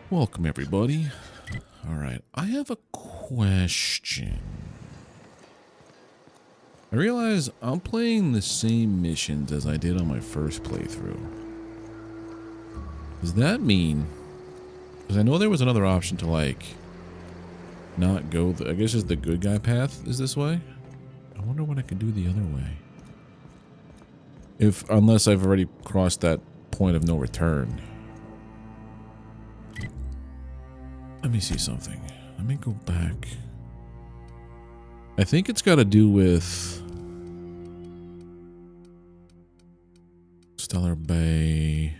Welcome, everybody. All right, I have a question. I realize I'm playing the same missions as I did on my first playthrough. Does that mean... Because I know there was another option to, like, not go... I guess it's the good guy path is this way? I wonder what I could do the other way. Unless I've already crossed that point of no return. Let me see something. Let me go back. I think it's got to do with Stellar Bay.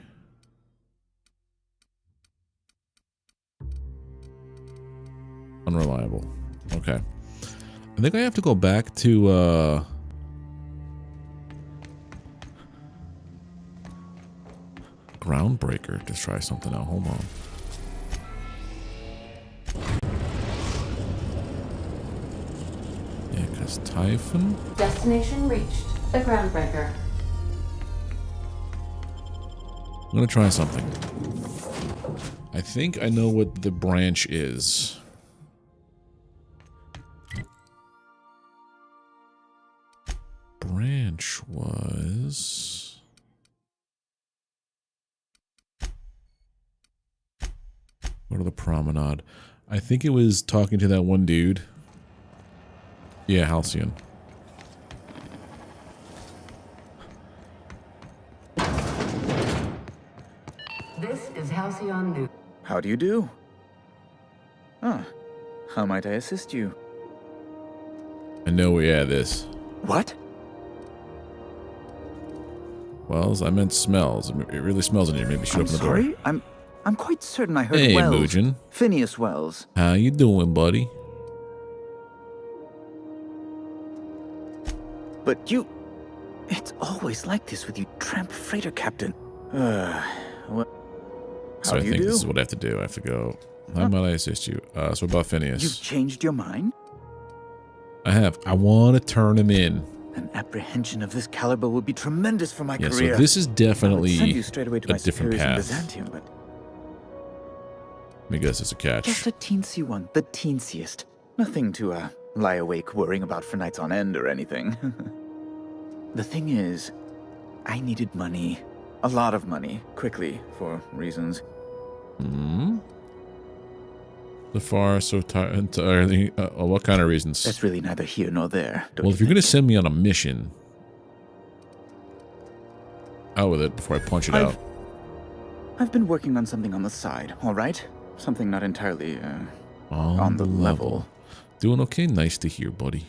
Unreliable. Okay. I think I have to go back to Groundbreaker to try something out. Hold on. Yeah, because Typhon. Destination reached. The Groundbreaker. I'm going to try something. I think I know what the branch is. Branch was... Go to the promenade. I think it was talking to that one dude. Yeah, Halcyon. This is Halcyon New. How do you do? Ah, how might I assist you? I know, yeah, this. What? Wells, I meant smells. It really smells in here. Maybe should I'm open the door. sorry? I'm quite certain I heard Hey, Wells. Mugen. Phineas Wells. How you doing, buddy? But you... It's always like this with you, tramp freighter captain. What? So How I do you think do? this is what I have to do. I have to go. How might I assist you? So about Phineas. You've changed your mind? I have. I want to turn him in. An apprehension of this caliber would be tremendous for my Yeah, career. so this is I would definitely send you straight away to a my different superiors in path. Byzantium, but Let me guess it's a catch. just a teensy one, the teensiest. Nothing to lie awake worrying about for nights on end or anything. The thing is, I needed money. A lot of money, quickly, for reasons. Hmm? So far, so entirely... what kind of reasons? That's really neither here nor there. Well, if you're going to send me on a mission... Out with it before I punch it out. I've been working on something on the side, all right? Something not entirely, On the level. Doing okay? Nice to hear, buddy.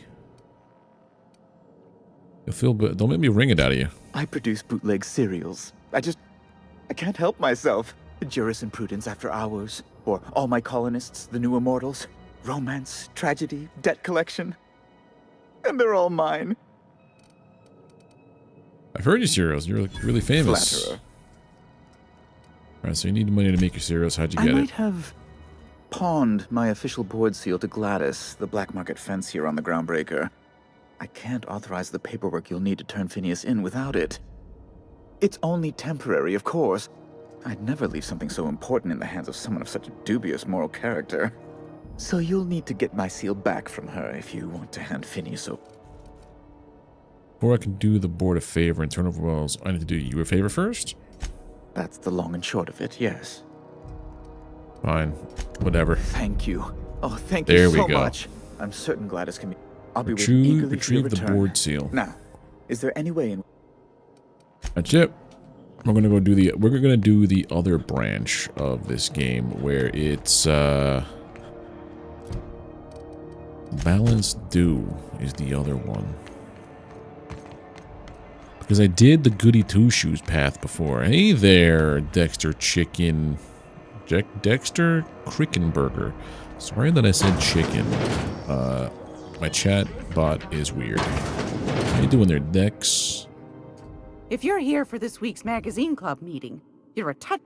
You'll feel good. Don't make me wring it out of you. I produce bootleg serials. I can't help myself. Jurisprudence After Hours, or All My Colonists, The New Immortals, romance, tragedy, debt collection. And they're all mine. I've heard your serials. You're like really famous. Flatterer. Alright, so you need money to make your serials. How'd you I get might it? have pawned my official board seal to Gladys, the black market fence here on the Groundbreaker. I can't authorize the paperwork you'll need to turn Phineas in without it. It's only temporary, of course. I'd never leave something so important in the hands of someone of such a dubious moral character. So you'll need to get my seal back from her if you want to hand Phineas over. Before I can do the board a favor and turn over Wells, I need to do you a favor first? That's the long and short of it, yes. Fine. Whatever. Thank you. Oh, thank There you we so go. much. I'm certain Gladys can be... I'll be waiting eagerly for your Retrieve the return. board seal. Now, is there any way in... That's it. We're gonna go do the other branch of this game where it's Balanced Dew is the other one. Because I did the Goody Two Shoes path before. Hey there, Dexter Chicken. Dexter Crickenburger. Sorry that I said chicken. My chat bot is weird. How you doing there, Dex? If you're here for this week's magazine club meeting, you're a touch.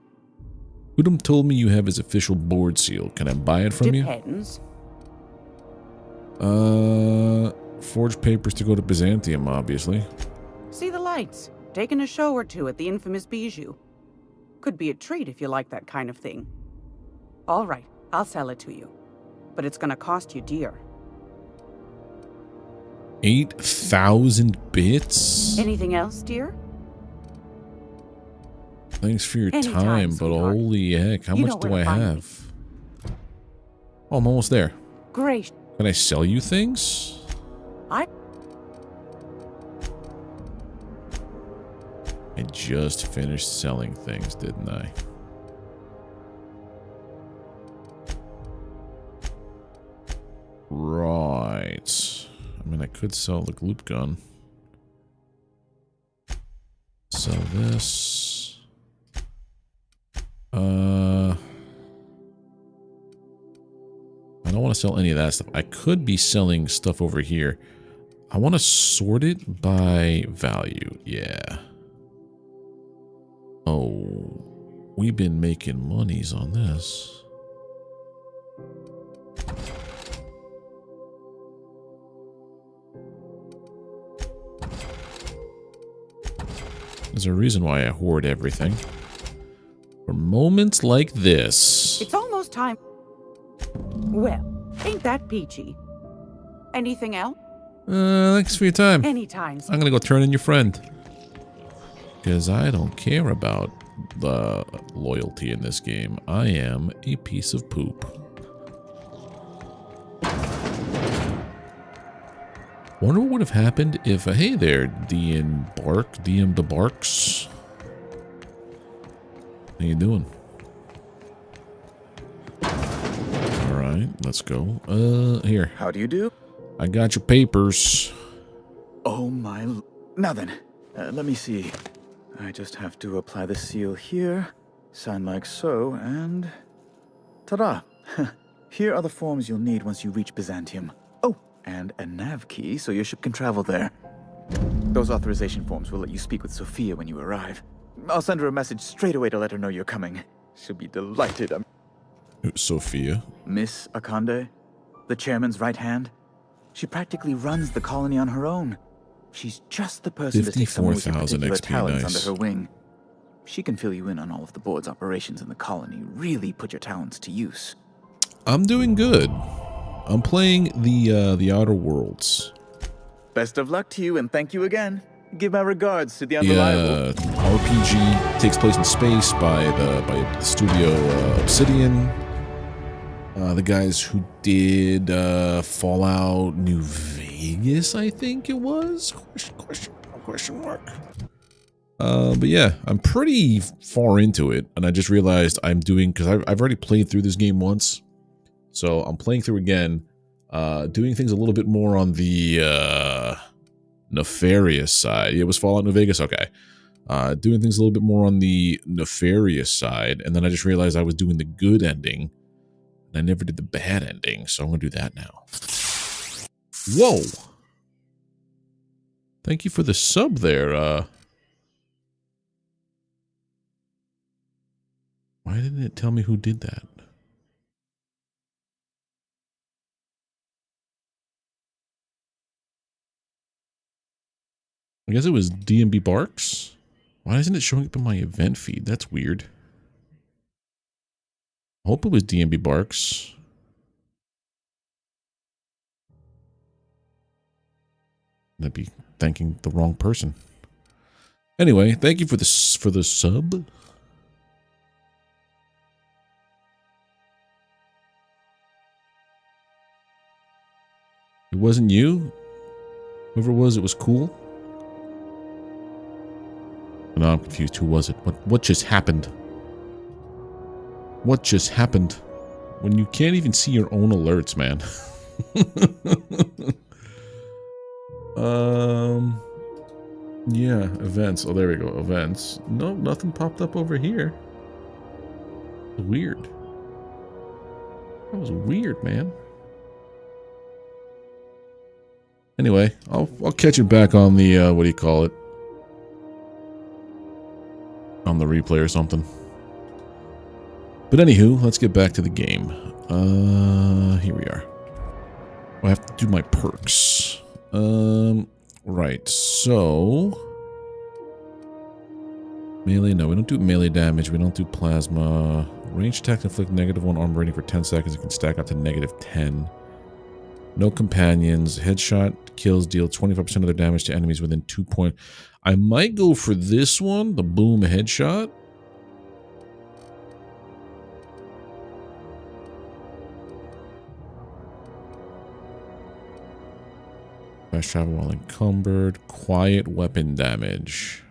Udom told me you have his official board seal. Can I buy it from Depends. you? Forged papers to go to Byzantium, obviously. See the lights. Taking a show or two at the infamous Bijou. Could be a treat if you like that kind of thing. All right, I'll sell it to you. But it's gonna cost you dear. 8,000 bits? Anything else, dear? Thanks for your Anytime, time, but sweetheart. holy heck, how You much know do where I to find me. have? Oh, I'm almost there. Great. Can I sell you things? I just finished selling things, didn't I? Right. I mean, I could sell the gloop gun. Sell this. I don't want to sell any of that stuff. I could be selling stuff over here. I want to sort it by value. Yeah. Oh, we've been making monies on this. There's a reason why I hoard everything. For moments like this. It's almost time. Well, ain't that peachy? Anything else? Thanks for your time. Anytime. I'm gonna go turn in your friend. Because I don't care about the loyalty in this game. I am a piece of poop. Wonder what would have happened if, hey there, DM the Barks. How you doing? Alright, let's go. Here. How do you do? I got your papers. Oh my... Now then, let me see. I just have to apply the seal here, sign like so, and... Ta-da! Here are the forms you'll need once you reach Byzantium. Oh, and a nav key so your ship can travel there. Those authorization forms will let you speak with Sophia when you arrive. I'll send her a message straight away to let her know you're coming. She'll be delighted. Sophia? Miss Akande, the chairman's right hand. She practically runs the colony on her own. She's just the person to take someone with your 54,000 particular XP, talents nice. under her wing. She can fill you in on all of the board's operations in the colony. Really put your talents to use. I'm doing good. I'm playing the Outer Worlds. Best of luck to you, and thank you again. Give my regards to the unreliable. RPG takes place in space by the studio Obsidian. The guys who did Fallout New Vegas, I think it was. Question mark. But yeah, I'm pretty far into it, and I just realized I'm doing, because I've already played through this game once, so I'm playing through again, doing things a little bit more on the nefarious side. It was Fallout New Vegas, okay. Doing things a little bit more on the nefarious side, and then I just realized I was doing the good ending, and I never did the bad ending, so I'm gonna do that now. Whoa! Thank you for the sub there, Why didn't it tell me who did that? I guess it was DMB Barks? Why isn't it showing up in my event feed? That's weird. I hope it was DMB Barks. I'd be thanking the wrong person. Anyway, thank you for the sub. It wasn't you? Whoever it was cool? No, I'm confused. Who was it? What just happened? What just happened? When you can't even see your own alerts, man. Yeah, events. Oh, there we go. Events. No, nothing popped up over here. Weird. That was weird, man. Anyway, I'll catch you back on the what do you call it? On the replay or something. But anywho, let's get back to the game. Here we are. I have to do my perks. Right, so melee, no, we don't do melee damage, we don't do plasma, Range attacks inflict -1 armor rating for 10 seconds. It can stack up to -10. No companions. Headshot kills deal 25% of their damage to enemies within 2 points. I might go for this one, the boom headshot. Fast travel while encumbered. Quiet weapon damage.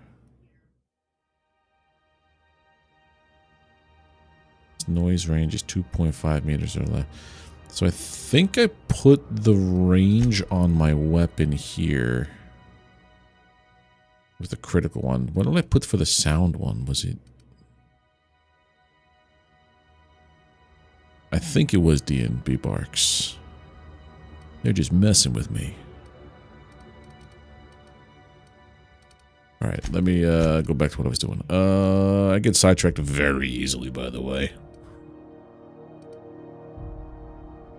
Noise range is 2.5 meters or less. So I think I put the range on my weapon here. With the critical one. What did I put for the sound one? Was it? I think it was D&B Barks. They're just messing with me. Alright, let me go back to what I was doing. I get sidetracked very easily, by the way.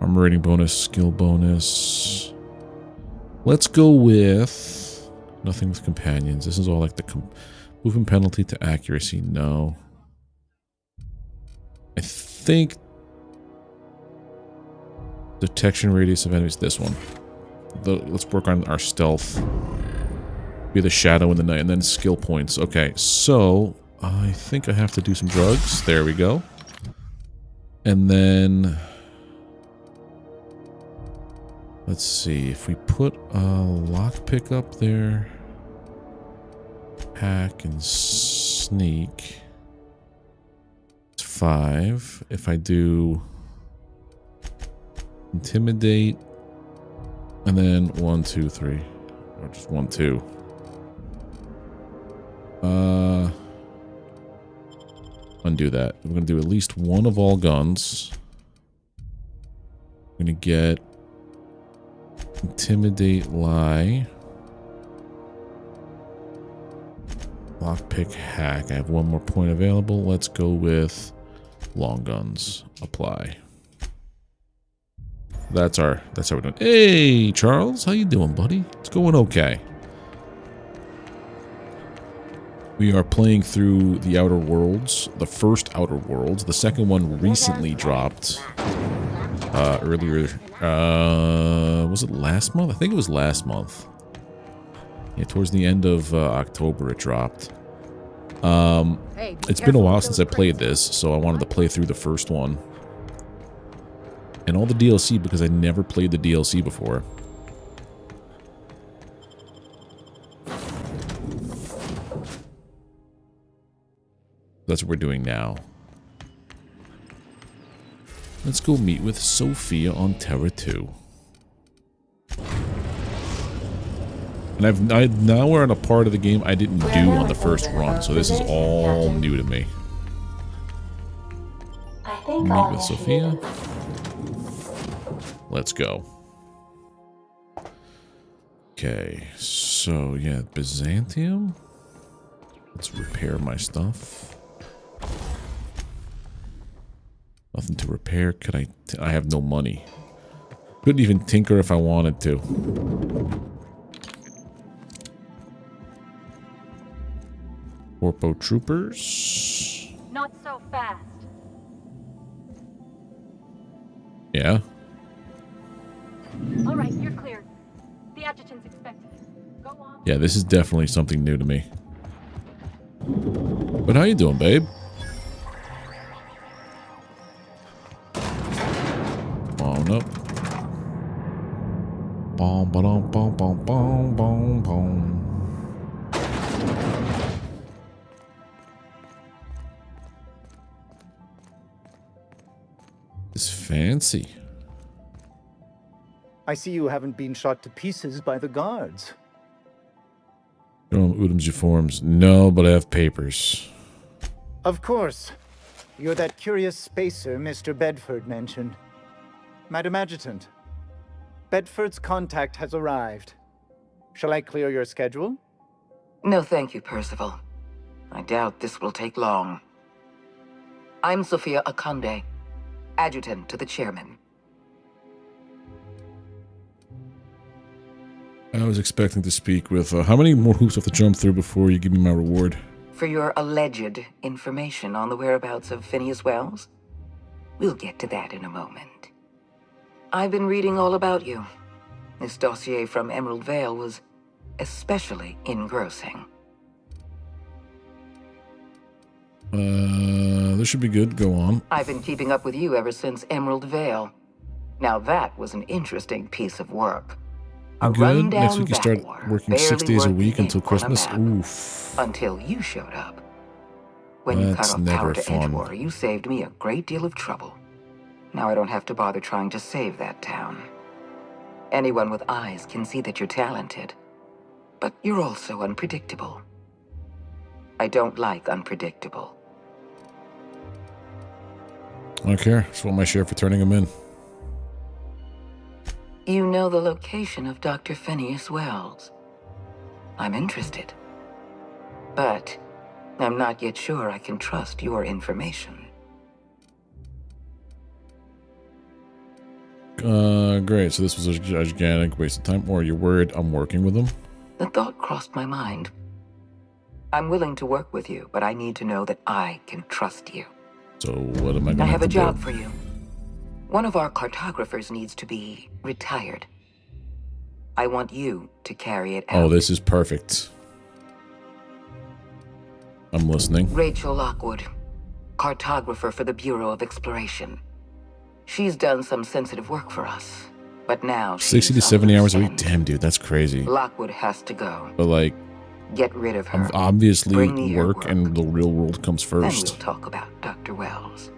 Armor rating bonus, skill bonus. Let's go with nothing with companions. This is all like the movement penalty to accuracy. No. I think detection radius of enemies. This one. Let's work on our stealth. Be the shadow in the night, and then skill points. Okay, so I think I have to do some drugs. There we go. And then let's see if we put a lockpick up there, hack and sneak. It's 5. If I do intimidate, and then 1, 2, 3, or just 1, 2. Undo that. We're going to do at least one of all guns. I'm going to get intimidate, lie, lockpick, hack. I have one more point available. Let's go with long guns. Apply. That's how we're doing. Hey, Charles, how you doing, buddy? It's going okay. We are playing through the Outer Worlds, the first Outer Worlds. The second one recently dropped earlier. Was it last month? I think it was last month. Yeah, towards the end of October it dropped. It's been a while since I played this, so I wanted to play through the first one. And all the DLC because I never played the DLC before. That's what we're doing now. Let's go meet with Sophia on Terra 2. And now we're on a part of the game I didn't do on the first run, so this is all new to me. Meet with Sophia. Let's go. Okay, so yeah, Byzantium. Let's repair my stuff. Nothing to repair. Could I have no money. Couldn't even tinker if I wanted to. Corpo troopers. Not so fast. Yeah. All right, you're cleared. The adjutant's expecting you. Go on. Yeah, this is definitely something new to me. But how you doing, babe? On up. Bom, ba-dum, bom, bom, bom, bom, bom. It's fancy. I see you haven't been shot to pieces by the guards. General Udam's uniforms. No, but I have papers. Of course. You're that curious spacer Mr. Bedford mentioned. Madam Adjutant, Bedford's contact has arrived. Shall I clear your schedule? No, thank you, Percival. I doubt this will take long. I'm Sophia Akonde, adjutant to the chairman. I was expecting to speak with... how many more hoops have to jump through before you give me my reward? for your alleged information on the whereabouts of Phineas Wells? We'll get to that in a moment. I've been reading all about you. This dossier from Emerald Vale was especially engrossing. This should be good. Go on. I've been keeping up with you ever since Emerald Vale. Now that was an interesting piece of work. A Good. rundown Next week you start backwater, working 6 barely days a worth week the until ink on a Christmas. map. Oof. Until you showed up. When you That's cut off never power to fun. Edgewater, you saved me a great deal of trouble. Now I don't have to bother trying to save that town. Anyone with eyes can see that you're talented. But you're also unpredictable. I don't like unpredictable. I don't care. Just want my share for turning him in. You know the location of Dr. Phineas Wells. I'm interested. But I'm not yet sure I can trust your information. Great. So this was a gigantic waste of time. Or you're worried I'm working with him? The thought crossed my mind. I'm willing to work with you, but I need to know that I can trust you. So what am I I gonna have a to job do? for you. One of our cartographers needs to be retired. I want you to carry it out. Oh, this is perfect. I'm listening. Rachel Lockwood, cartographer for the Bureau of Exploration. She's done some sensitive work for us, but now 60 to she's 70 on hours a loose week? end. Damn, dude, that's crazy. Lockwood has to go. But like, Get rid of her. obviously Bring me your work and the real world comes Then we'll first. talk about Dr. Wells.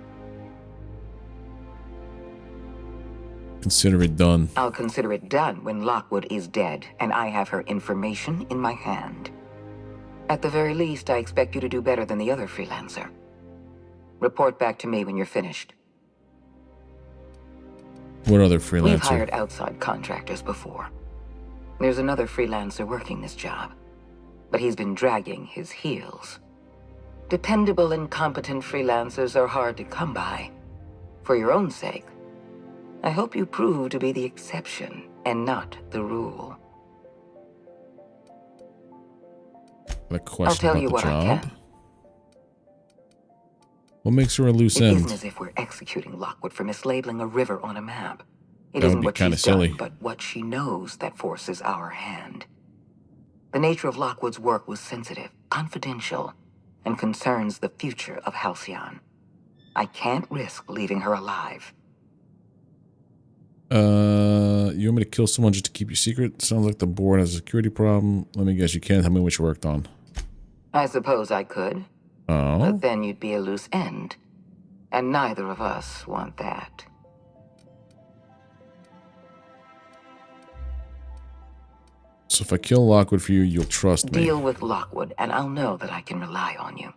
Consider it done. I'll consider it done when Lockwood is dead and I have her information in my hand. At the very least, I expect you to do better than the other freelancer. Report back to me when you're finished. What other We've freelancer? hired outside contractors before. There's another freelancer working this job, but he's been dragging his heels. Dependable and competent freelancers are hard to come by. For your own sake, I hope you prove to be the exception and not the rule. A question tell about you the what I job? can. What makes her a loose It end? isn't as if we're executing Lockwood for mislabeling a river on a map. It That would isn't be what kinda she's silly. done, but what she knows that forces our hand. The nature of Lockwood's work was sensitive, confidential, and concerns the future of Halcyon. I can't risk leaving her alive. You want me to kill someone just to keep your secret? Sounds like the board has a security problem. Let me guess, you can't tell me what you worked on. I suppose I could, Oh? but then you'd be a loose end. And neither of us want that. So if I kill Lockwood for you, you'll trust me. Deal with Lockwood, and I'll know that I can rely on you.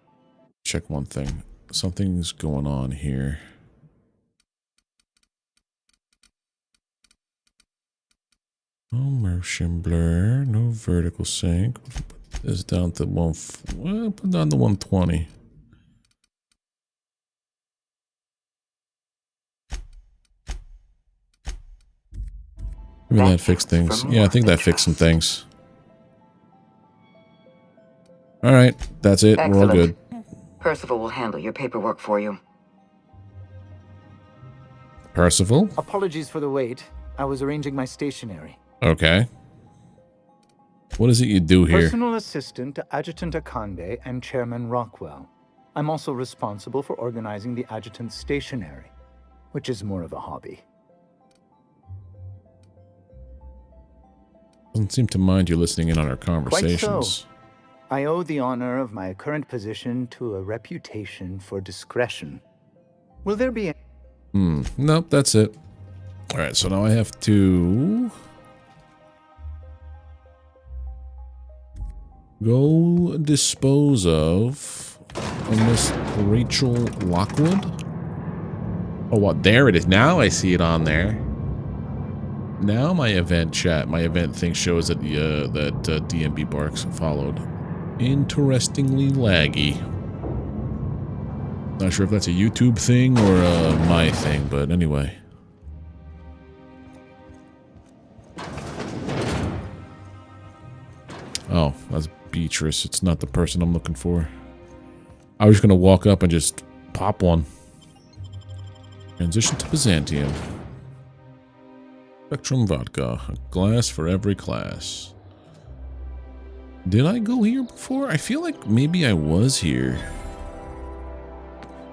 Check one thing. Something's going on here. No motion blur, no vertical sync. Put this down to put down to 120. Maybe that fixed things. Yeah, I think that fixed some things. All right, that's it. We're all Excellent. good. Percival will handle your paperwork for you. Percival? Apologies for the wait. I was arranging my stationery. Okay. What is it you do here? Personal assistant to Adjutant Akande and Chairman Rockwell. I'm also responsible for organizing the adjutant's stationery, which is more of a hobby. Doesn't seem to mind you listening in on our conversations. Quite so. I owe the honor of my current position to a reputation for discretion. Will there be Nope, that's it. All right, so now I have to go dispose of Miss Rachel Lockwood. Oh, what? There it is. Now I see it on there. Now my event thing shows that that DMB barks followed. Interestingly laggy. Not sure if that's a YouTube thing or my thing, but anyway. Oh, that's Beatrice. It's not the person I'm looking for. I was going to walk up and just pop one. Transition to Byzantium. Spectrum vodka. A glass for every class. Did I go here before? I feel like maybe I was here.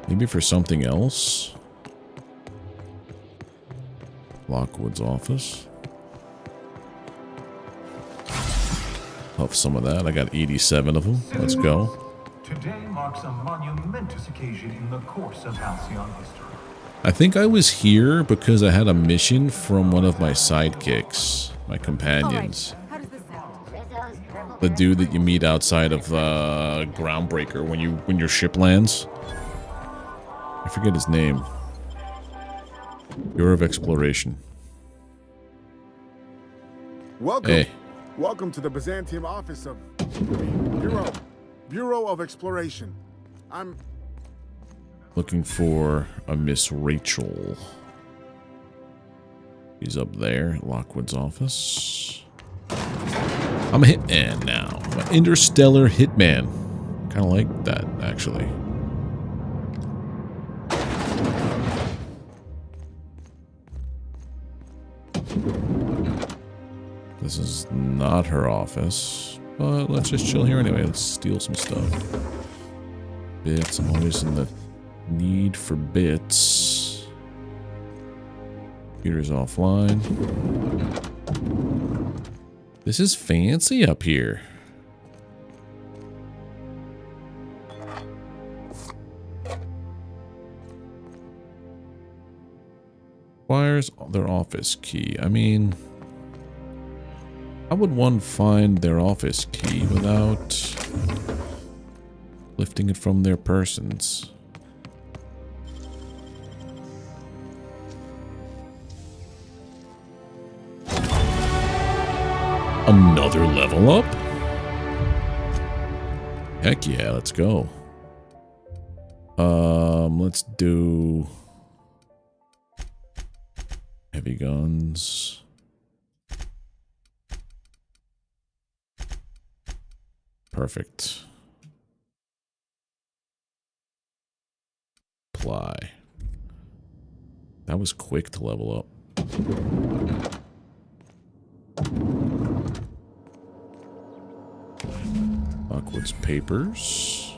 Maybe for something else. Lockwood's office. Huff some of that. I got 87 of them. Let's go. Today marks a monumentous occasion in the course of Halcyon history. I think I was here because I had a mission from one of my sidekicks, my companions. How does this sound? The dude that you meet outside of Groundbreaker when your ship lands. I forget his name. Bureau of Exploration. Welcome. Hey. Welcome to the Byzantium office of Bureau of Exploration. I'm Looking for a Miss Rachel. He's up there at Lockwood's office. I'm a hitman now. I'm an interstellar hitman. Kind of like that, actually. This is not her office, but let's just chill here anyway. Let's steal some stuff. Bits. I'm always in the need for bits. Computer's offline. This is fancy up here. Requires their office key. I mean, how would one find their office key without lifting it from their persons? Another level up? Heck yeah, let's go. Let's do heavy guns. Perfect. Apply. That was quick to level up. Lockwood's papers.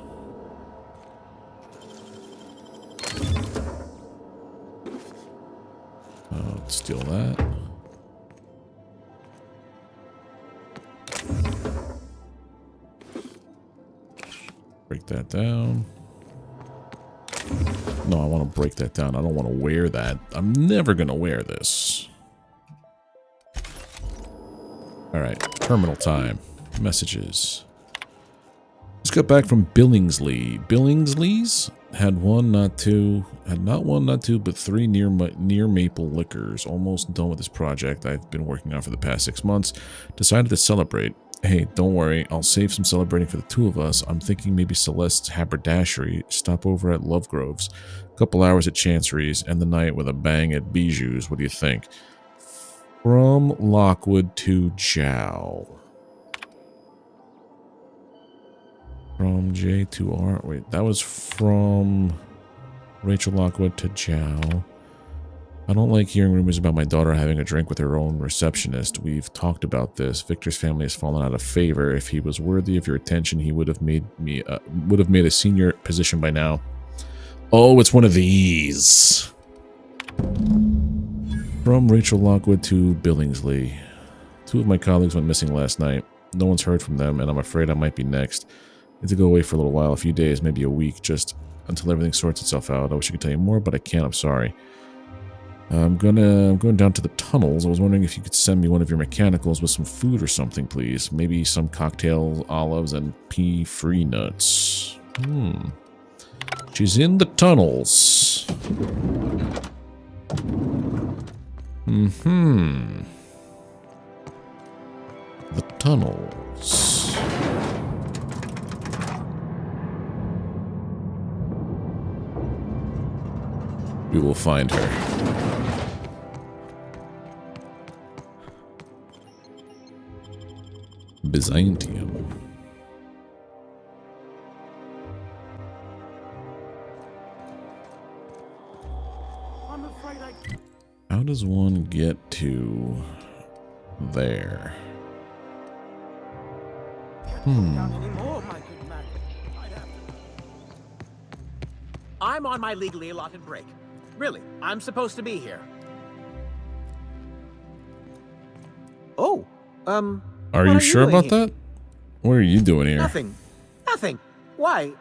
Let's steal that. Break that down. No, I want to break that down. I don't want to wear that. I'm never going to wear this. Alright, terminal time. Messages. Just got back from Billingsley. Billingsley's had not one, not two, but three near maple liquors. Almost done with this project I've been working on for the past 6 months. Decided to celebrate. Hey, don't worry, I'll save some celebrating for the two of us. I'm thinking maybe Celeste's haberdashery, stop over at Lovegrove's, a couple hours at Chancery's, and the night with a bang at Bijou's. What do you think? From Lockwood to Jow. From J to R. Wait, that was from Rachel Lockwood to Jow. I don't like hearing rumors about my daughter having a drink with her own receptionist. We've talked about this. Victor's family has fallen out of favor. If he was worthy of your attention, he would have made a senior position by now. Oh, it's one of these. From Rachel Lockwood to Billingsley. Two of my colleagues went missing last night. No one's heard from them, and I'm afraid I might be next. Need to go away for a little while, a few days, maybe a week, just until everything sorts itself out. I wish I could tell you more, but I can't. I'm sorry. I'm going down to the tunnels. I was wondering if you could send me one of your mechanicals with some food or something, please. Maybe some cocktails, olives, and pea-free nuts. She's in the tunnels. The tunnels. We will find her. Byzantium. How does one get to there? I'm on my legally allotted break. Really, I'm supposed to be here. Oh, Are you sure about that? What are you doing here? Nothing. Nothing. Why?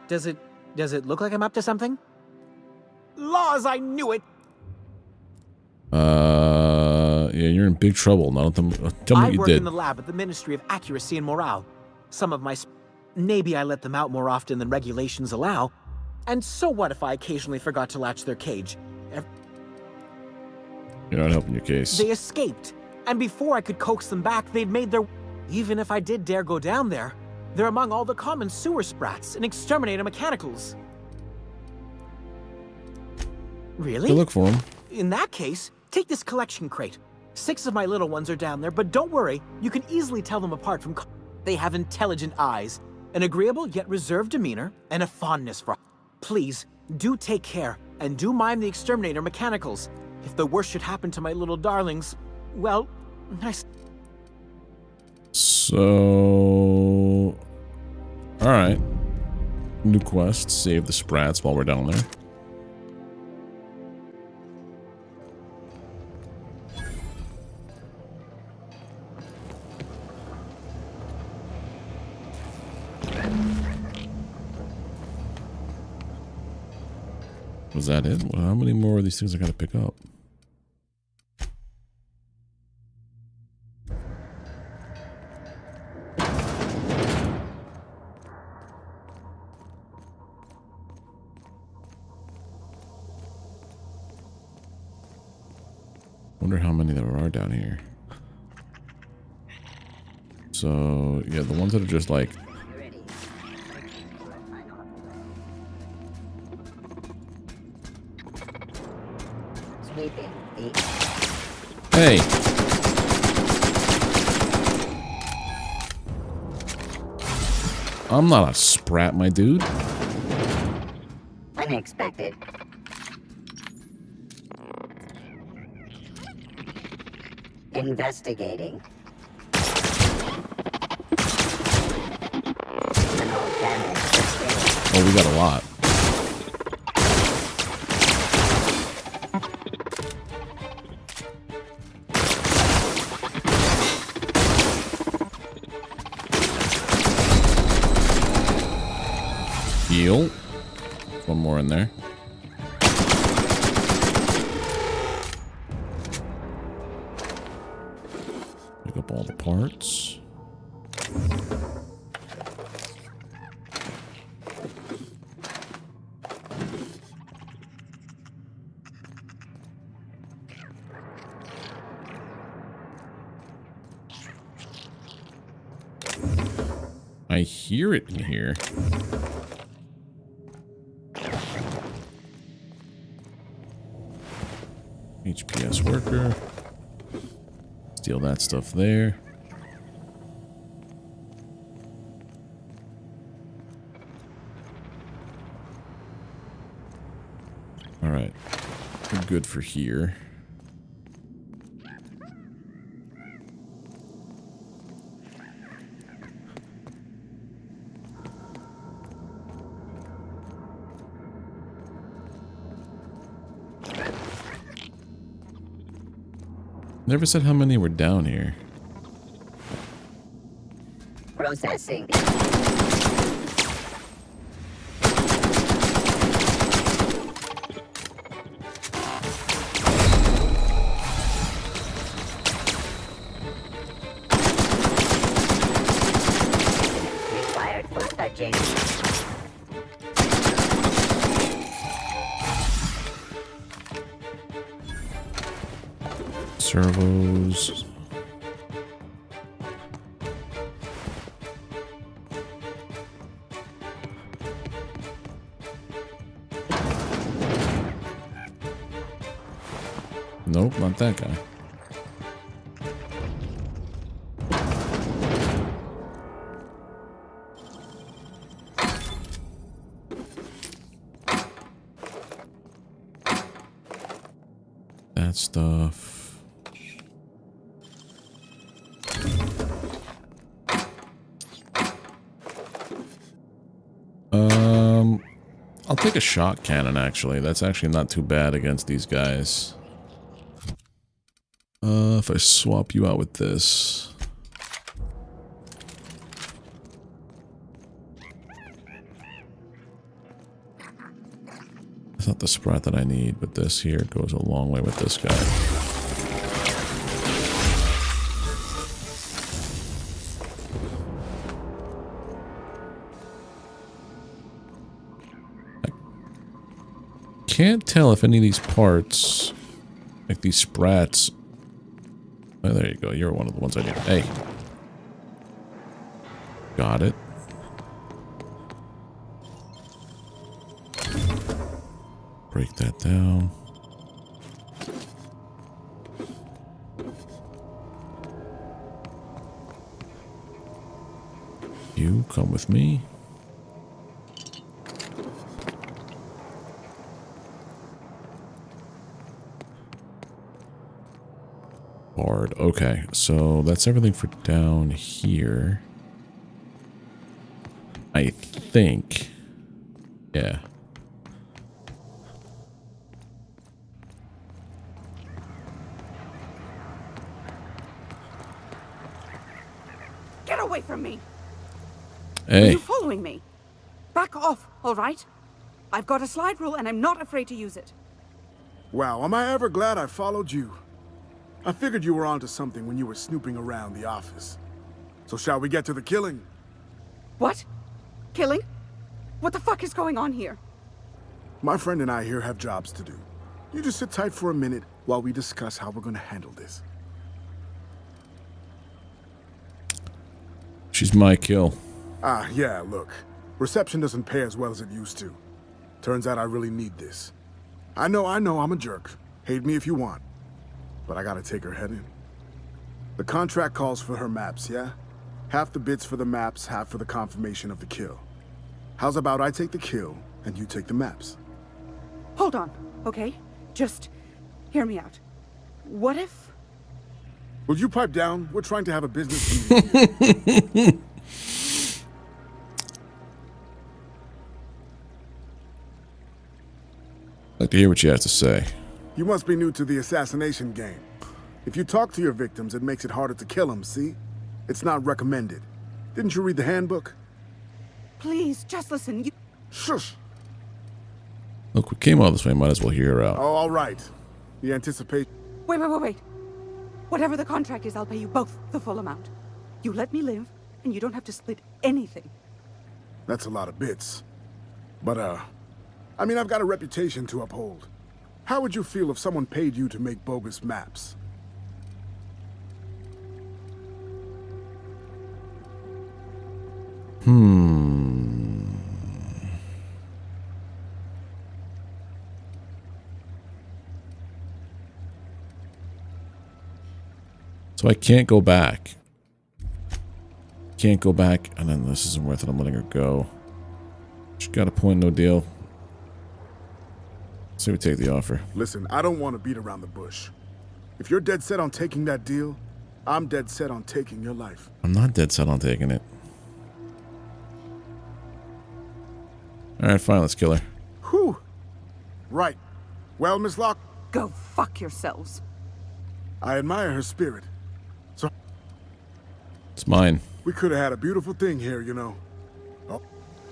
Does it look like I'm up to something? Laws, I knew it! Yeah, you're in big trouble. Now, tell me what I you work did. in the lab at the Ministry of Accuracy and Morale. Some of my... Maybe I let them out more often than regulations allow. And so what if I occasionally forgot to latch their cage? You're not helping your case. They escaped. And before I could coax them back, they'd made their... Even if I did dare go down there, they're among all the common sewer sprats and exterminator mechanicals. Really? Go look for them. In that case, take this collection crate. 6 of my little ones are down there, but don't worry, you can easily tell them apart from... They have intelligent eyes, an agreeable yet reserved demeanor, and a fondness for... Please, do take care, and do mind the exterminator mechanicals. If the worst should happen to my little darlings, well, nice... So... Alright. New quest, save the sprats while we're down there. Was that it? Well, how many more of these things I gotta pick up? Wonder how many there are down here. So, yeah, the ones that are just like... Hey! I'm not a sprat, my dude. Unexpected. Investigating. Oh, we got a lot. Heal. One more in there. Pick up all the parts. I hear it in here. HPS worker. Steal that stuff there. Alright. We're good for here. Never said how many were down here. Processing. Required for touching. Servos. Nope, not that guy. That stuff. I'll take a shot cannon, actually. That's actually not too bad against these guys. If I swap you out with this. It's not the sprat that I need, but this here goes a long way with this guy. Can't tell if any of these parts, like these sprats. Oh, there you go. You're one of the ones I need. Hey. Got it. Break that down. You come with me. Hard. Okay, so that's everything for down here. I think. Yeah. Get away from me! Hey. Are you following me? Back off, all right? I've got a slide rule and I'm not afraid to use it. Wow, am I ever glad I followed you? I figured you were onto something when you were snooping around the office. So shall we get to the killing? What? Killing? What the fuck is going on here? My friend and I here have jobs to do. You just sit tight for a minute while we discuss how we're gonna handle this. She's my kill. Ah, yeah, look. Reception doesn't pay as well as it used to. Turns out I really need this. I know, I'm a jerk. Hate me if you want. But I gotta take her head in. The contract calls for her maps, yeah? Half the bits for the maps, half for the confirmation of the kill. How's about I take the kill, and you take the maps? Hold on, okay? Just hear me out. What if... Will you pipe down? We're trying to have a business meeting here. I'd like to hear what you have to say. You must be new to the assassination game. If you talk to your victims, it makes it harder to kill them, see? It's not recommended. Didn't you read the handbook? Please, just listen. You... Shush! Look, we came all this way. Might as well hear her out. Oh, all right. The anticipation... Wait. Whatever the contract is, I'll pay you both the full amount. You let me live, and you don't have to split anything. That's a lot of bits. But, I mean, I've got a reputation to uphold. How would you feel if someone paid you to make bogus maps? So I can't go back. Can't go back, and then this isn't worth it. I'm letting her go. She got a point, no deal. So we take the offer. Listen, I don't want to beat around the bush. If you're dead set on taking that deal, I'm dead set on taking your life. I'm not dead set on taking it. Alright, fine, let's kill her. Whew. Right. Well, Miss Locke? Go fuck yourselves. I admire her spirit. So... It's mine. We could have had a beautiful thing here, you know. Oh.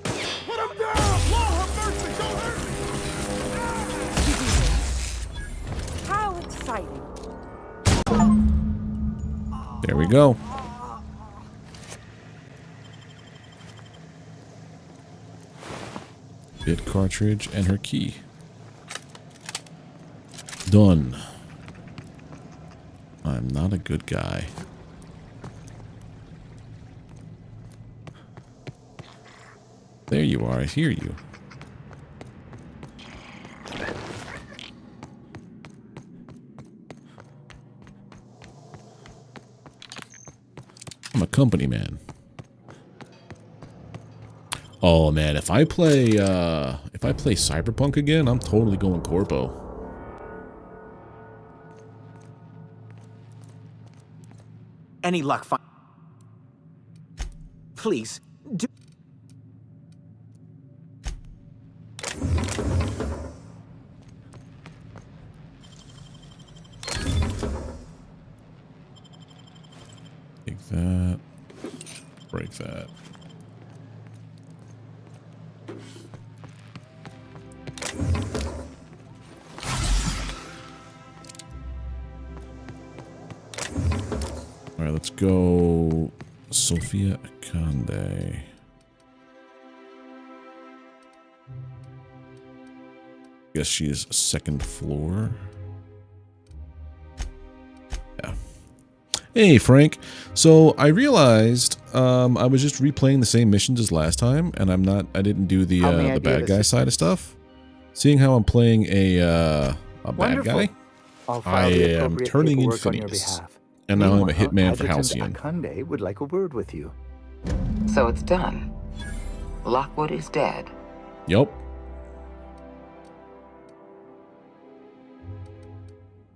Put him down! Lord have mercy, don't hurt me! How exciting. There we go. Bit cartridge and her key. Done. I'm not a good guy. There you are, I hear you. I'm a company man. Oh man, if I play Cyberpunk again, I'm totally going corpo. any luck Please, do... Take that. Break that. All right, let's go Sophia Akande. Guess she is second floor. Yeah. Hey, Frank. So I realized I was just replaying the same missions as last time, and I didn't do the bad guy side of stuff. Seeing how I'm playing a bad guy, I am turning in Phineas. And now I'm a hitman for Halcyon. Akande would like a word with you. So it's done. Lockwood is dead. Yup.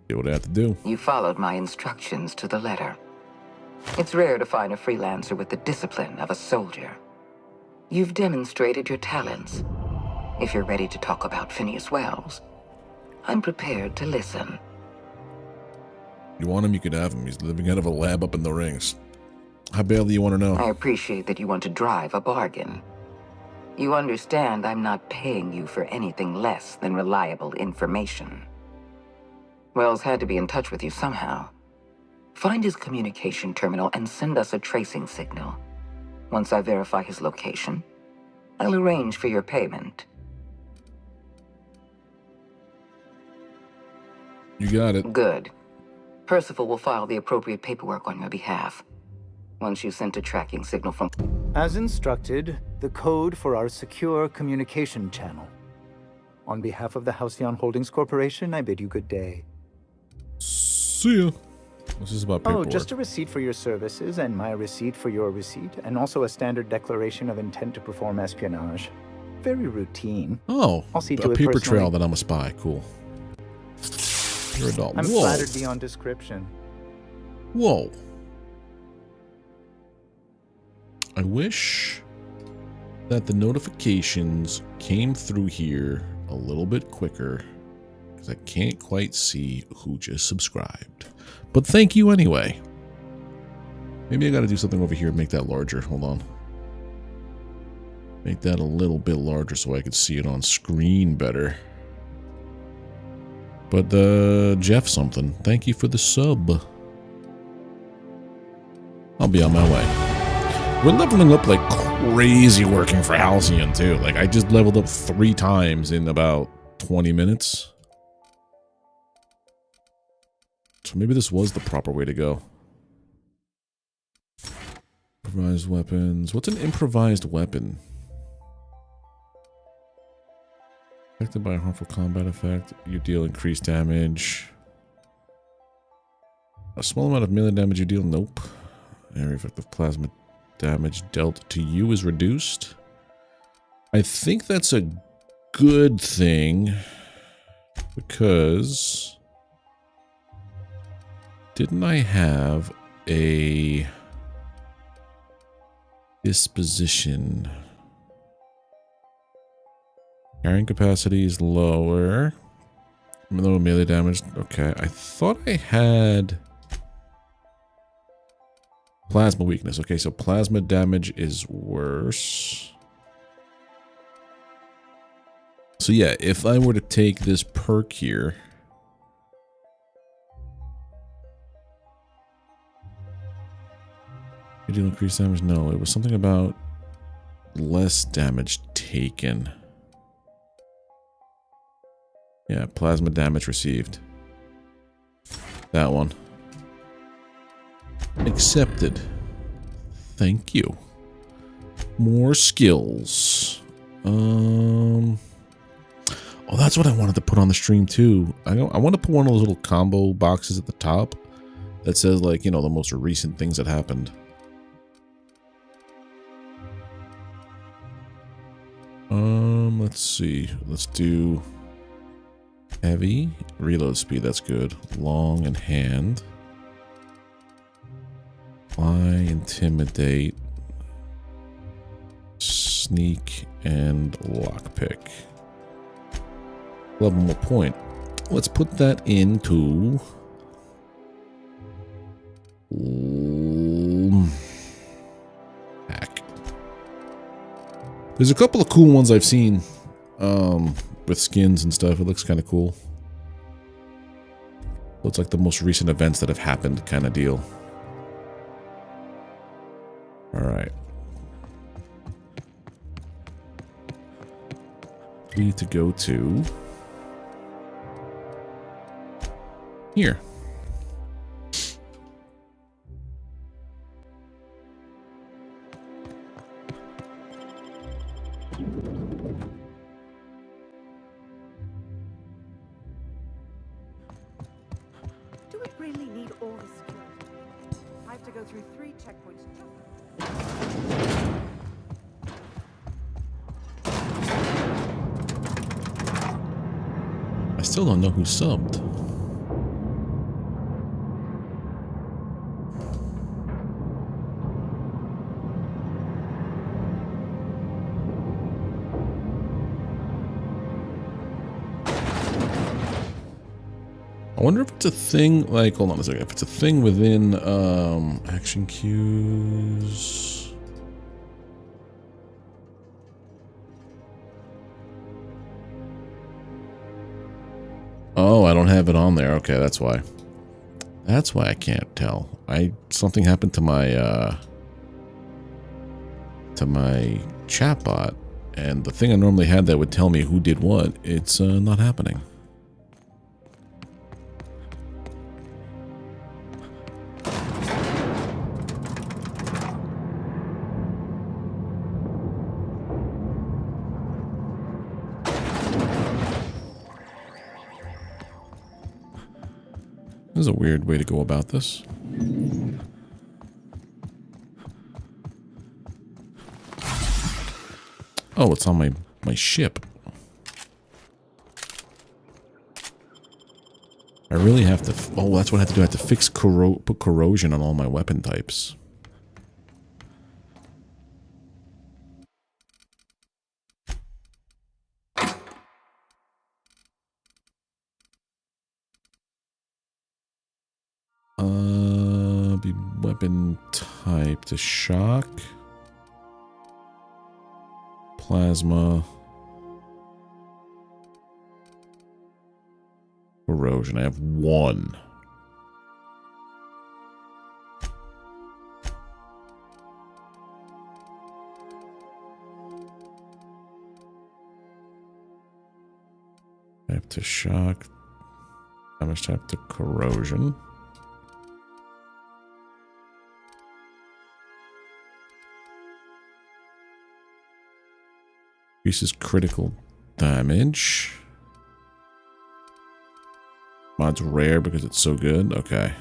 Do what I have to do. You followed my instructions to the letter. It's rare to find a freelancer with the discipline of a soldier. You've demonstrated your talents. If you're ready to talk about Phineas Wells, I'm prepared to listen. You want him, you could have him. He's living out of a lab up in the rings. How badly you want to know? I appreciate that you want to drive a bargain. You understand I'm not paying you for anything less than reliable information. Wells had to be in touch with you somehow. Find his communication terminal and send us a tracing signal. Once I verify his location, I'll arrange for your payment. You got it. Good. Percival will file the appropriate paperwork on your behalf. Once you sent a tracking signal from... As instructed, the code for our secure communication channel. On behalf of the Halcyon Holdings Corporation, I bid you good day. See ya. This is about paperwork. Oh, just a receipt for your services and my receipt for your receipt, and also a standard declaration of intent to perform espionage. Very routine. Oh, I'll see a to it paper personally. trail that I'm a spy. Cool. You're a doll. I'm Whoa. flattered beyond description. Whoa. I wish that the notifications came through here a little bit quicker, because I can't quite see who just subscribed. But thank you anyway. Maybe I got to do something over here and make that larger. Hold on. Make that a little bit larger so I could see it on screen better. But Jeff something, thank you for the sub. I'll be on my way. We're leveling up like crazy working for Halcyon too. Like I just leveled up 3 times in about 20 minutes. So maybe this was the proper way to go. Improvised weapons. What's an improvised weapon? Affected by a harmful combat effect, you deal increased damage. A small amount of melee damage you deal, nope. Area effect of plasma damage dealt to you is reduced. I think that's a good thing, because didn't I have a disposition? Carrying capacity is lower. Low melee damage. Okay, I thought I had plasma weakness. Okay, so plasma damage is worse. So yeah, if I were to take this perk here, did you increase damage? No, it was something about less damage taken. Yeah, plasma damage received. That one. Accepted. Thank you. More skills. Oh, that's what I wanted to put on the stream too. I want to put one of those little combo boxes at the top that says, like, you know, the most recent things that happened. Let's see. Let's do heavy. Reload speed, that's good. Long and hand. Lie, intimidate, sneak, and lockpick. 11 more point. Let's put that into hack. There's a couple of cool ones I've seen with skins and stuff. It looks kind of cool. Looks like the most recent events that have happened kind of deal. All right. We need to go to here. Do we really need all this security? I have to go through 3 checkpoints just... I still don't know who subbed. I wonder if it's a thing, like, hold on a second, if it's a thing within action cues. Oh, I don't have it on there. Okay, that's why. That's why I can't tell. Something happened to my chatbot, and the thing I normally had that would tell me who did what, it's not happening. This is a weird way to go about this. Oh, it's on my ship. I really have to... Oh, that's what I have to do. I have to fix put corrosion on all my weapon types. Be weapon type to shock, plasma, corrosion. I have 1. Type to shock, damage type to corrosion. Increases critical damage. Mod's rare because it's so good. Okay.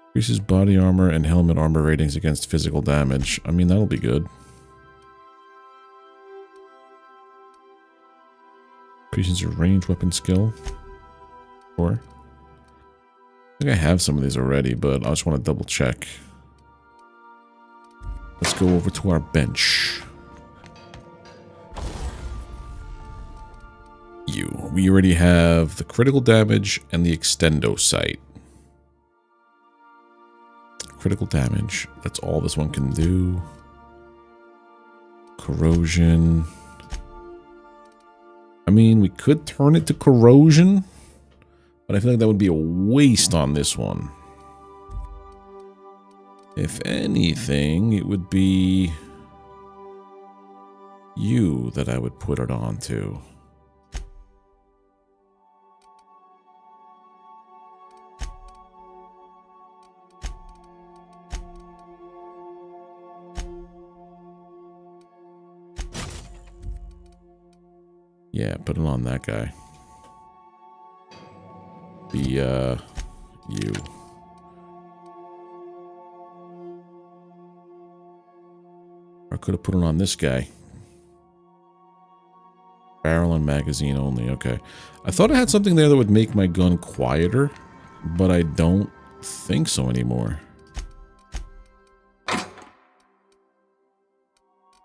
Increases body armor and helmet armor ratings against physical damage. I mean, that'll be good. Increases your range weapon skill. Sure. I think I have some of these already, but I just want to double check. Let's go over to our bench. We already have the critical damage and the extendo sight. Critical damage. That's all this one can do. Corrosion. I mean, we could turn it to corrosion, but I feel like that would be a waste on this one. If anything, it would be you that I would put it onto. Yeah, put it on that guy. You. I could have put it on this guy. Barrel and magazine only. Okay. I thought I had something there that would make my gun quieter. but I don't think so anymore.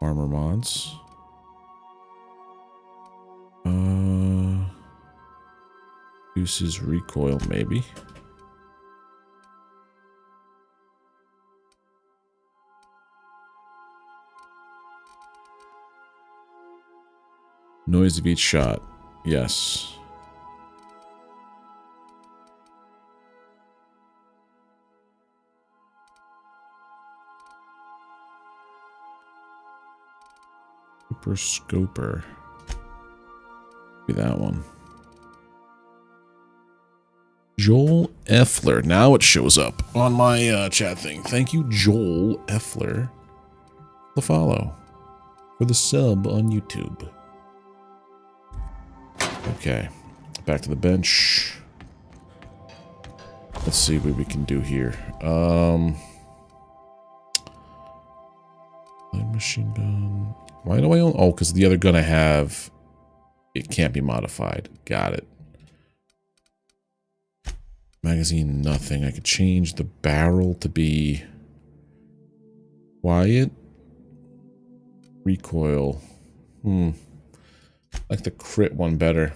Armor mods. Uses recoil, maybe. Noise of each shot. Yes. Super Scoper. Be that one. Joel Effler. Now it shows up on my chat thing. Thank you, Joel Effler, for the follow. For the sub on YouTube. Okay. Back to the bench. Let's see what we can do here. Light machine gun. Why do I own... Oh, because the other gun I have, it can't be modified. Got it. Magazine, nothing. I could change the barrel to be quiet. Recoil. I like the crit one better.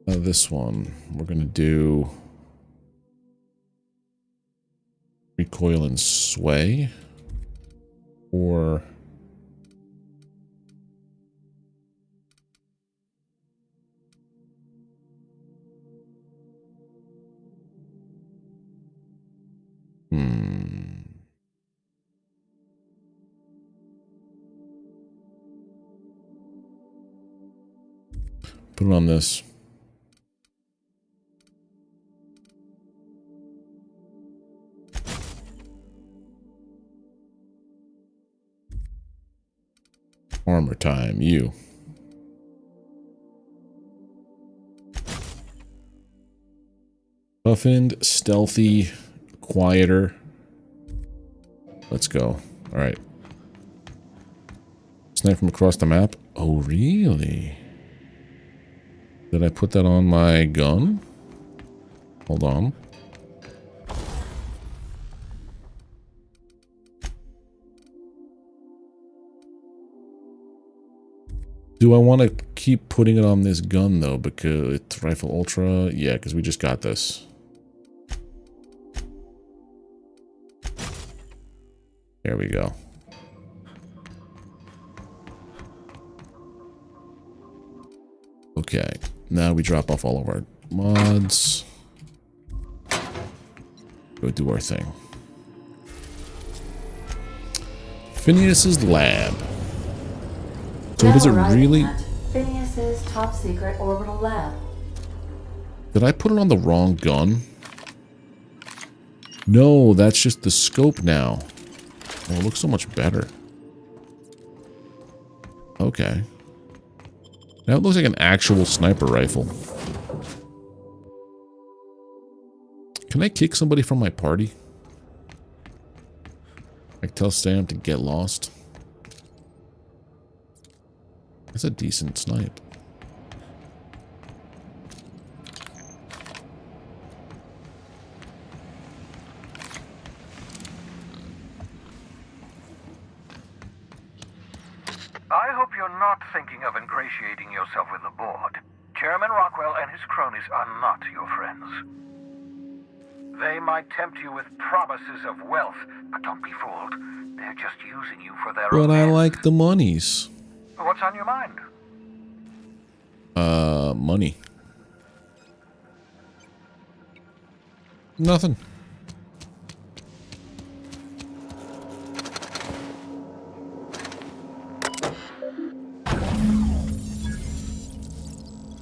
This one. We're going to do recoil and sway. Or put it on this. Armor time, you. Toughened, stealthy, quieter. Let's go. Alright. Snipe from across the map. Oh, really? Did I put that on my gun? Hold on. Do I want to keep putting it on this gun, though? Because it's Rifle Ultra? Yeah, because we just got this. There we go. Okay. Now we drop off all of our mods. Go do our thing. Phineas's lab. So Now does it arriving really... at Phineas's top secret orbital lab. Did I put it on the wrong gun? No, that's just the scope now. Oh, it looks so much better. Okay. Now it looks like an actual sniper rifle. Can I kick somebody from my party? Like tell Sam to get lost? That's a decent snipe. I hope you're not thinking of ingratiating yourself with the board. Chairman Rockwell and his cronies are not your friends. They might tempt you with promises of wealth, but don't be fooled. They're just using you for their own But I ends. like the monies. What's on your mind? Money. Nothing.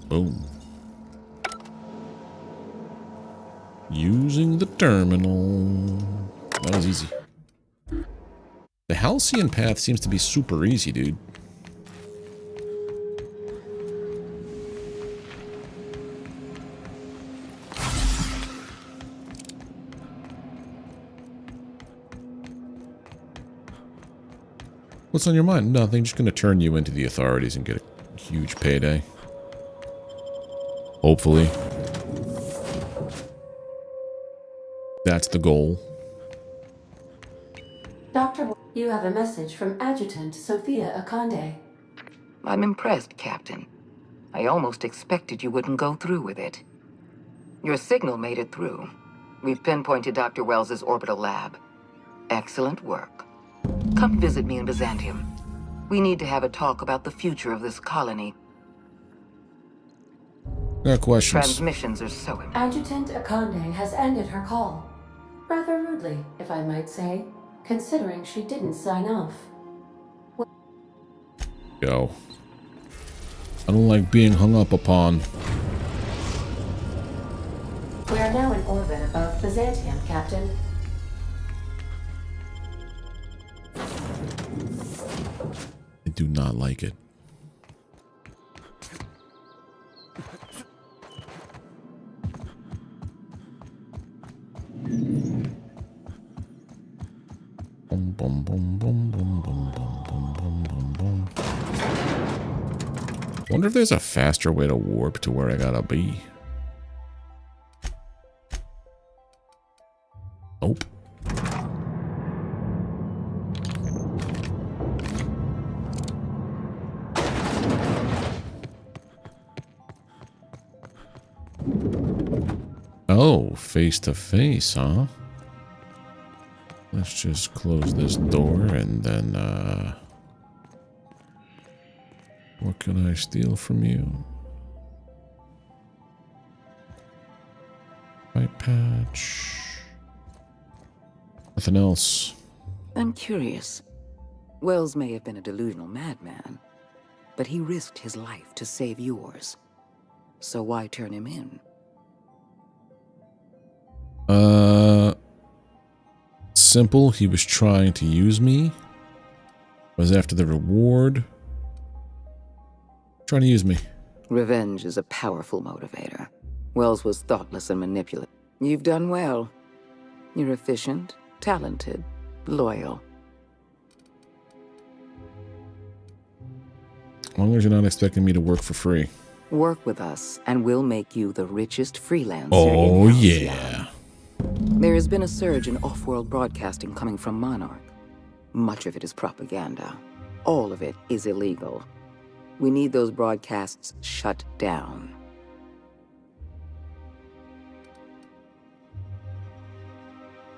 Boom. Using the terminal. That was easy. The Halcyon path seems to be super easy, dude. What's on your mind? Nothing. Just gonna turn you into the authorities and get a huge payday. Hopefully. That's the goal. Dr. You have a message from Adjutant Sophia Akande. I'm impressed, Captain. I almost expected you wouldn't go through with it. Your signal made it through. We've pinpointed Dr. Wells's orbital lab. Excellent work. Come visit me in Byzantium. We need to have a talk about the future of this colony. Got questions. Transmissions are so important. Adjutant Akande has ended her call. Rather rudely, if I might say, considering she didn't sign off. Go. I don't like being hung up upon. We are now in orbit above Byzantium, Captain. I do not like it. Boom, boom, boom, boom, boom, boom, boom, boom, boom, boom, boom. Wonder if there's a faster way to warp to where I gotta be. Nope. Oh, face to face, huh? Let's just close this door and then, what can I steal from you? White patch. Nothing else. I'm curious. Wells may have been a delusional madman, but he risked his life to save yours. So why turn him in? Simple. He was trying to use me. Was after the reward. Trying to use me. Revenge is a powerful motivator. Wells was thoughtless and manipulative. You've done well. You're efficient, talented, loyal. As long as you're not expecting me to work for free. Work with us, and we'll make you the richest freelancer Oh, in Halcyon. yeah. There has been a surge in off-world broadcasting coming from Monarch. Much of it is propaganda. All of it is illegal. We need those broadcasts shut down.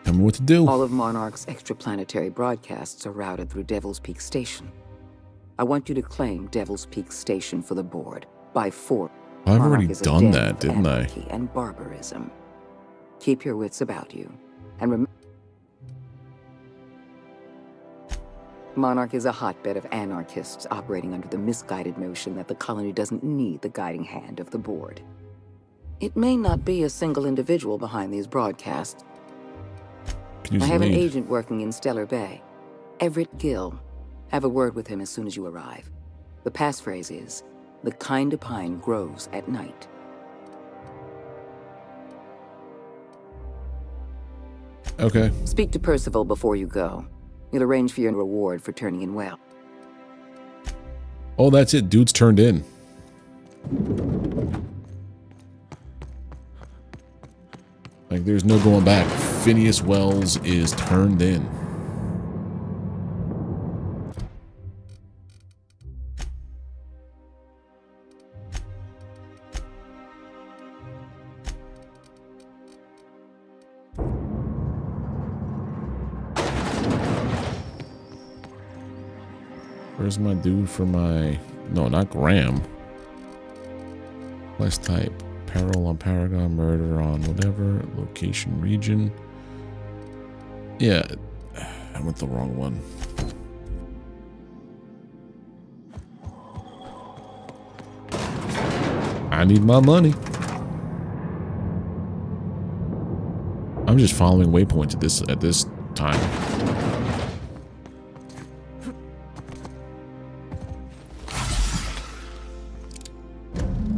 Tell me what to do. All of Monarch's extraplanetary broadcasts are routed through Devil's Peak Station. I want you to claim Devil's Peak Station for the board by force. I've Monarch already is a done den that, of didn't I? anarchy and barbarism. Keep your wits about you, and remember, Monarch is a hotbed of anarchists operating under the misguided notion that the colony doesn't need the guiding hand of the board. It may not be a single individual behind these broadcasts. I have an agent working in Stellar Bay, Everett Gill. Have a word with him as soon as you arrive. The passphrase is, "The kind of pine grows at night." Okay. Speak to Percival before you go. He'll arrange for your reward for turning in well. Oh, that's it. Dude's turned in. Like, there's no going back. Phineas Wells is turned in. Where's my dude for my... No, not Graham. Quest type. Peril on Paragon, murder on whatever. Location, region. Yeah, I went the wrong one. I need my money. I'm just following waypoints at this time.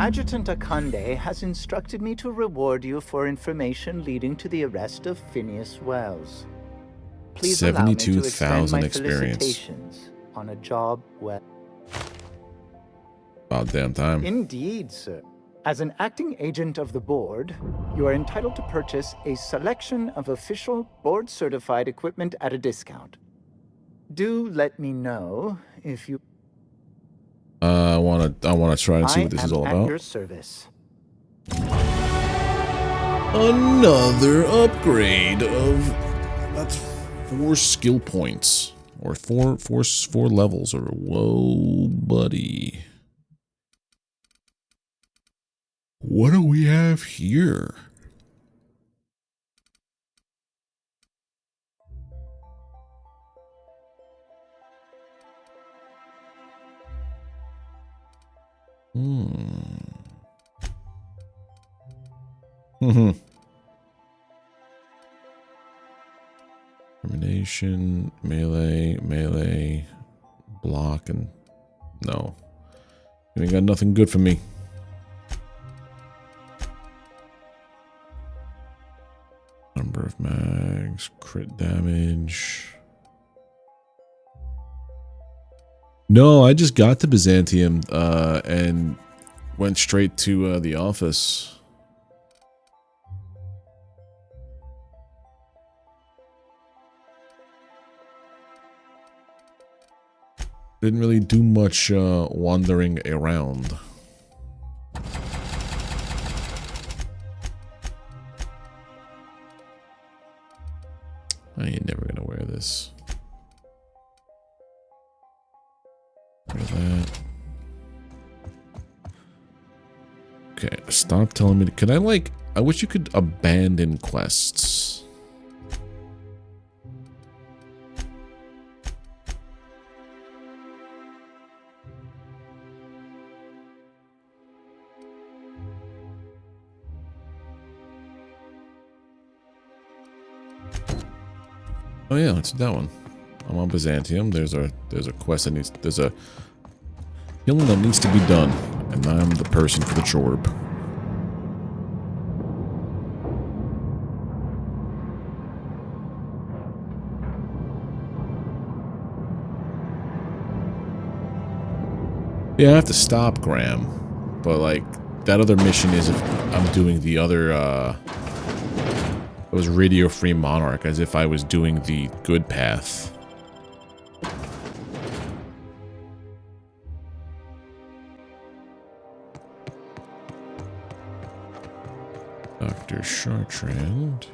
Adjutant Akande has instructed me to reward you for information leading to the arrest of Phineas Wells. Please allow me to extend my 72,000 experience. felicitations on a job well. About damn time. Indeed, sir. As an acting agent of the board, you are entitled to purchase a selection of official board-certified equipment at a discount. Do let me know if you... I wanna try and see what this is all I am about. at your service. Another upgrade of... That's 4 skill points. Or four levels. Or whoa, buddy. What do we have here? Termination, melee, block, and... No. You ain't got nothing good for me. Number of mags, crit damage. No, I just got to Byzantium and went straight to the office. Didn't really do much wandering around. I ain't never gonna wear this. Wear that. Okay, stop telling me to... Can I, like... I wish you could abandon quests. Oh yeah, let's do that one. I'm on Byzantium. There's a quest that needs... There's a healing that needs to be done. And I'm the person for the chorb. Yeah, I have to stop Graham. But, like, that other mission is if I'm doing the other, it was Radio Free Monarch, as if I was doing the good path. Dr. Chartrand.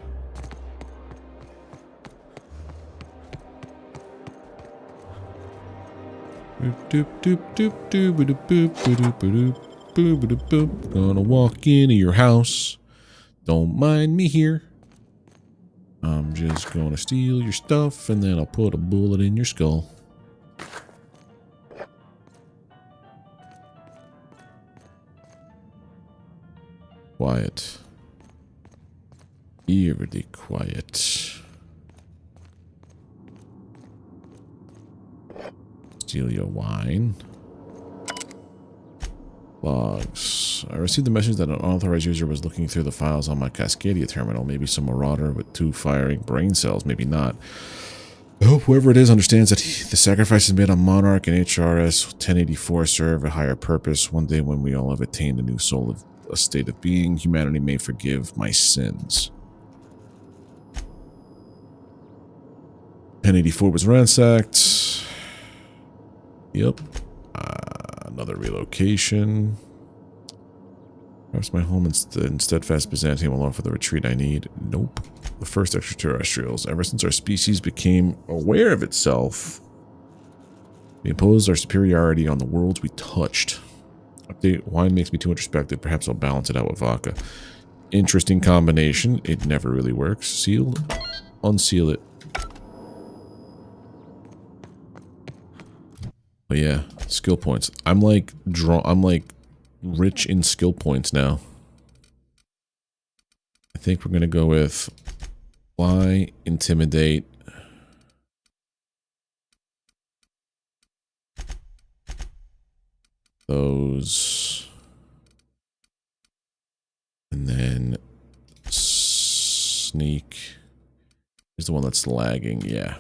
Gonna walk into your house. Don't mind me here. I'm just gonna steal your stuff and then I'll put a bullet in your skull. Quiet. Eerily quiet. Steal your wine. Logs. I received the message that an unauthorized user was looking through the files on my Cascadia terminal. Maybe some marauder with 2 firing brain cells. Maybe not. I hope whoever it is understands that the sacrifices made on Monarch and HRS 1084 serve a higher purpose. One day when we all have attained a new soul of a state of being, humanity may forgive my sins. 1084 was ransacked. Yep. Another relocation. Perhaps my home in steadfast Byzantium will offer the retreat I need. Nope. The first extraterrestrials. Ever since our species became aware of itself, we imposed our superiority on the worlds we touched. Update. Wine makes me too introspective. Perhaps I'll balance it out with vodka. Interesting combination. It never really works. Seal. Unseal it. But yeah, skill points. I'm like rich in skill points now. I think we're gonna go with lie, intimidate. Those. And then sneak is the one that's lagging, yeah.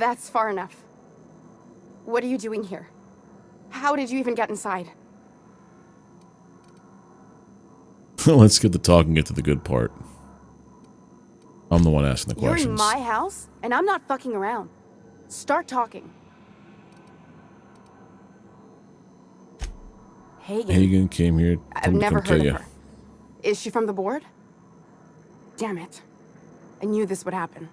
That's far enough. What are you doing here? How did you even get inside? Let's get the talk and get to the good part. I'm the one asking the questions. You're in my house, and I'm not fucking around. Start talking. Hagen came here. I've never heard of her. Is she from the board? Damn it. I knew this would happen.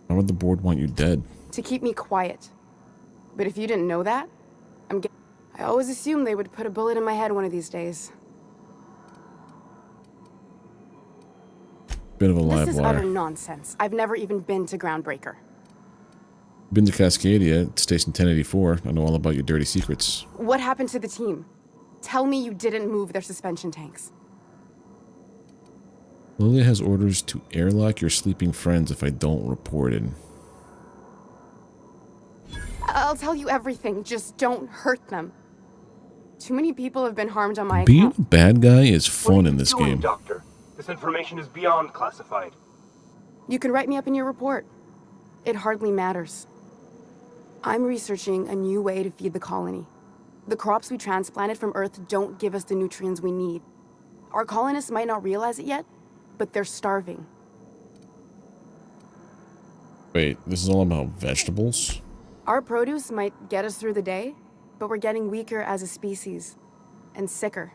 Why would the board want you dead? To keep me quiet. But if you didn't know that, I always assumed they would put a bullet in my head one of these days. Bit of a live wire. This is utter nonsense. I've never even been to Groundbreaker. Been to Cascadia, at Station 1084. I know all about your dirty secrets. What happened to the team? Tell me you didn't move their suspension tanks. Lilia has orders to airlock your sleeping friends if I don't report it. I'll tell you everything, just don't hurt them. Too many people have been harmed on my Being account. a bad guy is fun in this game. Doctor? This information is beyond classified. You can write me up in your report. It hardly matters. I'm researching a new way to feed the colony. The crops we transplanted from Earth don't give us the nutrients we need. Our colonists might not realize it yet, but they're starving. Wait, this is all about vegetables? Our produce might get us through the day, but we're getting weaker as a species, and sicker.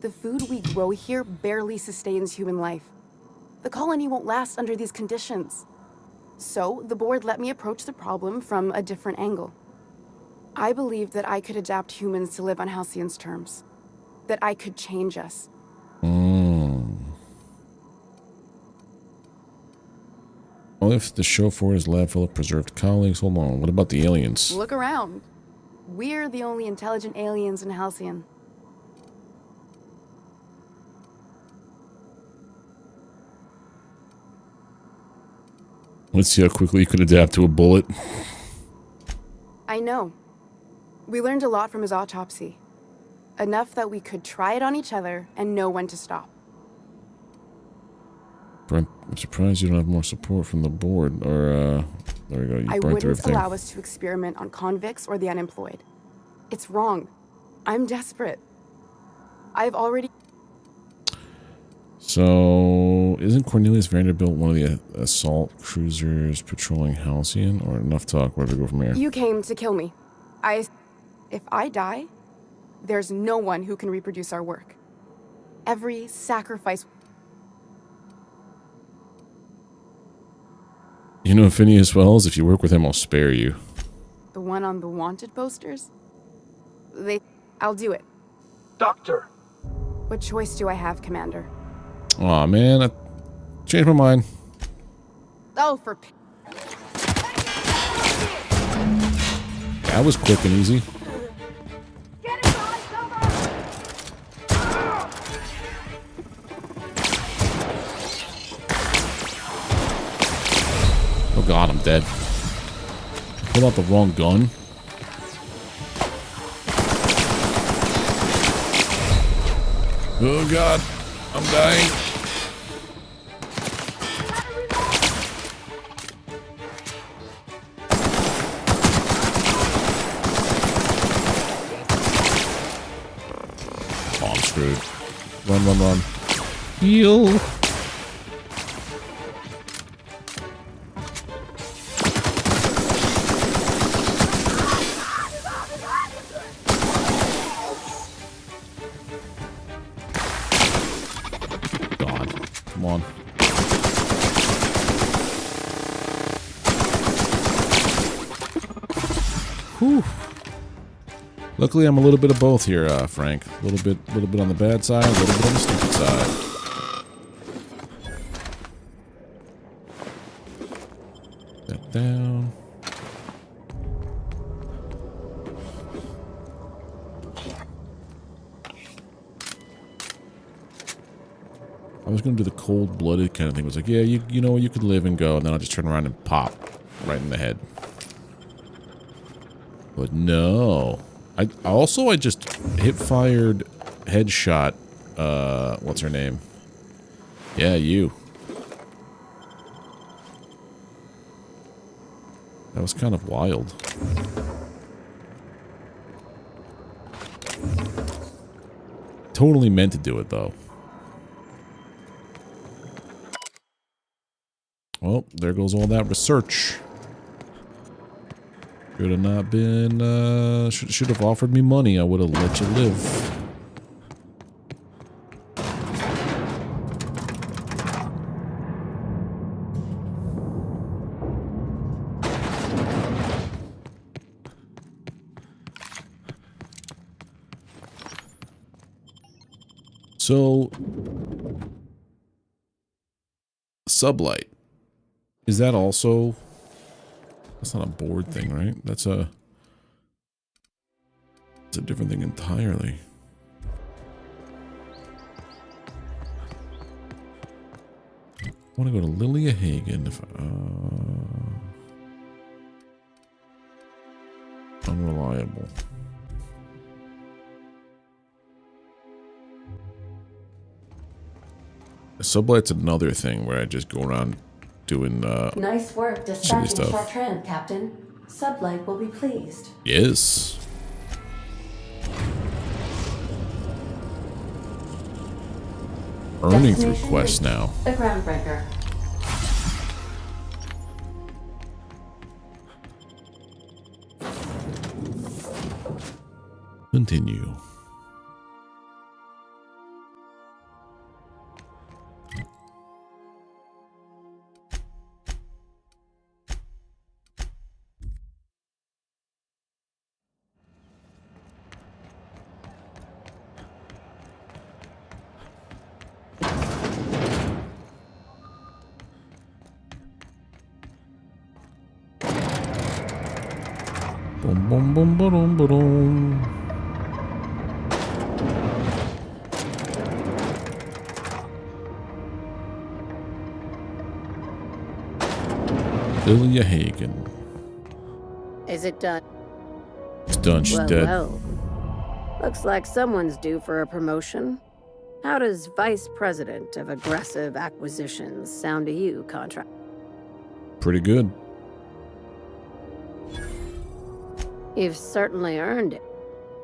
The food we grow here barely sustains human life. The colony won't last under these conditions. So, the board let me approach the problem from a different angle. I believed that I could adapt humans to live on Halcyon's terms. That I could change us. Well, if the show for is lab full of preserved colleagues, hold on. What about the aliens? Look around. We're the only intelligent aliens in Halcyon. Let's see how quickly you can adapt to a bullet. I know. We learned a lot from his autopsy. Enough that we could try it on each other and know when to stop. I'm surprised you don't have more support from the board. Or, there we go. You I burned through wouldn't everything. allow us to experiment on convicts or the unemployed. It's wrong. I'm desperate. I've already... So, isn't Cornelius Vanderbilt one of the assault cruisers patrolling Halcyon? Or enough talk, where do we go from here? You came to kill me. If I die, there's no one who can reproduce our work. Every sacrifice... You know Phineas Wells? If you work with him, I'll spare you. The one on the wanted posters? I'll do it. Doctor! What choice do I have, Commander? Aw, man. I changed my mind. Oh, for... That was quick and easy. Oh god, I'm dead. Pull out the wrong gun. Oh god, I'm dying. Oh, I'm screwed. Run, run, run. Heal. Come on. Whew. Luckily, I'm a little bit of both here, Frank. A little bit on the bad side, a little bit on the stupid side. That down. I was going to do the cold-blooded kind of thing. It was like, yeah, you know, you could live and go, and then I'll just turn around and pop right in the head. But no. I just hip-fired headshot, what's her name? Yeah, you. That was kind of wild. Totally meant to do it, though. Well, there goes all that research. Should have not been, should have offered me money. I would have let you live. So, sublight. Is that also... That's not a board thing, right? That's a... It's a different thing entirely. I want to go to Lilia Hagen. If, unreliable. Sublight's another thing where I just go around doing Nice work silly dispatching stuff. Chartrand, Captain. Sublight will be pleased. Yes. Earning through Destination quests reached. now. The Groundbreaker. Continue. Boom, boom, boom, boom, boom. Lilia Hagen. Is it done? It's done. She's dead. Well. Looks like someone's due for a promotion. How does Vice President of Aggressive Acquisitions sound to you, Contract? Pretty good. You've certainly earned it.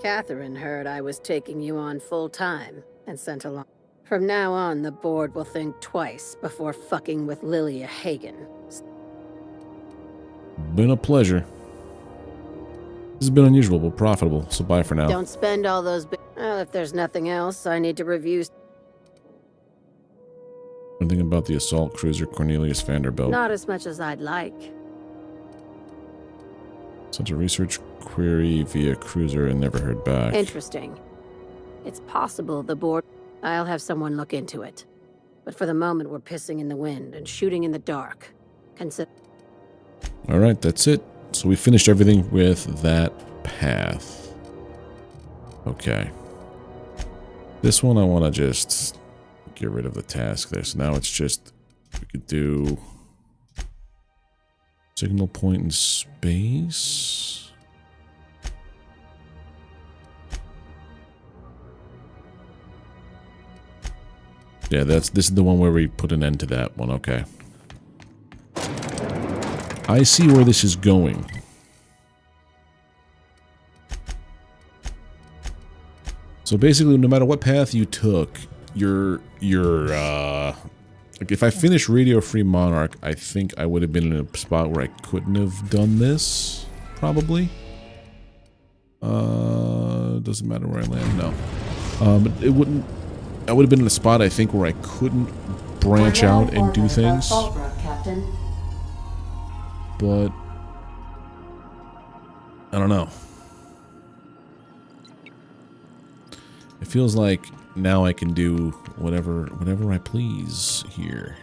Catherine heard I was taking you on full-time and sent along. From now on, the board will think twice before fucking with Lilia Hagen. Been a pleasure. This has been unusual but profitable, so bye for now. Don't spend all those well, if there's nothing else, I need to review... Anything about the assault cruiser Cornelius Vanderbilt? Not as much as I'd like. Sent a research query via cruiser and never heard back. Interesting. It's possible the board... I'll have someone look into it. But for the moment, we're pissing in the wind and shooting in the dark. Alright, that's it. So we finished everything with that path. Okay. This one I want to just get rid of the task there. So now it's just, we could do signal point in space. Yeah, this is the one where we put an end to that one. Okay. I see where this is going. So basically, no matter what path you took, like if I finished Radio Free Monarch, I think I would have been in a spot where I couldn't have done this, probably. Doesn't matter where I land, no. But it wouldn't, I would have been in a spot, I think, where I couldn't branch out and do things. Captain. But I don't know. It feels like now I can do whatever I please here.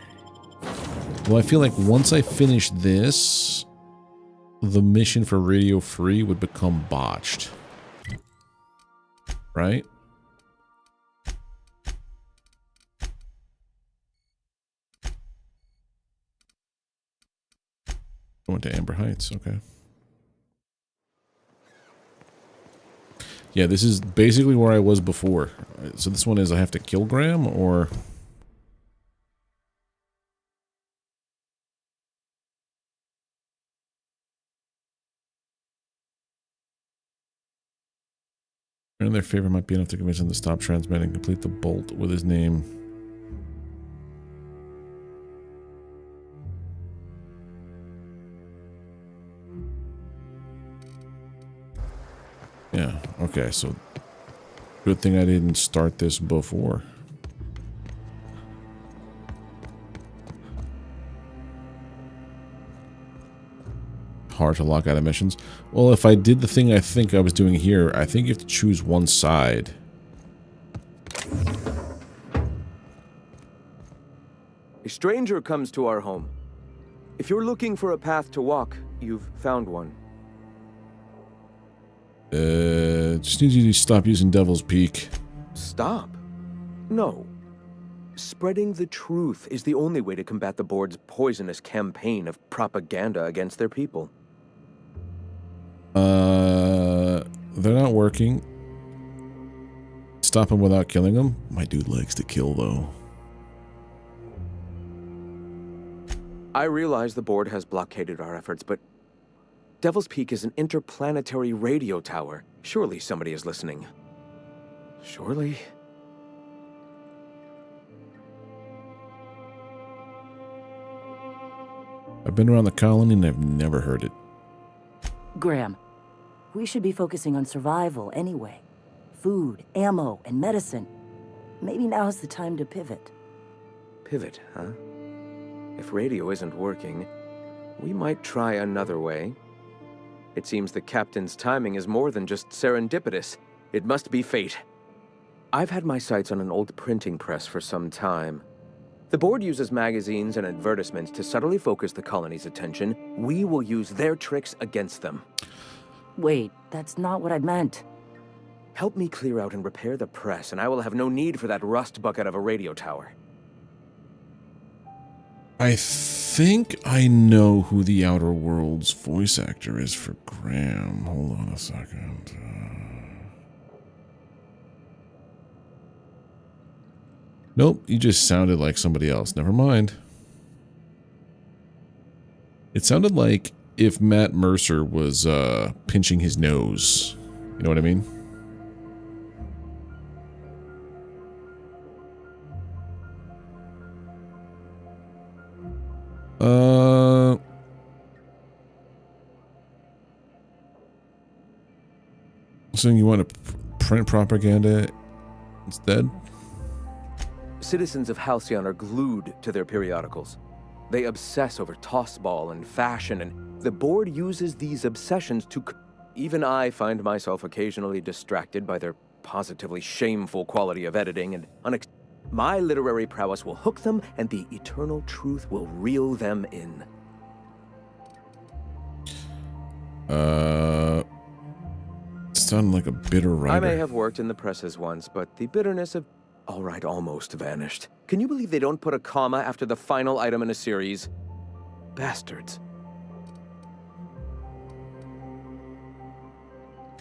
Well, I feel like once I finish this, the mission for Radio Free would become botched. Right? I went to Amber Heights, okay. Yeah, this is basically where I was before. So this one is I have to kill Graham, or... In their favor might be enough to convince him to stop transmitting and complete the bolt with his name. Yeah, okay, so good thing I didn't start this before. Hard to lock out of missions. Well, if I did the thing I think I was doing here, I think you have to choose one side. A stranger comes to our home. If you're looking for a path to walk, you've found one. Just need you to stop using Devil's Peak. Stop? No. Spreading the truth is the only way to combat the board's poisonous campaign of propaganda against their people. They're not working. Stop them without killing them? My dude likes to kill, though. I realize the board has blockaded our efforts, but Devil's Peak is an interplanetary radio tower. Surely somebody is listening. Surely? I've been around the colony and I've never heard it. Graham, we should be focusing on survival anyway. Food, ammo, and medicine. Maybe now's the time to pivot. Pivot, huh? If radio isn't working, we might try another way. It seems the captain's timing is more than just serendipitous. It must be fate. I've had my sights on an old printing press for some time. The board uses magazines and advertisements to subtly focus the colony's attention. We will use their tricks against them. Wait, that's not what I meant. Help me clear out and repair the press, and I will have no need for that rust bucket of a radio tower. I think I know who the Outer Worlds voice actor is for Graham. Hold on a second. Nope, you just sounded like somebody else. Never mind. It sounded like if Matt Mercer was pinching his nose. You know what I mean? So you want to print propaganda instead? Citizens of Halcyon are glued to their periodicals. They obsess over tossball and fashion, and the board uses these obsessions to... Even I find myself occasionally distracted by their positively shameful quality of editing, and my literary prowess will hook them, and the eternal truth will reel them in. Sound like a bitter writer. I may have worked in the presses once, but the bitterness of... All right, almost vanished. Can you believe they don't put a comma after the final item in a series? Bastards.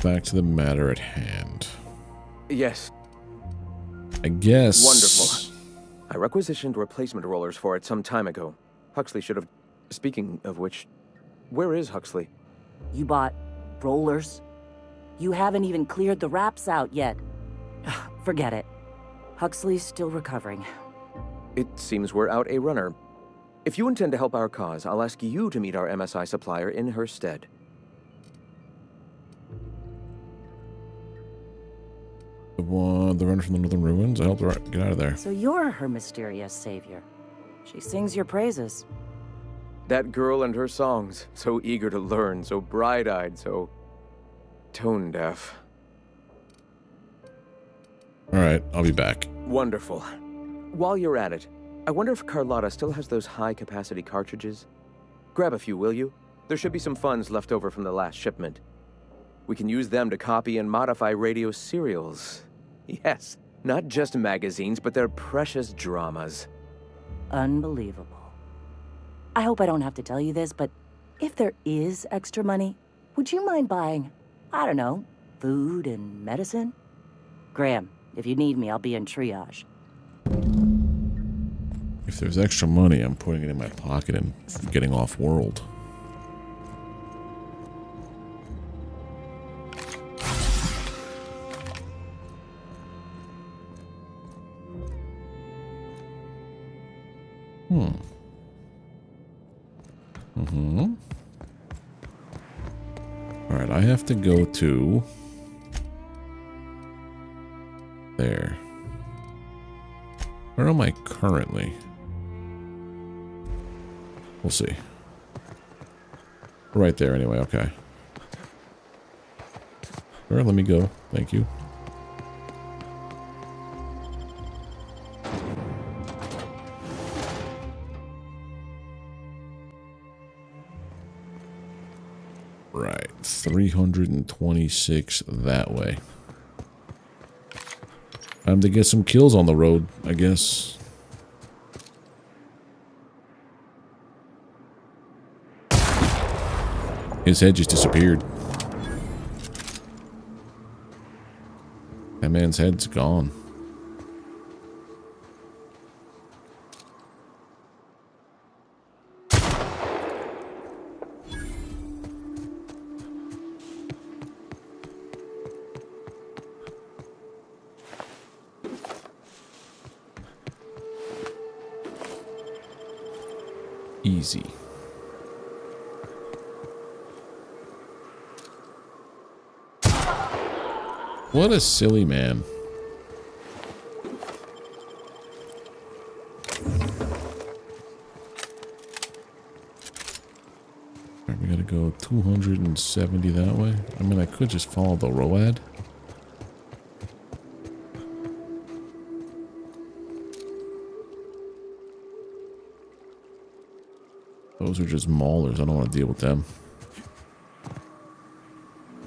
Back to the matter at hand. Yes. I guess... Wonderful. I requisitioned replacement rollers for it some time ago. Huxley should have... Speaking of which, where is Huxley? You bought rollers? You haven't even cleared the wraps out yet. Forget it. Huxley's still recovering. It seems we're out a runner. If you intend to help our cause, I'll ask you to meet our MSI supplier in her stead. The runner from the Northern Ruins? I helped her get out of there. So you're her mysterious savior. She sings your praises. That girl and her songs, so eager to learn, so bright-eyed, so tone-deaf. Alright, I'll be back. Wonderful. While you're at it, I wonder if Carlotta still has those high-capacity cartridges? Grab a few, will you? There should be some funds left over from the last shipment. We can use them to copy and modify radio serials. Yes, not just magazines, but their precious dramas. Unbelievable. I hope I don't have to tell you this, but if there is extra money, would you mind buying, I don't know, food and medicine? Graham, if you need me, I'll be in triage. If there's extra money, I'm putting it in my pocket and getting off-world. Alright, I have to go to... there. Where am I currently? We'll see. Right there anyway, okay. Sure, let me go. Thank you. Right, 326 that way. Time to get some kills on the road, I guess. His head just disappeared. That man's head's gone. Easy. What a silly man. Alright, we gotta go 270 that way. I mean, I could just follow the ROAD. Those are just maulers. I don't want to deal with them.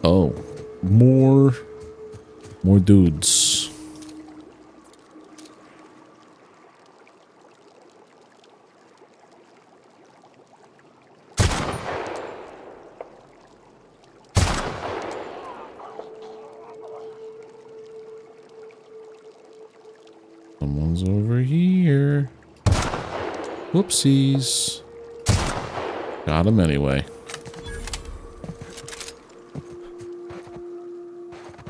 Oh. More dudes. Someone's over here. Whoopsies. Got him anyway.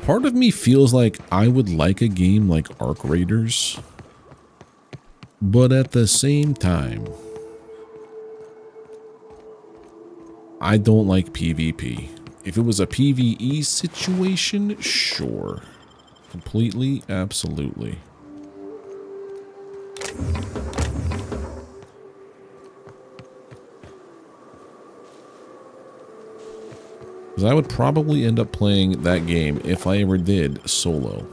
Part of me feels like I would like a game like Arc Raiders, but at the same time, I don't like PvP. If it was a PvE situation, sure. Completely, absolutely. Because I would probably end up playing that game, if I ever did, solo.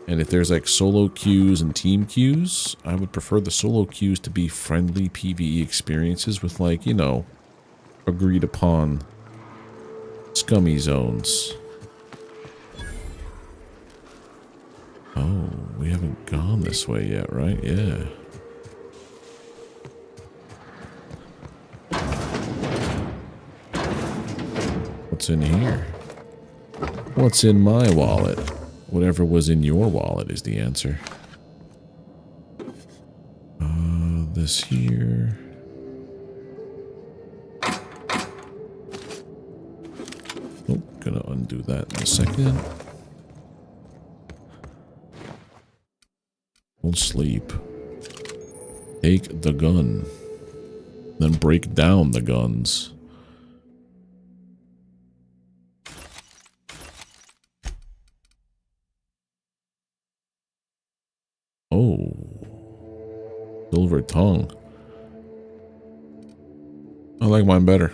And if there's like solo queues and team queues, I would prefer the solo queues to be friendly PvE experiences with, like, you know, agreed upon scummy zones. Oh, we haven't gone this way yet, right? Yeah. What's in here? What's in my wallet? Whatever was in your wallet is the answer. This here. Oh, gonna undo that in a second. Don't sleep. Take the gun. Then break down the guns. Oh. Silver tongue. I like mine better.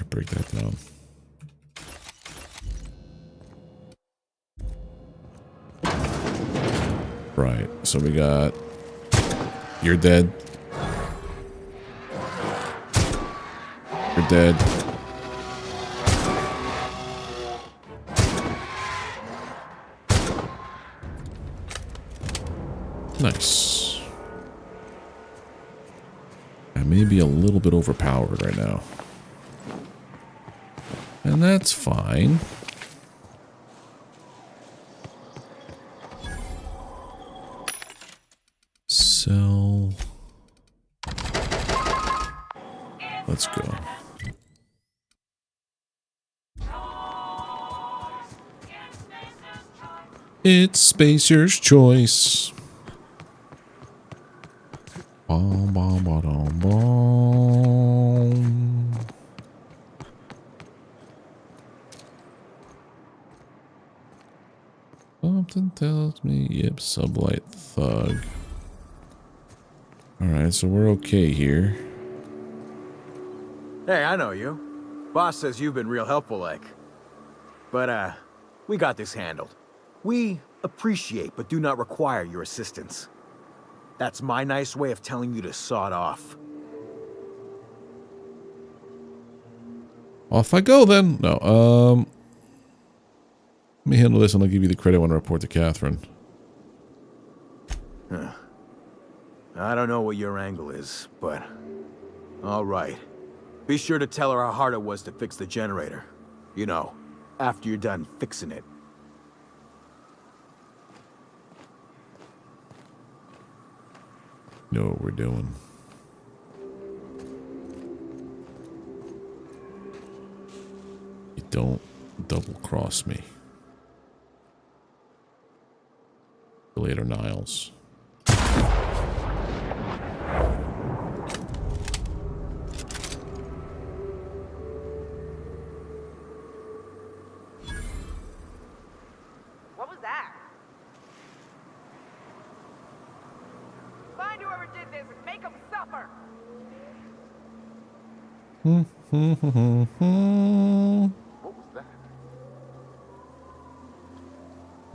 I break that down. Right, so we got... You're dead. You're dead. Nice. I may be a little bit overpowered right now. And that's fine. Sell. Let's go. It's Spacer's choice. Bom, bom, bom, bom. Something tells me, yep, sublight thug. Alright, so we're okay here. Hey, I know you. Boss says you've been real helpful, like. But, we got this handled. We appreciate but do not require your assistance. That's my nice way of telling you to sod off. Off I go then. No, let me handle this and I'll give you the credit when I report to Catherine. Huh. I don't know what your angle is, but... Alright. Be sure to tell her how hard it was to fix the generator. You know, after you're done fixing it. You know what we're doing. You don't double cross me. Later, Niles. What was that? Find whoever did this and make them suffer! What was that?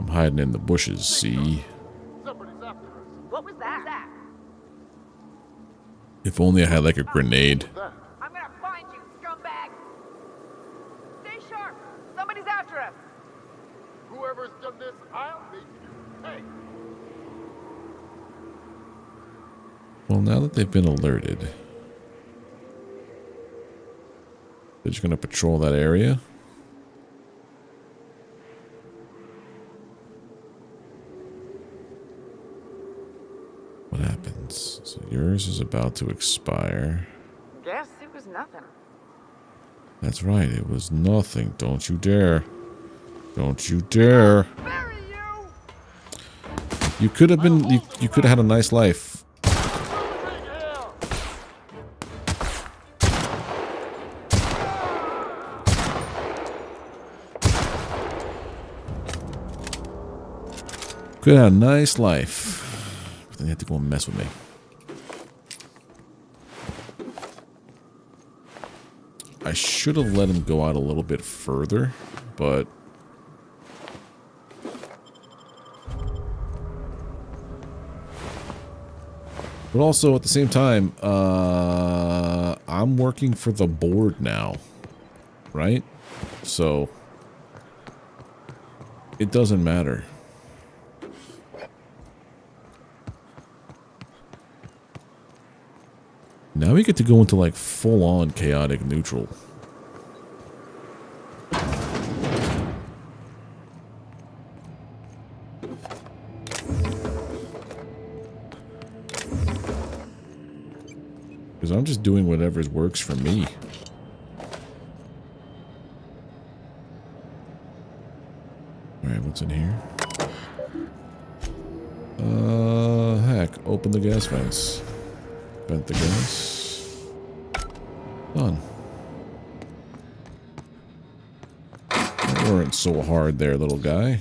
I'm hiding in the bushes, see? Somebody's after us. What was that? If only I had like a grenade. I'm gonna find you, scumbag! Stay sharp! Somebody's after us! Whoever's done this, I'll make you pay. Well, now that they've been alerted, they're just gonna patrol that area. What happens? So yours is about to expire. Guess it was nothing. That's right, it was nothing. Don't you dare. Don't you dare. You could have been, you could have had a nice life. Could have had a nice life. But then you have to go and mess with me. I should have let him go out a little bit further, but also at the same time, I'm working for the board now, right? So it doesn't matter. Now we get to go into like full-on chaotic neutral. Because I'm just doing whatever works for me. Alright, what's in here? Heck, open the gas vents. Vent the gas. Done. That weren't so hard there, little guy.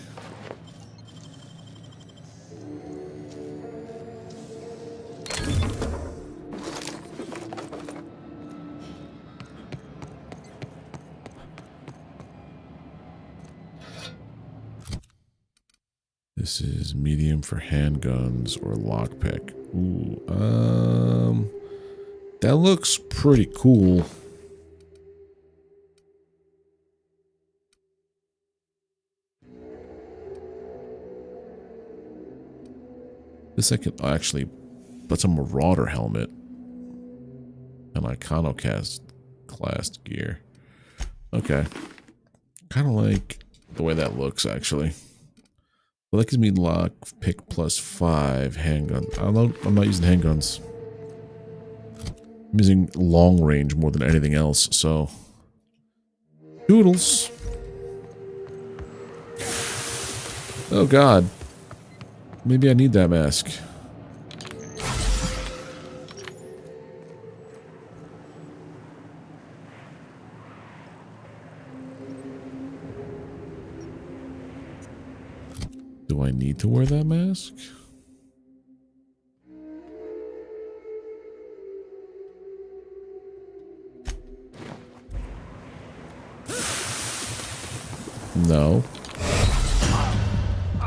This is medium for handguns or lockpick. Ooh, that looks pretty cool. This I can actually, that's a Marauder helmet. An Iconoclast class gear. Okay. Kind of like the way that looks, actually. Well, that gives me lock pick +5 handgun. I'm not using handguns. I'm using long range more than anything else, so. Doodles. Oh god. Maybe I need that mask. Do I need to wear that mask? No.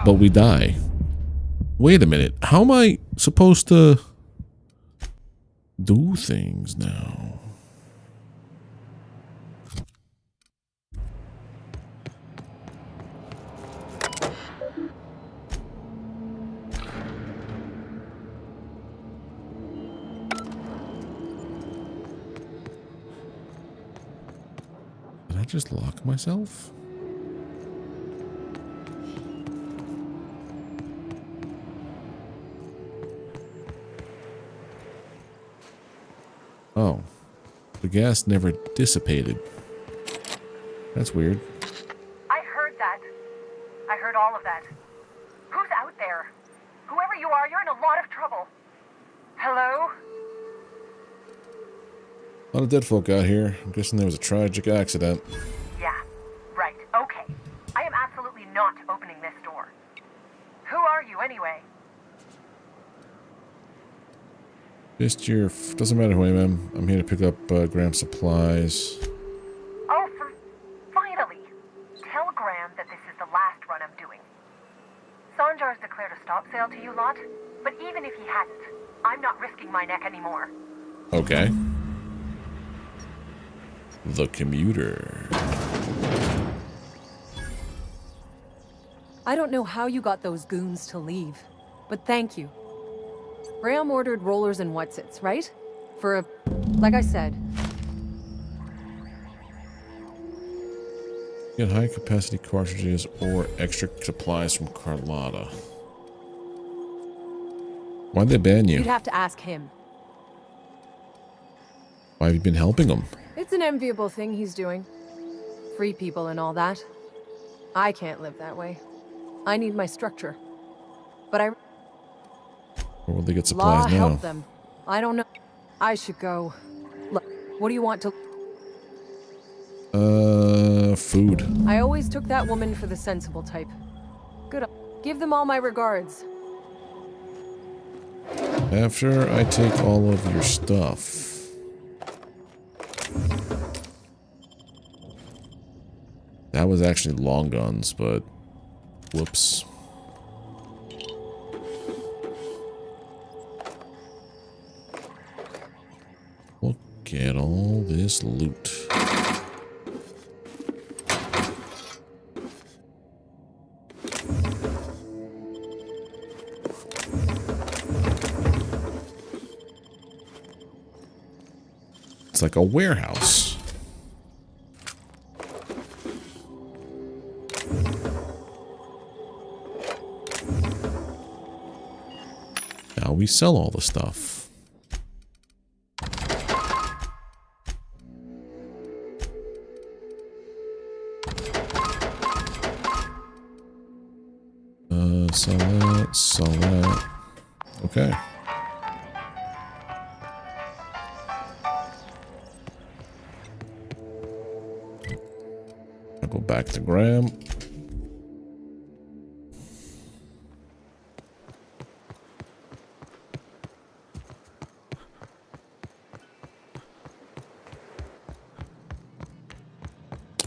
But we die. Wait a minute. How am I supposed to do things now? Did I just lock myself? Oh, the gas never dissipated. That's weird. I heard that. I heard all of that. Who's out there? Whoever you are, you're in a lot of trouble. Hello? A lot of dead folk out here. I'm guessing there was a tragic accident. Yeah, right. Okay. I am absolutely not opening this door. Who are you, anyway? Just your... doesn't matter who I am. I'm here to pick up Graham supplies. Oh, finally! Tell Graham that this is the last run I'm doing. Sanjar's declared a stop sale to you lot, but even if he hadn't, I'm not risking my neck anymore. Okay. The commuter. I don't know how you got those goons to leave, but thank you. Graham ordered rollers and whatsits, right? For a... like I said. Get high capacity cartridges or extra supplies from Carlotta. Why'd they ban you? You'd have to ask him. Why have you been helping them? It's an enviable thing he's doing. Free people and all that. I can't live that way. I need my structure. But I... Where will they get supplies Law now? help them. I don't know. I should go. Look, what do you want to... Food. I always took that woman for the sensible type. Good. Give them all my regards. After I take all of your stuff. That was actually long guns, but... whoops. Look at all this loot. It's like a warehouse. Now we sell all the stuff. Sell that. Okay. I'll go back to Graham.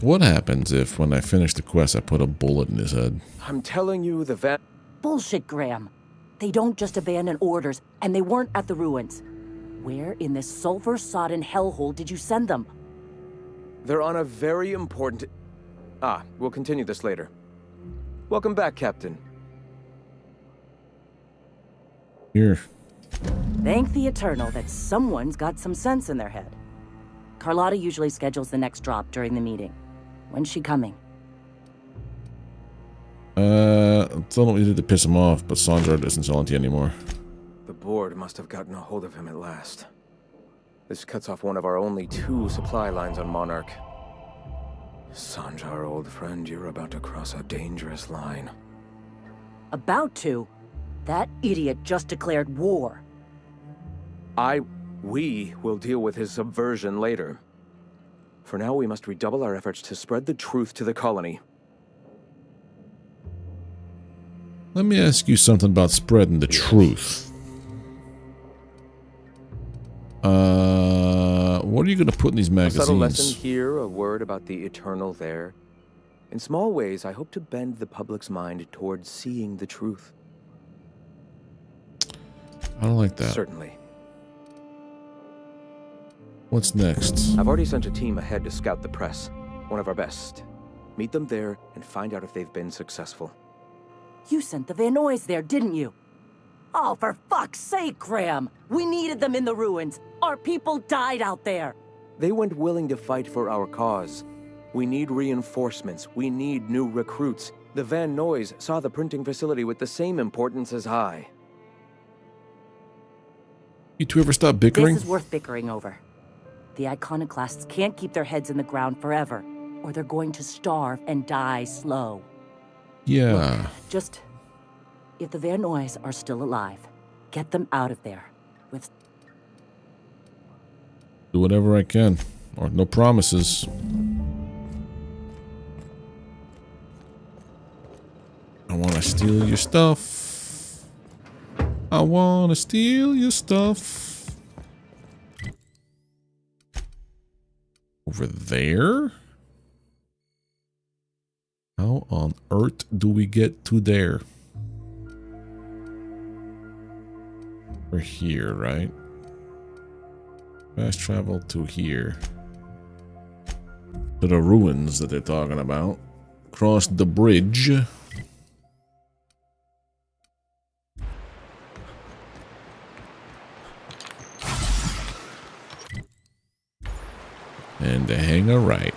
What happens if, when I finish the quest, I put a bullet in his head? I'm telling you, the van... Bullshit, Graham. They don't just abandon orders, and they weren't at the ruins. Where in this sulfur-sodden hellhole did you send them? They're on a very important... Ah, we'll continue this later. Welcome back, Captain. Here. Thank the Eternal that someone's got some sense in their head. Carlotta usually schedules the next drop during the meeting. When's she coming? Still don't need to piss him off, but Sanjar doesn't sell it to you anymore. The board must have gotten a hold of him at last. This cuts off one of our only 2 supply lines on Monarch. Sanjar, old friend, you're about to cross a dangerous line. About to? That idiot just declared war. We will deal with his subversion later. For now, we must redouble our efforts to spread the truth to the colony. Let me ask you something about spreading the truth. What are you going to put in these magazines? A subtle lesson here, a word about the eternal there. In small ways, I hope to bend the public's mind towards seeing the truth. I don't like that. Certainly. What's next? I've already sent a team ahead to scout the press. One of our best. Meet them there and find out if they've been successful. You sent the Van Noys there, didn't you? Oh, for fuck's sake, Graham! We needed them in the ruins. Our people died out there. They went willing to fight for our cause. We need reinforcements. We need new recruits. The Van Noys saw the printing facility with the same importance as I. You two ever stop bickering? This is worth bickering over. The iconoclasts can't keep their heads in the ground forever, or they're going to starve and die slow. Yeah. Look, just... if the Van Noys are still alive, get them out of there. With... Do whatever I can. Or no promises. I want to steal your stuff. I want to steal your stuff. Over there? How on earth do we get to there? We're here, right? Fast travel to here. To the ruins that they're talking about. Cross the bridge. And to hang a right.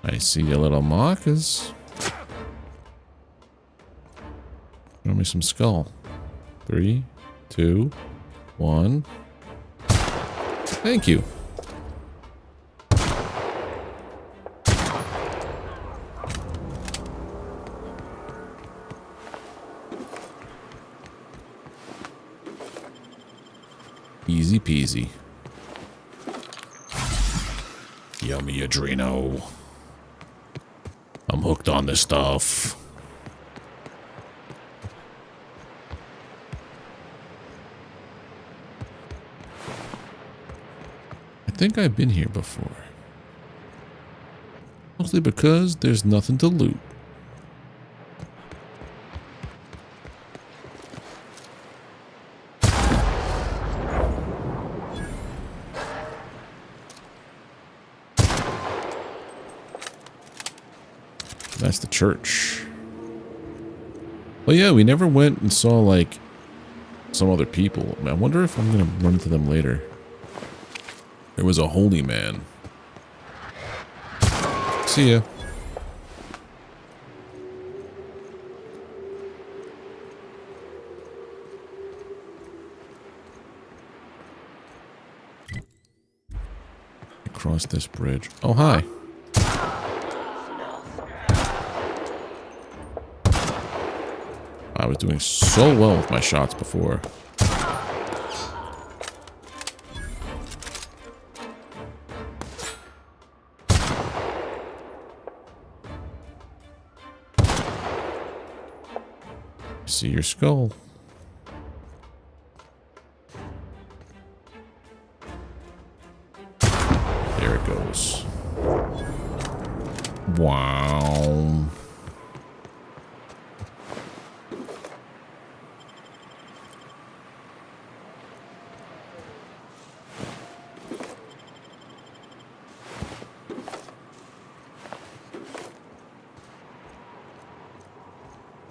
I see your little markers. Show me some skull. 3, 2, 1. Thank you. Easy peasy. Yummy Adreno. I'm hooked on this stuff. I think I've been here before. Mostly because there's nothing to loot. That's the church. Well, yeah, we never went and saw, like, some other people. I wonder if I'm going to run into them later. There was a holy man. See ya. Across this bridge. Oh, hi. I was doing so well with my shots before. See your skull. There it goes. Wow.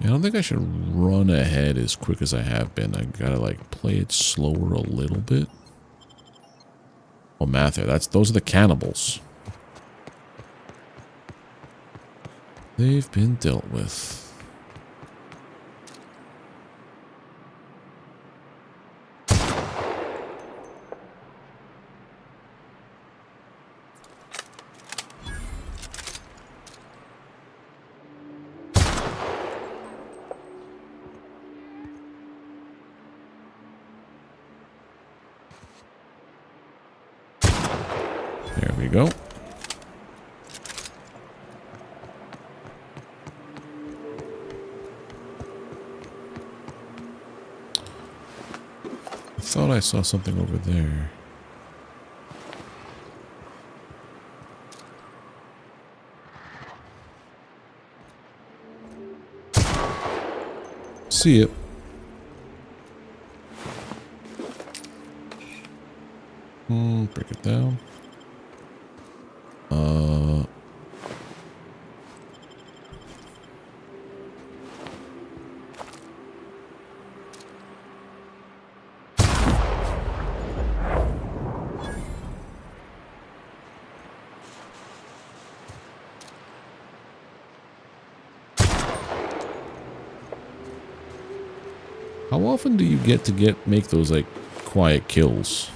I don't think I should run ahead as quick as I have been. I gotta like play it slower a little bit. Oh, Mather, those are the cannibals. They've been dealt with. There we go. I thought I saw something over there. See it. Break it down. How often do you get to make those like quiet kills?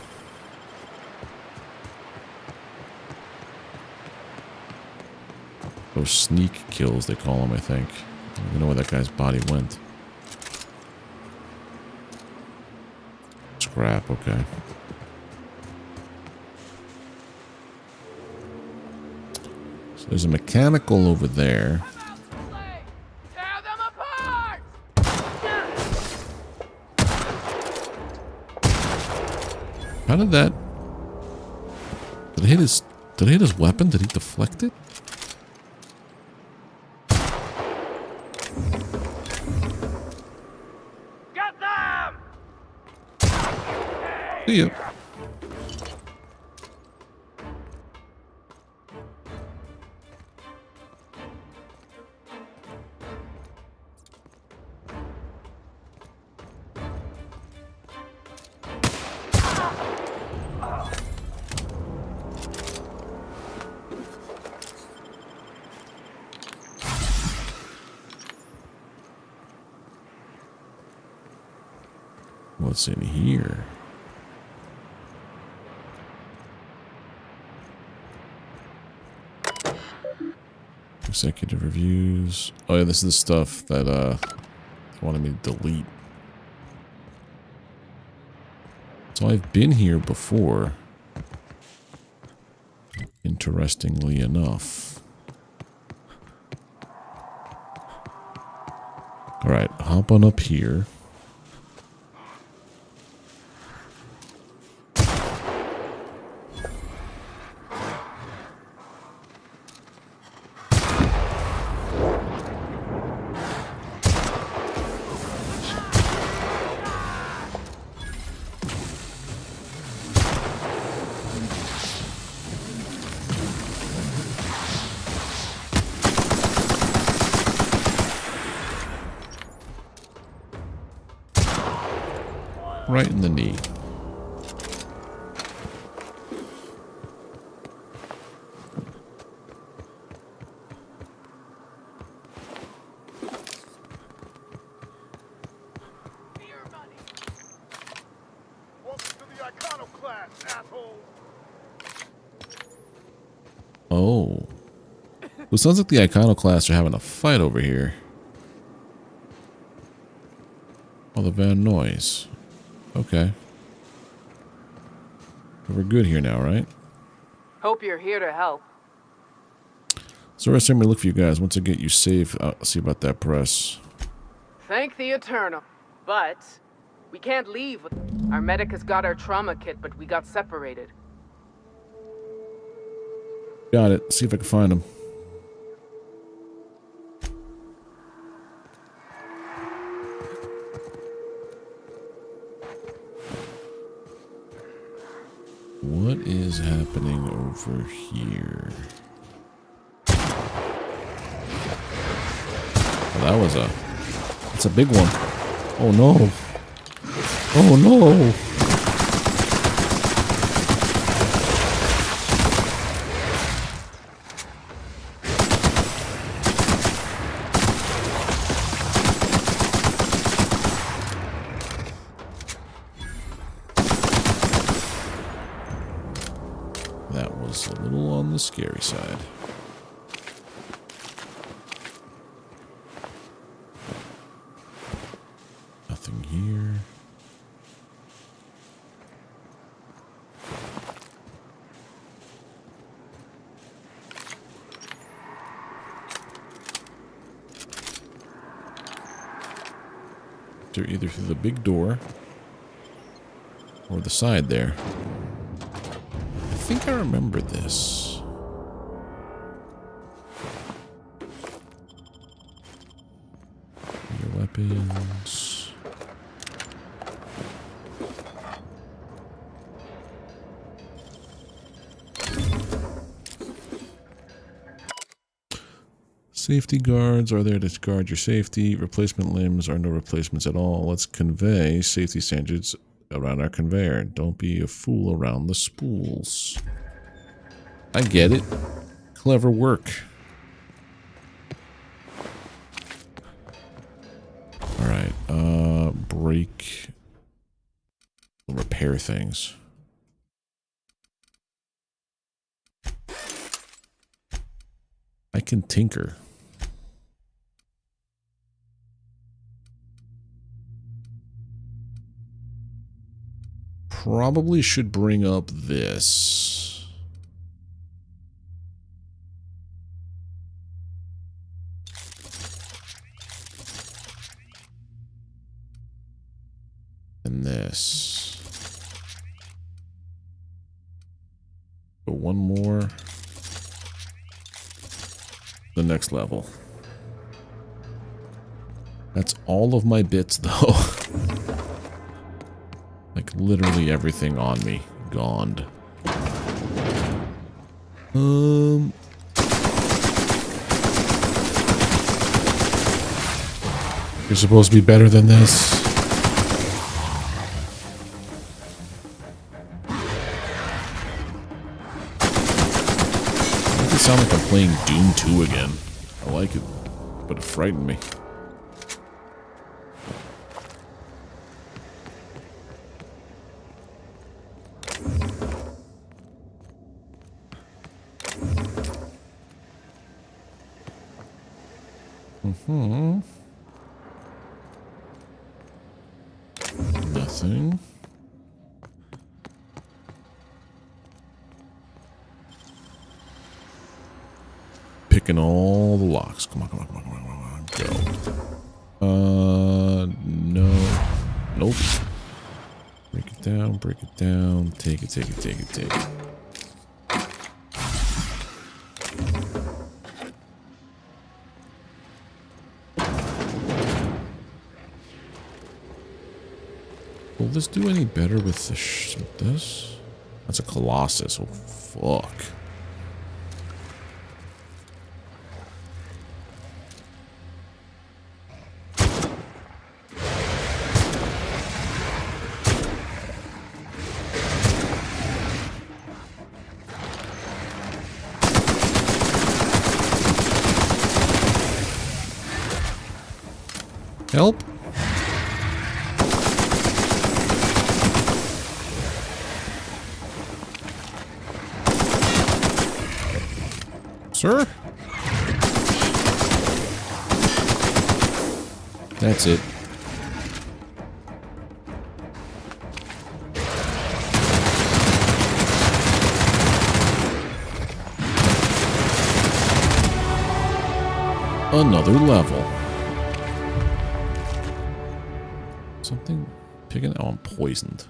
Those sneak kills they call them, I think. I don't even know where that guy's body went. Scrap, okay. So there's a mechanical over there. How did that... Did I hit his weapon? Did he deflect it? Get them! See ya. What's in here? Executive reviews. Oh yeah, this is the stuff that wanted me to delete. So I've been here before. Interestingly enough. Alright, hop on up here. Right in the knee. Oh. Well, sounds like the Iconoclasts are having a fight over here. Oh, the Van Noise. Okay. We're good here now, right? Hope you're here to help. So rest time to look for you guys. Once I get you safe, I'll see about that press. Thank the Eternal. But we can't leave. Our medic has got our trauma kit, but we got separated. Got it. See if I can find him. What is happening over here? Oh, that's a big one. Oh no. Oh no. That was a little on the scary side. Nothing here. enter either through the big door or the side there. I think I remember this. Your weapons. Safety guards are there to guard your safety. Replacement limbs are no replacements at all. Let's convey safety standards around our conveyor. Don't be a fool around the spools. I get it. Clever work. Alright, break. Repair things. I can tinker. Probably should bring up this. And this. Go one more. The next level. That's all of my bits though. Like literally everything on me gone. You're supposed to be better than this. It sounds like I'm playing Doom 2 again. I like it, but it frightened me. Nothing. Picking all the locks. Come on, come on, come on, come on, come on, go. No. Nope. Break it down, break it down. Take it, take it, take it, take it. Will this do any better with this? That's a Colossus. Oh, fuck. Help. Sir? That's it. Another level. Something picking. Oh, I'm poisoned.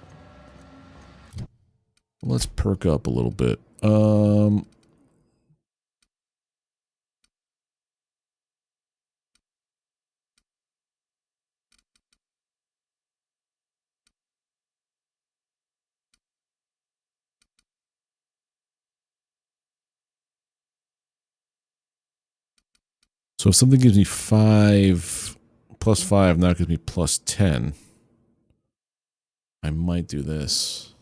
Let's perk up a little bit. So if something gives me 5 plus 5, now it gives me plus 10. I might do this.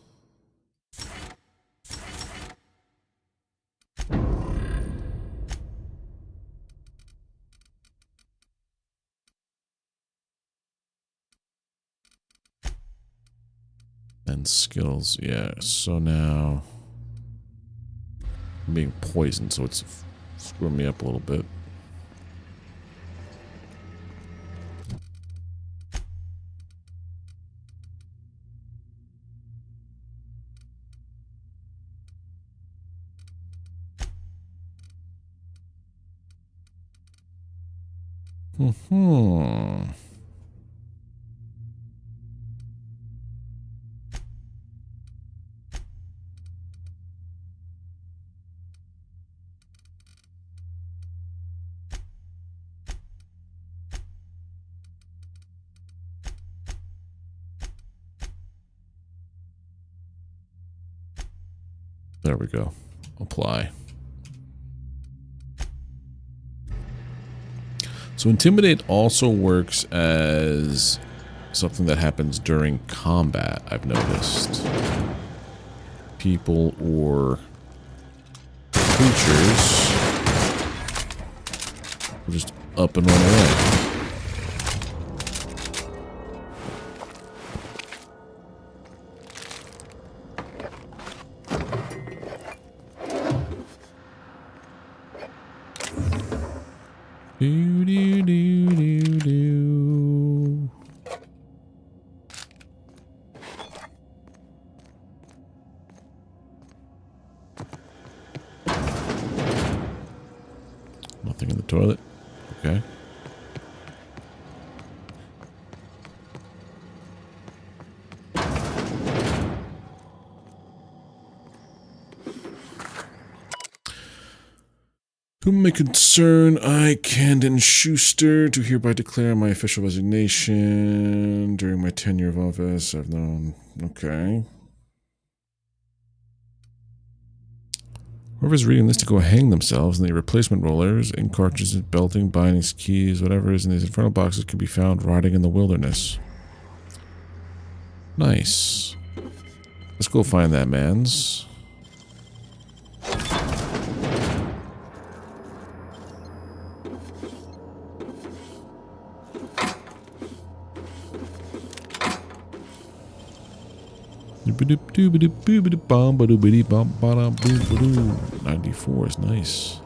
And skills, yeah. So now I'm being poisoned, so it's screwing me up a little bit. There we go. Apply. So Intimidate also works as something that happens during combat, I've noticed. People or creatures will just up and run away. Do, do, do, do, do. Nothing in the toilet. Okay. Whom may concern, I, Camden Schuster, do hereby declare my official resignation. During my tenure of office, I've known... Okay. Whoever's reading this to go hang themselves, and the replacement rollers, ink cartridges, belting, bindings, keys, whatever is in these infernal boxes can be found rotting in the wilderness. Nice. Let's go find that man's. $94 is nice.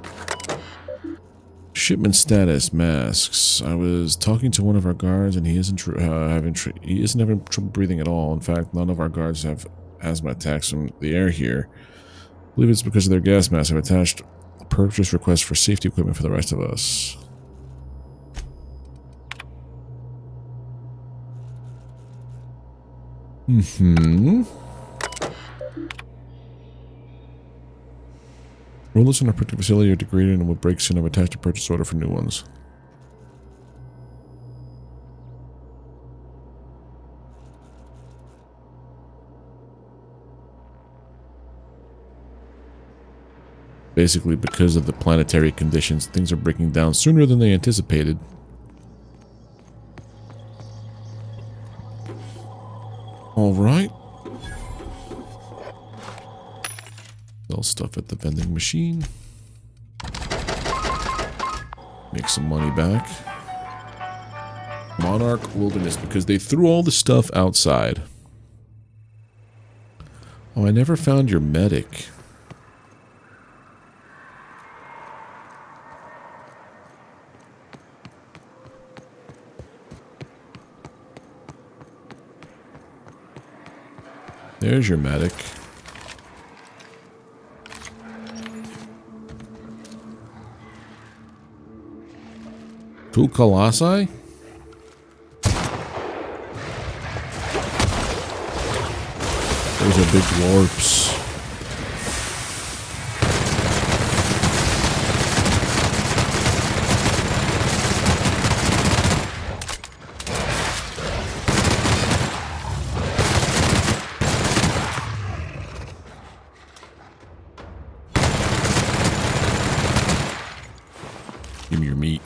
Shipment status masks. I was talking to one of our guards, and he isn't having trouble breathing at all. In fact, none of our guards have asthma attacks from the air here. I believe it's because of their gas masks. I've attached a purchase request for safety equipment for the rest of us. Rollers in our protective facility are degraded and will break soon. I've attached a purchase order for new ones. Basically, because of the planetary conditions, things are breaking down sooner than they anticipated. All right. Sell stuff at the vending machine. Make some money back. Monarch Wilderness, because they threw all the stuff outside. Oh, I never found your medic. There's your medic. Two colossi? Those are big warps. Give me your meat.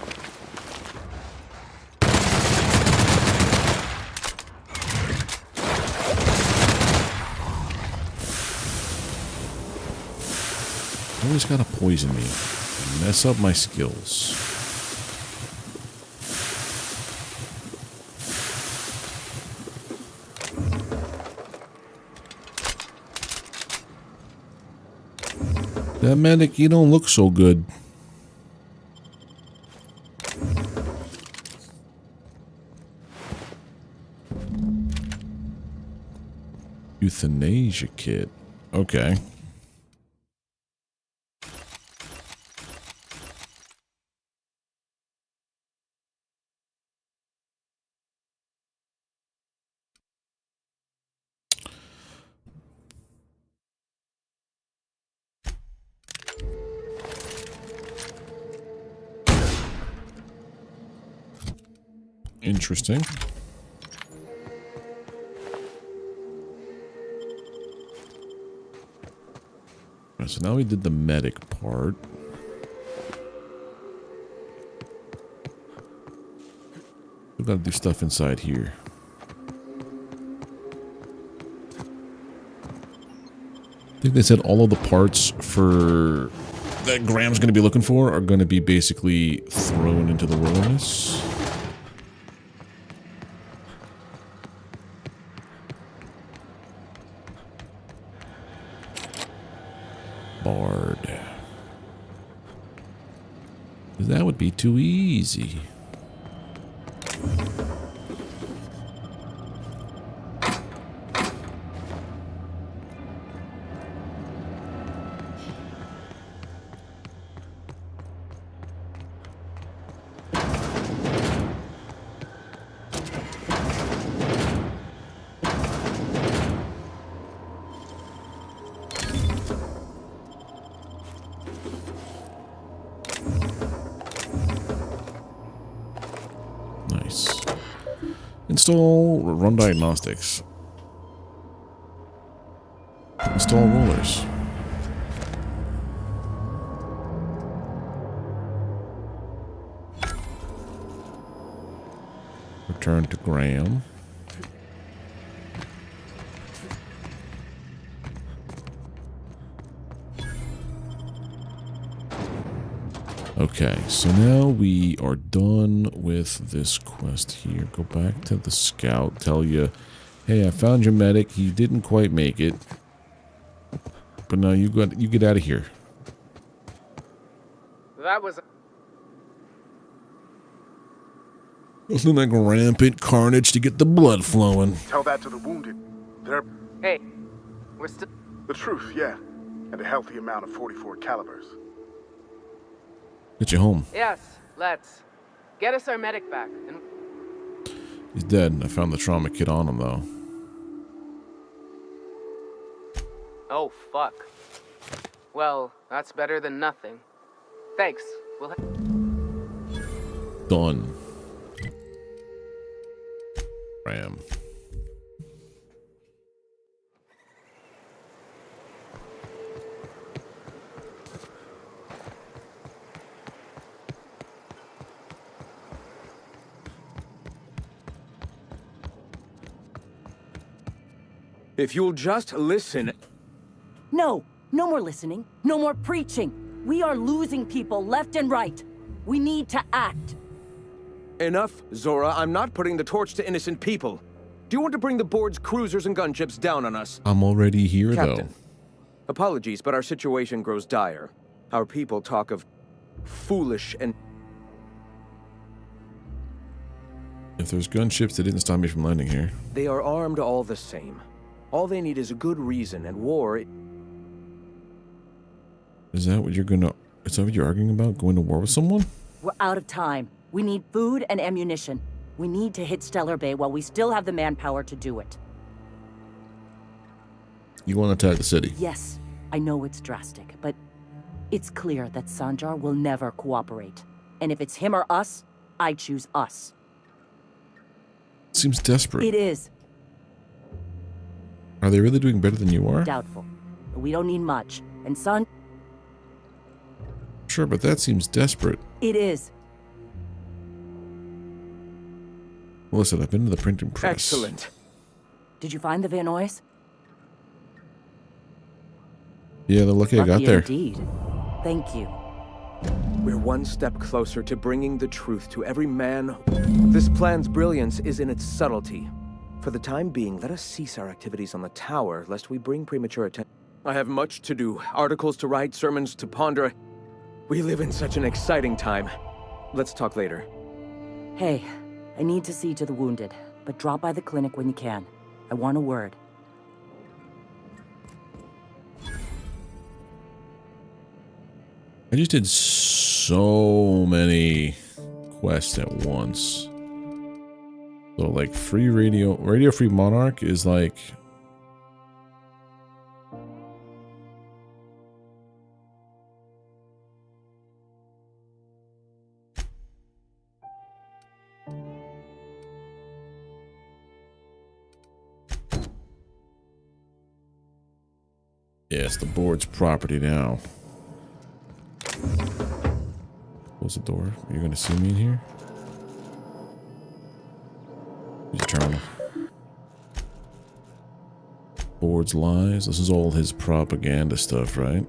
Always gotta poison me. Mess up my skills. That medic, you don't look so good. Euthanasia kit. Okay. Interesting. Right, so now we did the medic part. We've got to do stuff inside here. I think they said all of the parts for that Graham's going to be looking for are going to be basically thrown into the wilderness. Bard. That would be too easy. Nice. Install run diagnostics. Install rollers. Return to Graham. Okay, so now we are done with this quest here. Go back to the scout, tell you, hey, I found your medic. He didn't quite make it. But now you get out of here. That was... Wasn't like rampant carnage to get the blood flowing. Tell that to the wounded. They're... Hey, we're still... The truth, yeah. And a healthy amount of 44 calibers. Get you home. Yes, let's. Get us our medic back. And... He's dead. I found the trauma kit on him, though. Oh, fuck. Well, that's better than nothing. Thanks. We'll... Done. Ram. If you'll just listen... No! No more listening. No more preaching. We are losing people left and right. We need to act. Enough, Zora. I'm not putting the torch to innocent people. Do you want to bring the board's cruisers and gunships down on us? I'm already here, Captain, though. Apologies, but our situation grows dire. Our people talk of foolish and... If there's gunships, they didn't stop me from landing here. They are armed all the same. All they need is a good reason, and war... Is that what you're gonna... Is that what you're arguing about? Going to war with someone? We're out of time. We need food and ammunition. We need to hit Stellar Bay while we still have the manpower to do it. You want to attack the city? Yes, I know it's drastic, but it's clear that Sanjar will never cooperate. And if it's him or us, I choose us. Seems desperate. It is. Are they really doing better than you are? Doubtful. But we don't need much. And San... Sure, but that seems desperate. It is. Well, listen, I've been to the printing press. Excellent. Did you find the Vanoys? Yeah, they're lucky I got there. Indeed. Thank you. We're one step closer to bringing the truth to every man. This plan's brilliance is in its subtlety. For the time being, let us cease our activities on the tower, lest we bring premature attention. I have much to do. Articles to write, sermons to ponder. We live in such an exciting time. Let's talk later. Hey, I need to see to the wounded, but drop by the clinic when you can. I want a word. I just did so many quests at once. So like free Radio Free Monarch is like... Yes, the board's property now. Close the door. Are you going to see me in here? Eternal. Board's lies. This is all his propaganda stuff, right?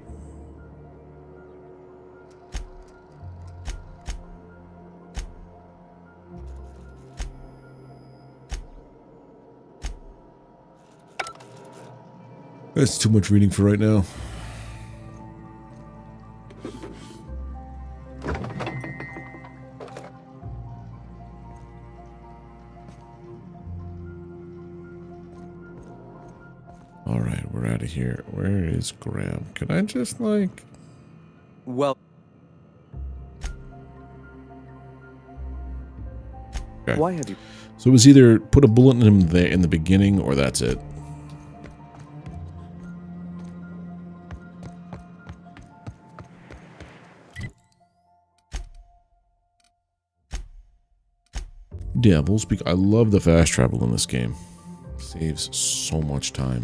That's too much reading for right now. Alright, we're out of here. Where is Graham? Could I just, like... Well... Okay. Why have you... So it was either put a bullet in him there in the beginning, or that's it. Devils, I love the fast travel in this game. Saves so much time.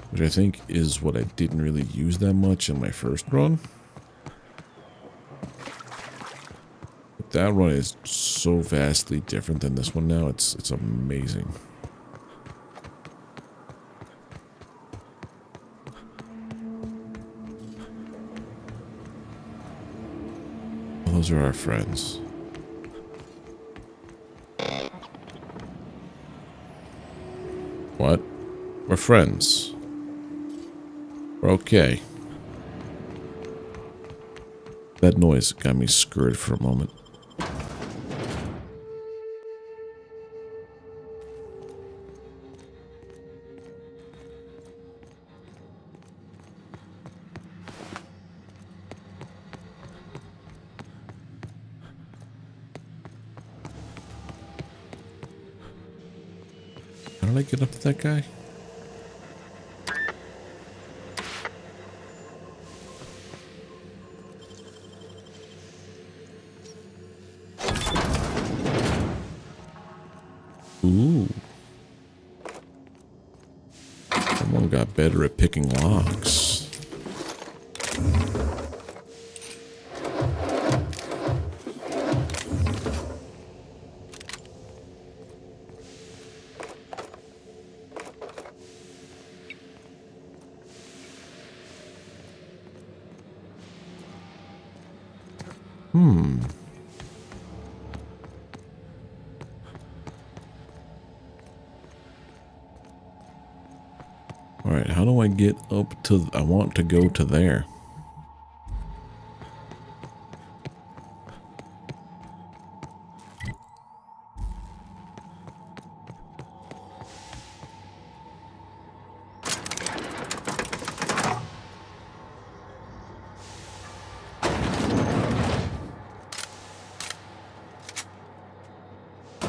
Which I think is what I didn't really use that much in my first run. But that run is so vastly different than this one now. It's amazing. Those are our friends. What? We're friends. We're okay. That noise got me scared for a moment. How did I get up to that guy? Ooh. Someone got better at picking locks. Alright, how do I get up to... I want to go to there.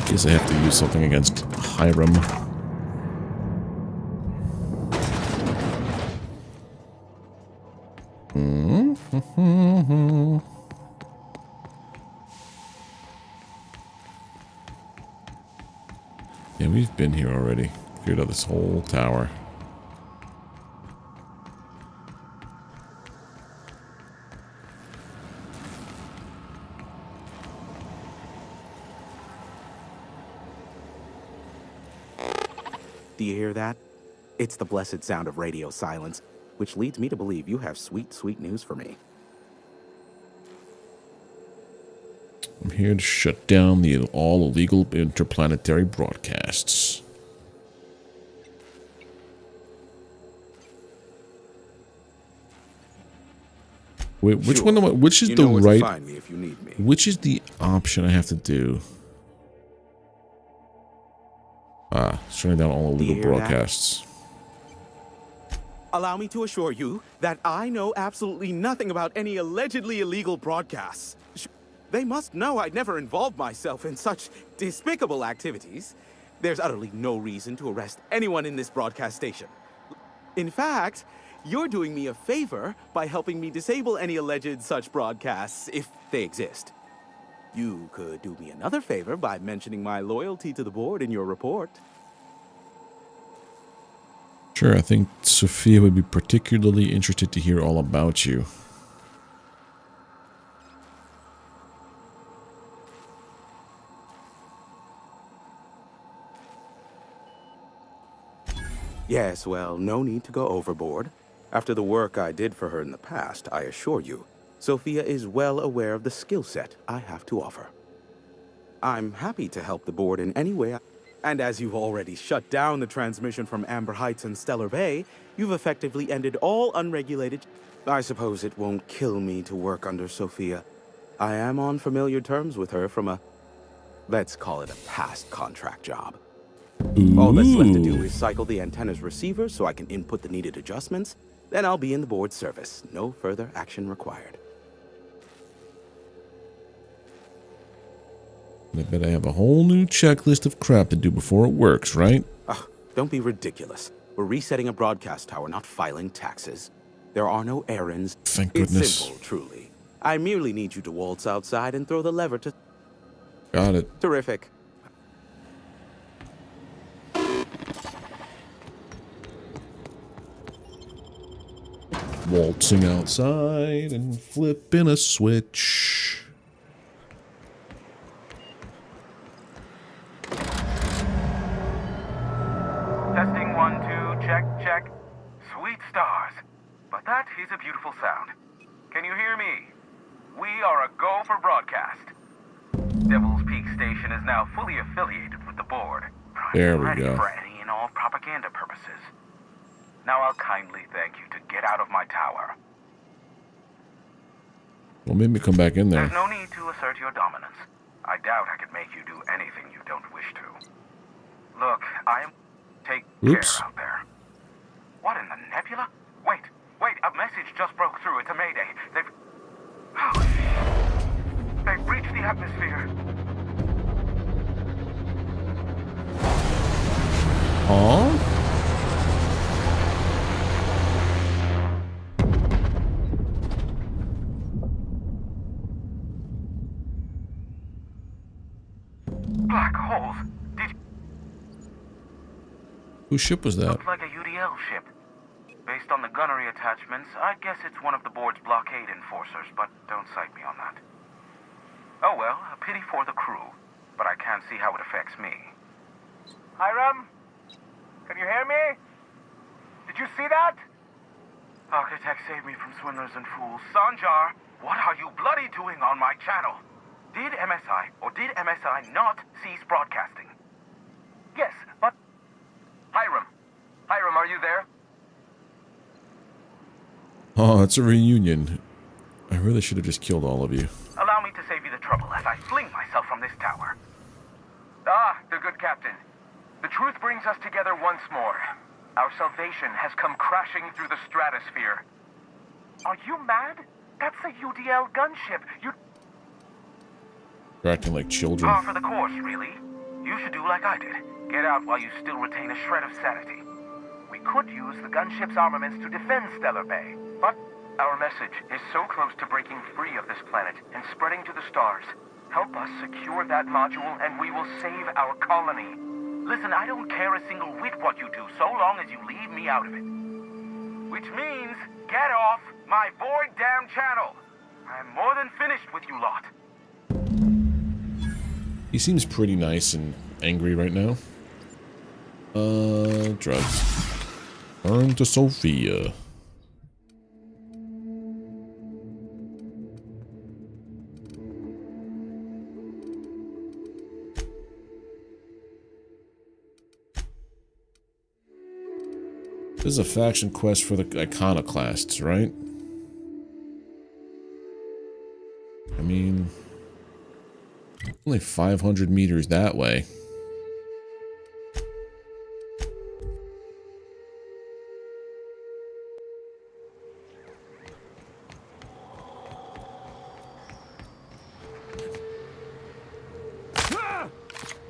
Guess I have to use something against Hiram. Yeah, we've been here already. Cleared out this whole tower. Do you hear that? It's the blessed sound of radio silence, which leads me to believe you have sweet, sweet news for me. I'm here to shut down the all illegal interplanetary broadcasts. Wait, which one? Which is the right? Find me if you need me. Which is the option I have to do? Shutting down all illegal broadcasts. Allow me to assure you that I know absolutely nothing about any allegedly illegal broadcasts. They must know I'd never involved myself in such despicable activities. There's utterly no reason to arrest anyone in this broadcast station. In fact, you're doing me a favor by helping me disable any alleged such broadcasts, if they exist. You could do me another favor by mentioning my loyalty to the board in your report. Sure, I think Sophia would be particularly interested to hear all about you. Yes, well, no need to go overboard. After the work I did for her in the past, I assure you, Sophia is well aware of the skill set I have to offer. I'm happy to help the board in any way and as you've already shut down the transmission from Amber Heights and Stellar Bay, you've effectively ended all unregulated... I suppose it won't kill me to work under Sophia. I am on familiar terms with her from a... let's call it a past contract job. All that's left to do is cycle the antenna's receiver so I can input the needed adjustments. Then I'll be in the board's service. No further action required. I bet I have a whole new checklist of crap to do before it works, right? Oh, don't be ridiculous. We're resetting a broadcast tower, not filing taxes. There are no errands. Thank goodness. It's simple, truly. I merely need you to waltz outside and throw the lever to... Got it. Terrific. Waltzing outside and flipping a switch. Testing 1, 2, check, check. Sweet stars. But that is a beautiful sound. Can you hear me? We are a go for broadcast. Devil's Peak Station is now fully affiliated with the board. There we ready go. for any and all propaganda purposes. Now I'll kindly thank you to get out of my tower. Well, maybe come back in there. There's no need to assert your dominance. I doubt I could make you do anything you don't wish to. Look, I am... Take Oops. care out there. What in the nebula? Wait, a message just broke through. It's a mayday. They've breached the atmosphere. Aww. Black holes. Whose ship was that? Looked like a UDL ship. Based on the gunnery attachments, I guess it's one of the board's blockade enforcers, but don't cite me on that. Oh well, a pity for the crew, but I can't see how it affects me. Hiram? Can you hear me? Did you see that? Architect saved me from swindlers and fools. Sanjar, what are you bloody doing on my channel? Did MSI or did MSI not cease broadcasting? Yes, but... Hiram, are you there? Oh, it's a reunion. I really should have just killed all of you. Allow me to save you the trouble as I fling myself from this tower. Ah, the good captain. The truth brings us together once more. Our salvation has come crashing through the stratosphere. Are you mad? That's a UDL gunship. You're acting like children. Par for the course, really. You should do like I did. Get out while you still retain a shred of sanity. We could use the gunship's armaments to defend Stellar Bay, but our message is so close to breaking free of this planet and spreading to the stars. Help us secure that module and we will save our colony. Listen, I don't care a single whit what you do so long as you leave me out of it. Which means, get off my void damn channel. I'm more than finished with you lot. He seems pretty nice and angry right now. Drugs. Turn to Sophia. This is a faction quest for the iconoclasts, right? I mean, only 500 meters that way.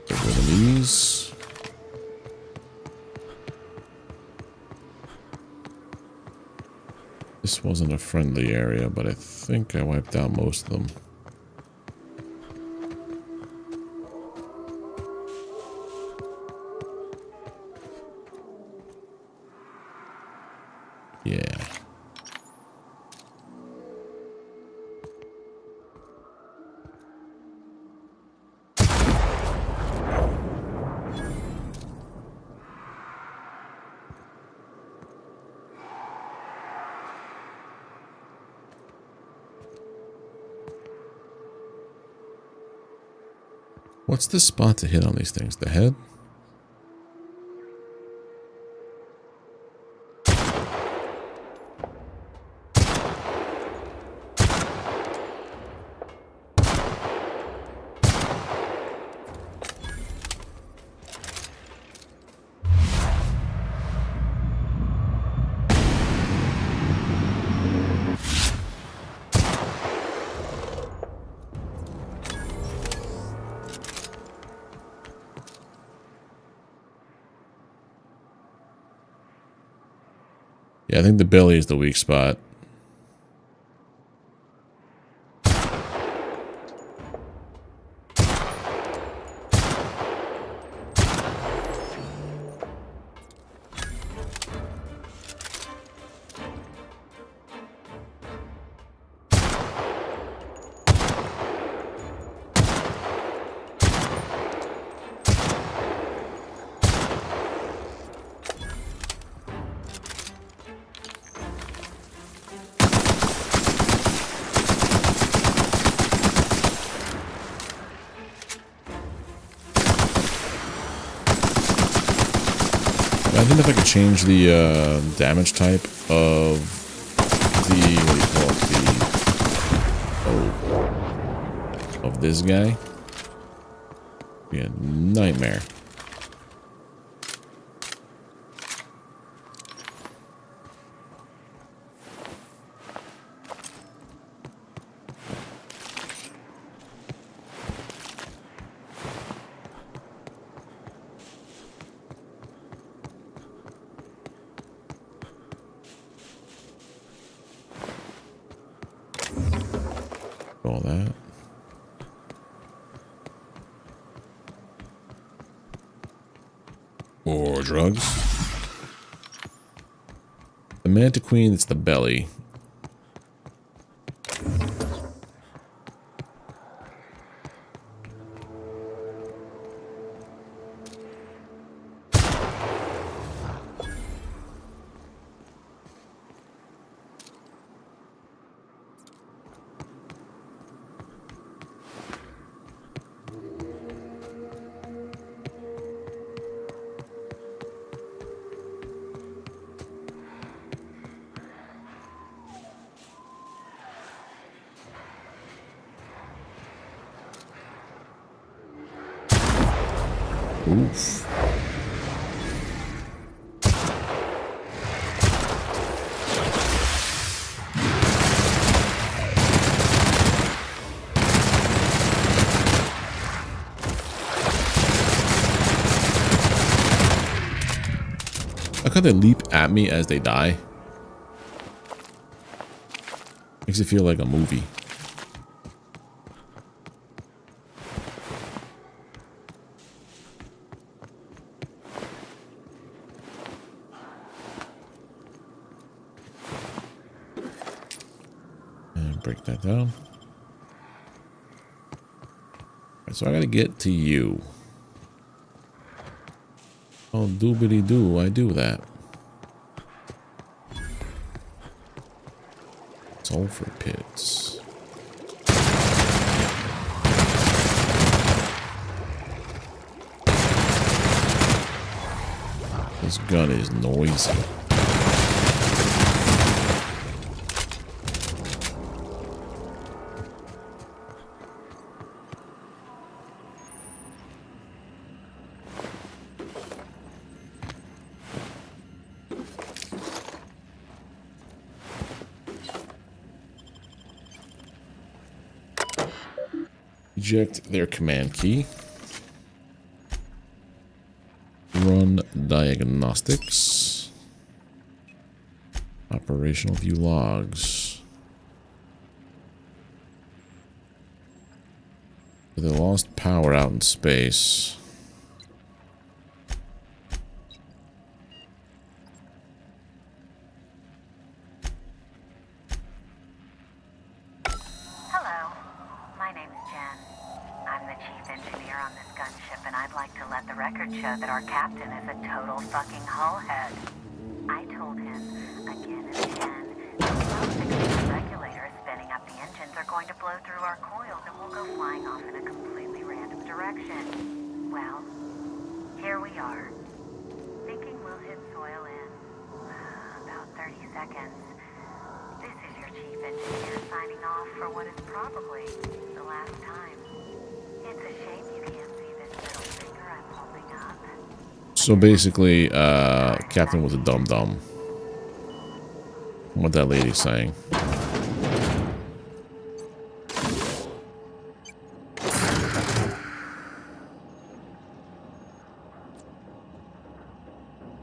Get rid of these. This wasn't a friendly area, but I think I wiped out most of them. Yeah. What's the spot to hit on these things? The head? Yeah, I think the belly is the weak spot. Imagine if I could change the damage type of the, what do you call it, of this guy. Be a nightmare. All that. Or drugs. The Manta Queen, it's the belly. Oof. Look how they leap at me as they die. Makes it feel like a movie. Break that down. Right, so I gotta get to you. Oh, doobity doo, I do that. Sulfur pits. This gun is noisy. Eject their command key. Run diagnostics. Operational view logs. They lost power out in space. on this gunship, and I'd like to let the record show that our captain is a total fucking hullhead. I told him again and again that without fixing the regulators, spinning up the engines are going to blow through our coils and we'll go flying off in a completely random direction. Well, here we are. Thinking we'll hit soil in about 30 seconds. This is your chief engineer signing off for what is probably the last time. It's a shame you can't see this little finger I'm holding up. So basically, Captain was a dum-dum. What that lady's saying.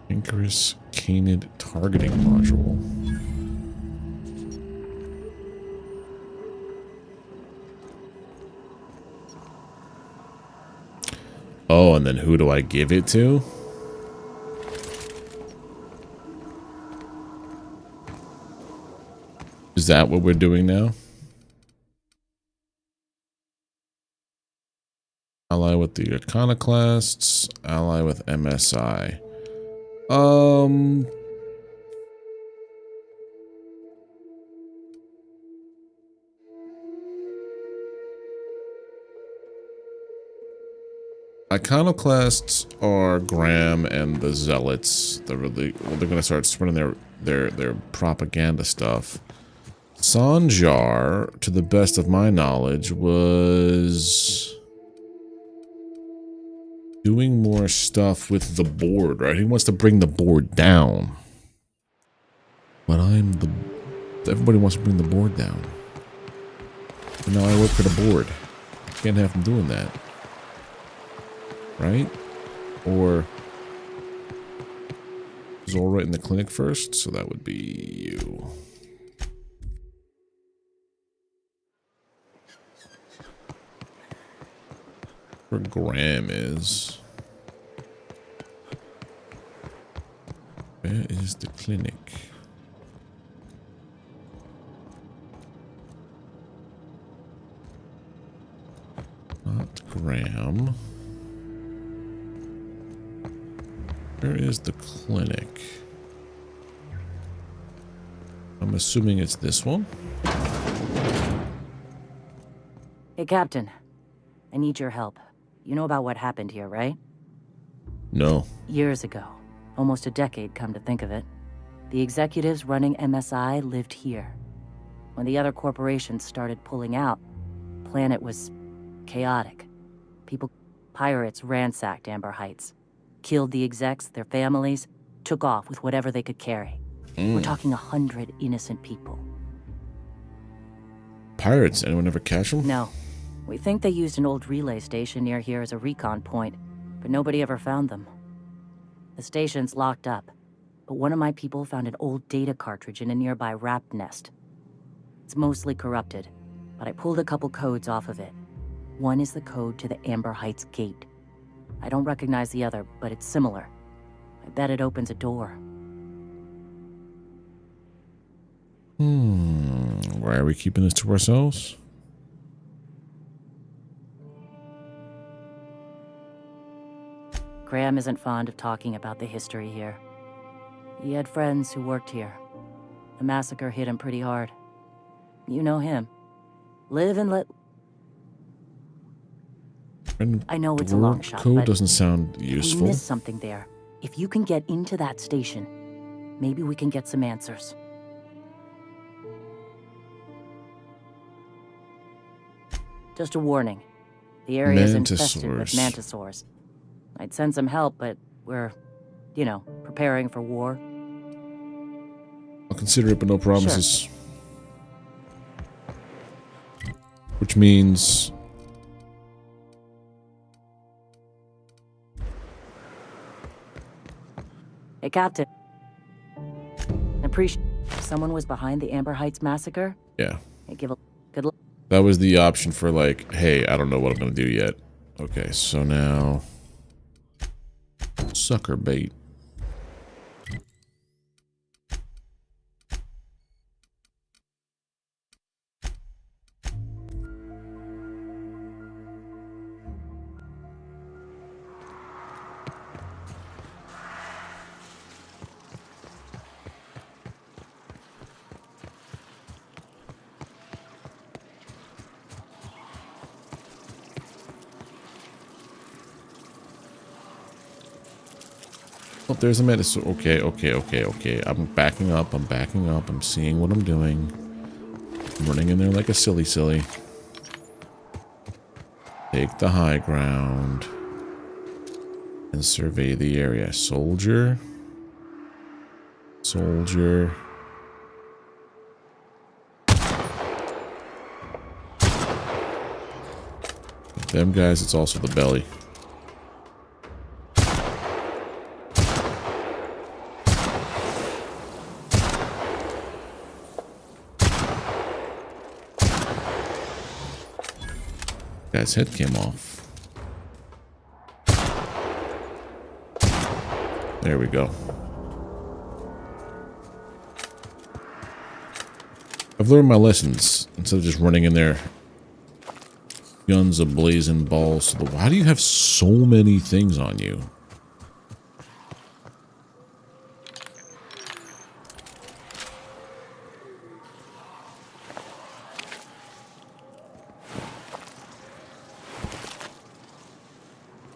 Incarus Canid targeting module. Oh, and then who do I give it to? Is that what we're doing now? Ally with the Iconoclasts, ally with MSI. Iconoclasts are Graham and the Zealots. They're gonna start spreading their propaganda stuff. Sanjar, to the best of my knowledge, was doing more stuff with the board, right? He wants to bring the board down. But everybody wants to bring the board down. And now I work for the board. Can't have him doing that. Right? Or is all right in the clinic first? So that would be you. Where Graham is. Where is the clinic? Not Graham. Where is the clinic? I'm assuming it's this one. Hey, Captain. I need your help. You know about what happened here, right? No. Years ago. Almost a decade, come to think of it. The executives running MSI lived here. When the other corporations started pulling out, the planet was chaotic. Pirates ransacked Amber Heights. Killed the execs, their families, took off with whatever they could carry. We're talking 100 innocent people. Pirates? Anyone ever catch them? No. We think they used an old relay station near here as a recon point, but nobody ever found them. The station's locked up, but one of my people found an old data cartridge in a nearby rat nest. It's mostly corrupted, but I pulled a couple codes off of it. One is the code to the Amber Heights gate. I don't recognize the other, but it's similar. I bet it opens a door. Why are we keeping this to ourselves? Graham isn't fond of talking about the history here. He had friends who worked here. The massacre hit him pretty hard. You know him. Live and let... I know it's a long shot, code but doesn't sound useful. we missed something there. If you can get into that station, maybe we can get some answers. Just a warning. The area's infested with mantisaurs. I'd send some help, but we're, preparing for war. I'll consider it, but no promises. Sure. Which means... Hey, Captain. Appreciate someone was behind the Amber Heights massacre? Yeah. Hey, give a good luck. That was the option for like, hey, I don't know what I'm going to do yet. Okay, so now... Sucker bait. Oh, there's a medicine. Okay. I'm backing up. I'm seeing what I'm doing. I'm running in there like a silly. Take the high ground. And survey the area. Soldier. Them guys, it's also the belly. Guy's head came off. There we go. I've learned my lessons. Instead of just running in there, guns a-blazing, balls to the wall. How do you have so many things on you?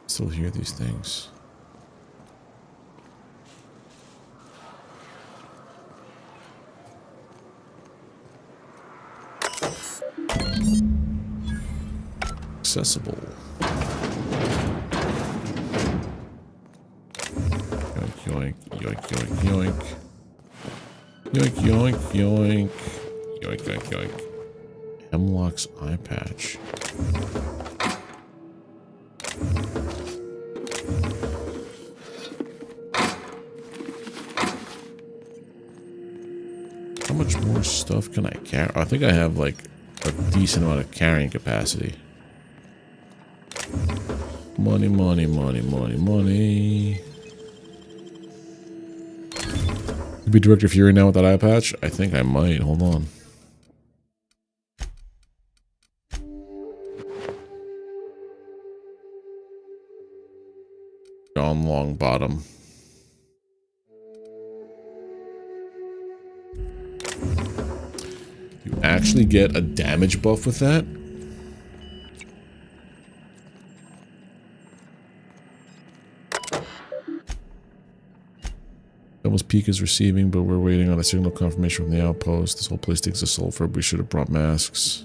Still hear these things. Accessible. Yoink, yoink, yoink, yoink, yoink. Yoink, yoink, yoink. Yoink, yoink, yoink. Hemlock's eye patch. How much more stuff can I carry? I think I have like a decent amount of carrying capacity. Money. Could be Director Fury now with that eye patch? I think I might. Hold on. John Longbottom. You actually get a damage buff with that? Devil's Peak is receiving, but we're waiting on a signal confirmation from the outpost. This whole place stinks of sulfur. We should have brought masks.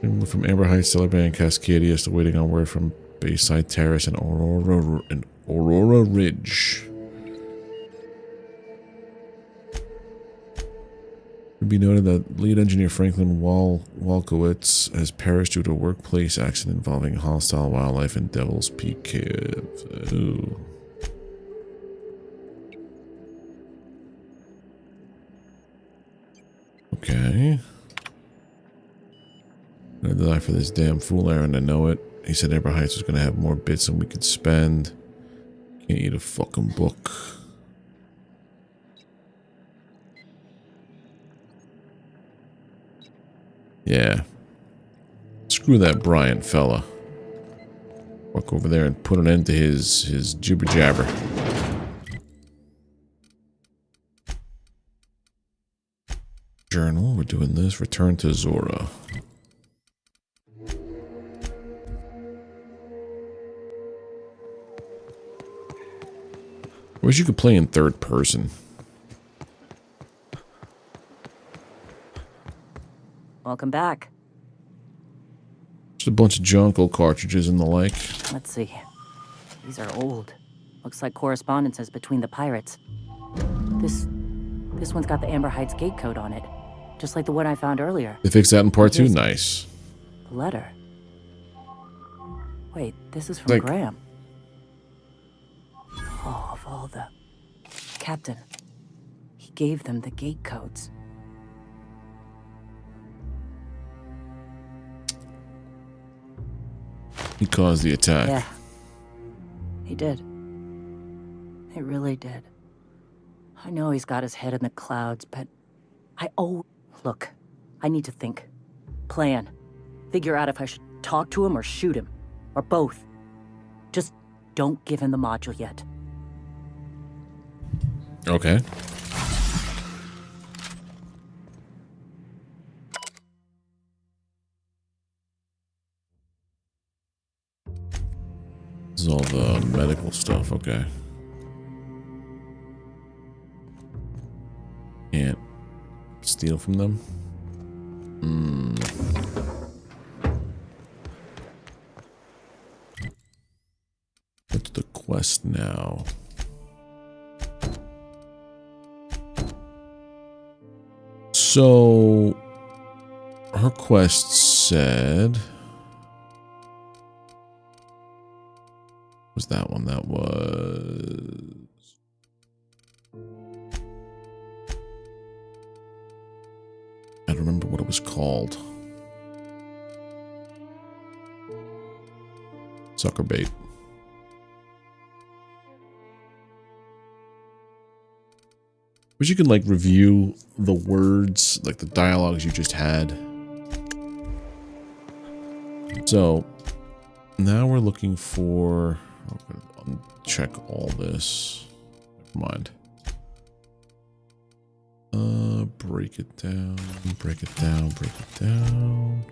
From Amber Heights, celebrating Cascadia, still waiting on word from Bayside Terrace and Aurora Ridge. It be noted that lead engineer Franklin Walkowitz has perished due to a workplace accident involving hostile wildlife in Devil's Peak Cave. Ooh. Okay. I'm gonna die for this damn fool Aaron, I know it. He said Amber Heights was gonna have more bits than we could spend. Can't eat a fucking book. Yeah. Screw that Bryant fella. Walk over there and put an end to his jibber jabber. Journal, we're doing this. Return to Zora. I wish you could play in third person. Welcome back. Just a bunch of junk, old cartridges and the like. Let's see. These are old. Looks like correspondences between the pirates. This one's got the Amber Heights gate code on it. Just like the one I found earlier. They fixed that in part 2? Nice. The letter. Wait, this is from Graham. Oh, of all the... Captain. He gave them the gate codes. He caused the attack. Yeah. He did. He really did. I know he's got his head in the clouds, but Look, I need to think. Plan. Figure out if I should talk to him or shoot him. Or both. Just don't give him the module yet. Okay. This is all the medical stuff, okay. Can't steal from them. What's the quest now? So her quest said, was that one? That was, I don't remember what it was called. Sucker bait. Wish you could like review the words, like the dialogues you just had. So now we're looking for, I'll check all this. Never mind. Break it down, break it down, break it down.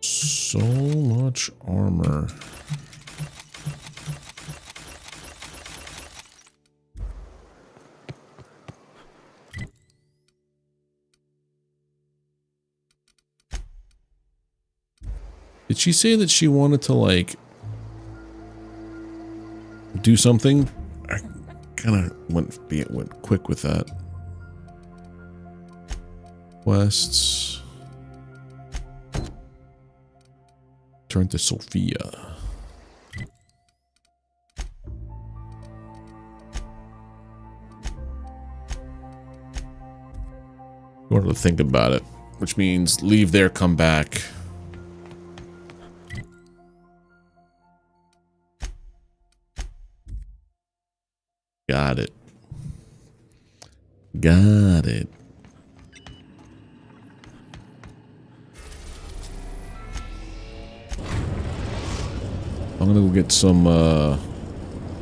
So much armor. Did she say that she wanted to, like, do something? I kind of went quick with that. Quests. Turn to Sophia. In order to think about it, which means leave there, come back. Got it. Got it. I'm gonna go get some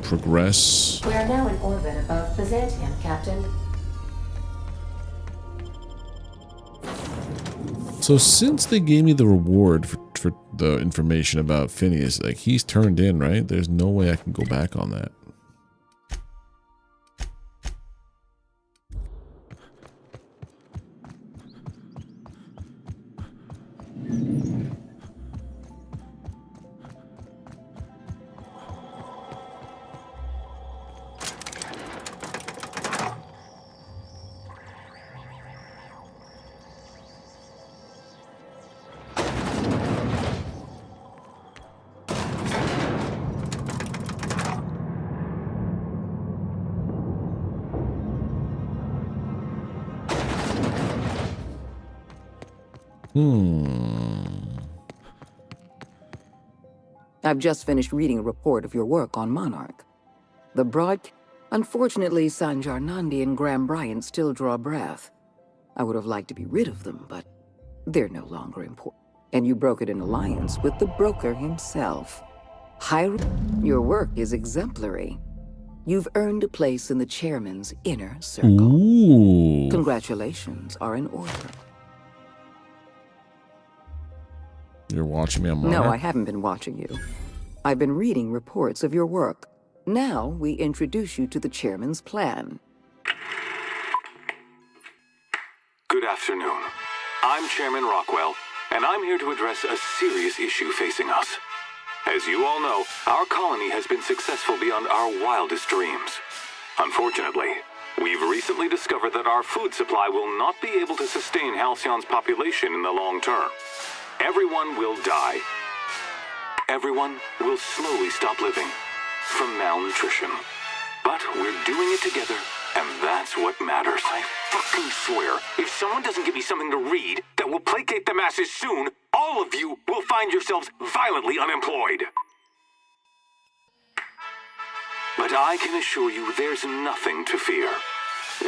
progress. We are now in orbit above Byzantium, Captain. So since they gave me the reward for the information about Phineas, like he's turned in, right? There's no way I can go back on that. I've just finished reading a report of your work on Monarch. The Unfortunately, Sanjar Nandi and Graham Bryant still draw breath. I would have liked to be rid of them, but they're no longer important. And you brokered an alliance with the broker himself. Your work is exemplary. You've earned a place in the chairman's inner circle. Ooh. Congratulations are in order. You're watching me on Monarch? No, I haven't been watching you. I've been reading reports of your work. Now we introduce you to the chairman's plan. Good afternoon. I'm Chairman Rockwell, and I'm here to address a serious issue facing us. As you all know, our colony has been successful beyond our wildest dreams. Unfortunately, we've recently discovered that our food supply will not be able to sustain Halcyon's population in the long term. Everyone will die. Everyone will slowly stop living from malnutrition. But we're doing it together, and that's what matters. I fucking swear, if someone doesn't give me something to read that will placate the masses soon, all of you will find yourselves violently unemployed. But I can assure you there's nothing to fear.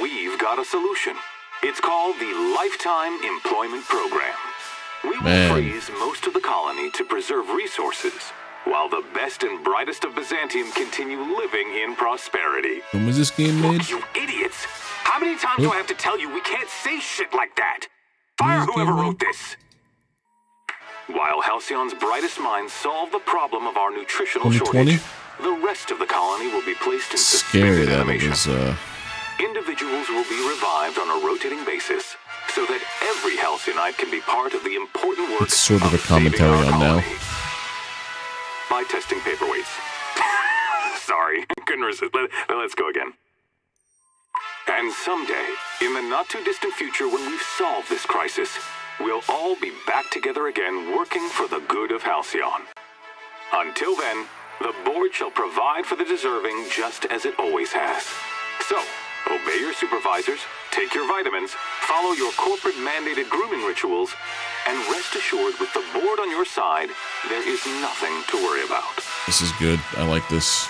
We've got a solution. It's called the Lifetime Employment Program. We will freeze most of the colony to preserve resources, while the best and brightest of Byzantium continue living in prosperity. When was this game made? Look, you idiots! How many times do I have to tell you we can't say shit like that? Fire whoever wrote this! While Halcyon's brightest minds solve the problem of our nutritional 2020? shortage, the rest of the colony will be placed in Scary suspended that animation. it was, Individuals will be revived on a rotating basis, so that every Halcyonite can be part of the important work it's sort of a saving commentary our on now. colony. By testing paperweights. Sorry, couldn't resist. Let's go again. And someday, in the not-too-distant future when we've solved this crisis, we'll all be back together again working for the good of Halcyon. Until then, the board shall provide for the deserving just as it always has. So, obey your supervisors, take your vitamins, follow your corporate-mandated grooming rituals, and rest assured with the board on your side, there is nothing to worry about. This is good. I like this.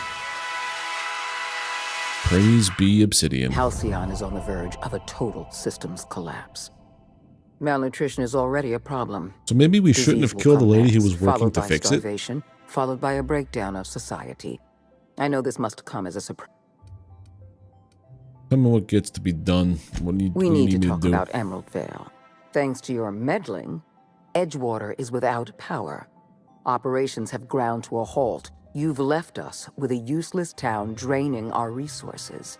Praise be Obsidian. Halcyon is on the verge of a total systems collapse. Malnutrition is already a problem. So maybe we shouldn't have killed the lady who was working followed to by fix it? starvation, followed by a breakdown of society. I know this must come as a surprise. Tell me what gets to be done. What do you, We what do you need to me talk do? about Emerald Vale. Thanks to your meddling, Edgewater is without power. Operations have ground to a halt. You've left us with a useless town draining our resources.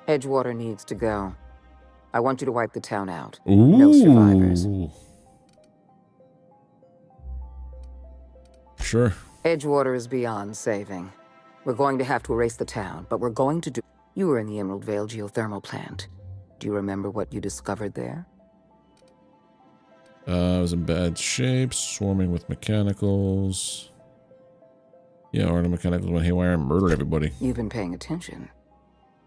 Edgewater needs to go. I want you to wipe the town out. No survivors. Sure. Edgewater is beyond saving. We're going to have to erase the town, but we're going to do... You were in the Emerald Vale geothermal plant. Do you remember what you discovered there? I was in bad shape, swarming with mechanicals. Yeah, or the mechanicals went haywire and murdered everybody. You've been paying attention.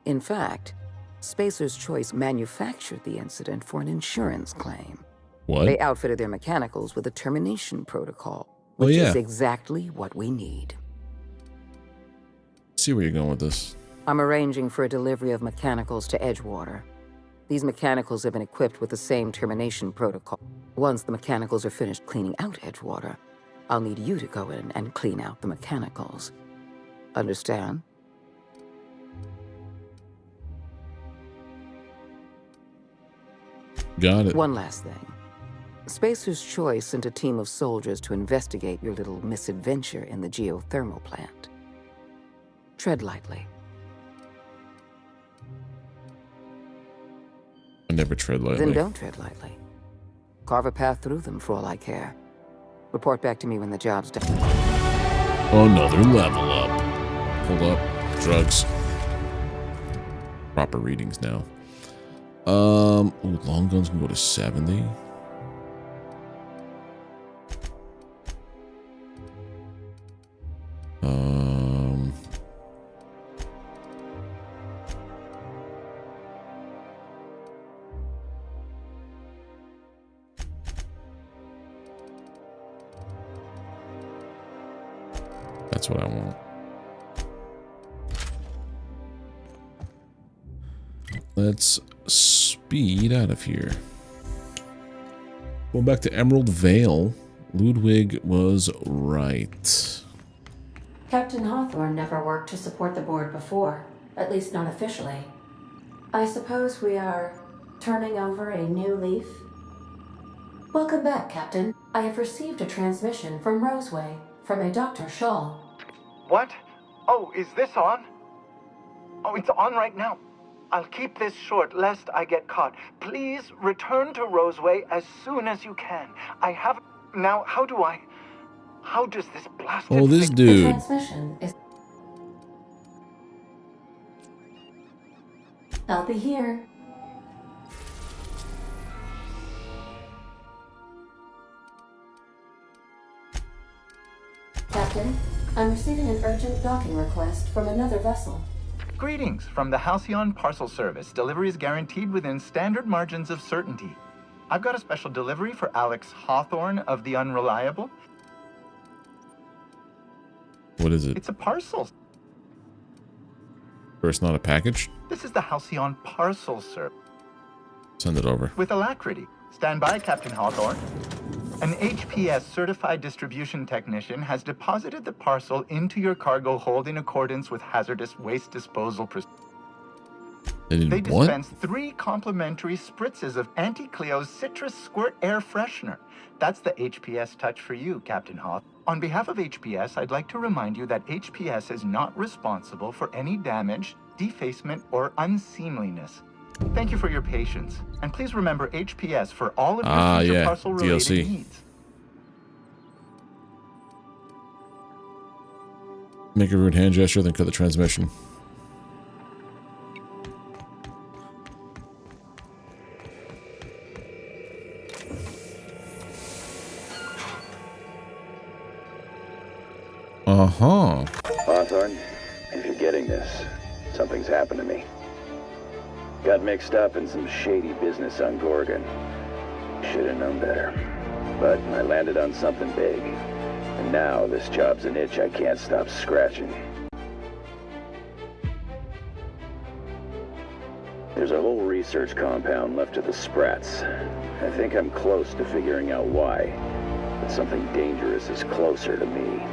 In fact, Spacer's Choice manufactured the incident for an insurance claim. What? They outfitted their mechanicals with a termination protocol, Oh, which yeah. is exactly what we need. See where you're going with this. I'm arranging for a delivery of mechanicals to Edgewater. These mechanicals have been equipped with the same termination protocol. Once the mechanicals are finished cleaning out Edgewater, I'll need you to go in and clean out the mechanicals. Understand? Got it. One last thing. Spacer's Choice sent a team of soldiers to investigate your little misadventure in the geothermal plant. Tread lightly. I never tread lightly. Then don't tread lightly. Carve a path through them for all I care. Report back to me when the job's done. Another level up. Hold up. Drugs. Proper readings now. Ooh, long guns can go to 70. That's what I want. Let's speed out of here. Going back to Emerald Vale. Ludwig was right. Captain Hawthorne never worked to support the board before, at least not officially. I suppose we are turning over a new leaf? Welcome back, Captain. I have received a transmission from Roseway, from a Dr. Shaw. What? Oh, is this on? Oh, it's on right now. I'll keep this short, lest I get caught. Please return to Roseway as soon as you can. I have... Now, how does this blasted... Oh, this The dude. transmission is... I'll be here. Captain, I'm receiving an urgent docking request from another vessel. Greetings from the Halcyon Parcel Service. Delivery is guaranteed within standard margins of certainty. I've got a special delivery for Alex Hawthorne of the Unreliable. What is it? It's a parcel. Or it's not a package? This is the Halcyon Parcel Service. Send it over. With alacrity. Stand by, Captain Hawthorne. An HPS certified distribution technician has deposited the parcel into your cargo hold in accordance with hazardous waste disposal procedures. They They need what? dispense 3 complimentary spritzes of Anti-Cleo's Citrus Squirt Air Freshener. That's the HPS touch for you, Captain Hoth. On behalf of HPS, I'd like to remind you that HPS is not responsible for any damage, defacement, or unseemliness. Thank you for your patience, and please remember HPS for all of your future parcel-related DLC. needs. Make a rude hand gesture, then cut the transmission. Uh-huh. Hawthorne, if you're getting this, something's happened to me. Got mixed up in some shady business on Gorgon. Should have known better. But I landed on something big. And now this job's an itch I can't stop scratching. There's a whole research compound left of the Sprats. I think I'm close to figuring out why. But something dangerous is closer to me.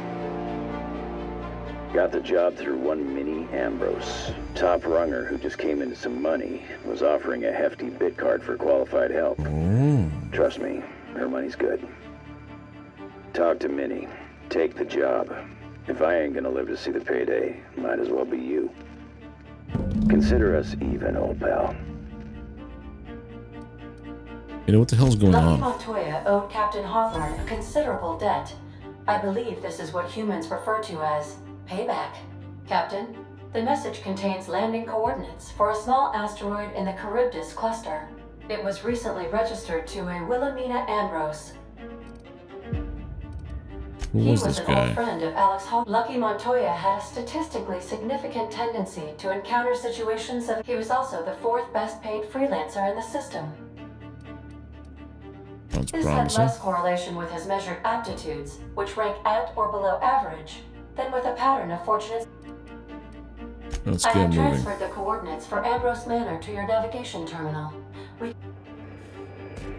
Got the job through one Minnie Ambrose. Top runger who just came into some money, was offering a hefty bid card for qualified help. Trust me, her money's good. Talk to Minnie. Take the job. If I ain't gonna live to see the payday, might as well be you. Consider us even, old pal. You know what the hell's going Lucky on? Montoya owed Captain Hawthorne a considerable debt. I believe this is what humans refer to as payback. Captain, the message contains landing coordinates for a small asteroid in the Charybdis cluster. It was recently registered to a Wilhelmina Ambrose. Who He was was this an old guy? friend of Alex Hall. Lucky Montoya had a statistically significant tendency to encounter situations of... He was also the 4th best paid freelancer in the system. Sounds This had promising. less correlation with his measured aptitudes, which rank at or below average, than with a pattern of fortunate... Let's I get have moving. transferred the coordinates for Ambrose Manor to your navigation terminal.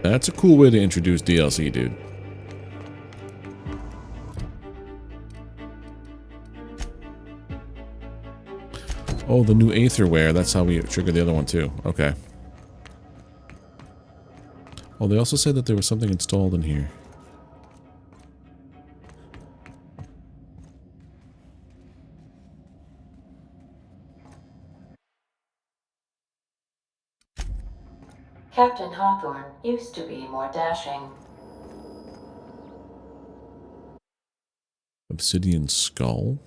That's a cool way to introduce DLC, dude. Oh, the new Aetherware. That's how we triggered the other one, too. Okay. Oh, they also said that there was something installed in here. Captain Hawthorne used to be more dashing. Obsidian skull.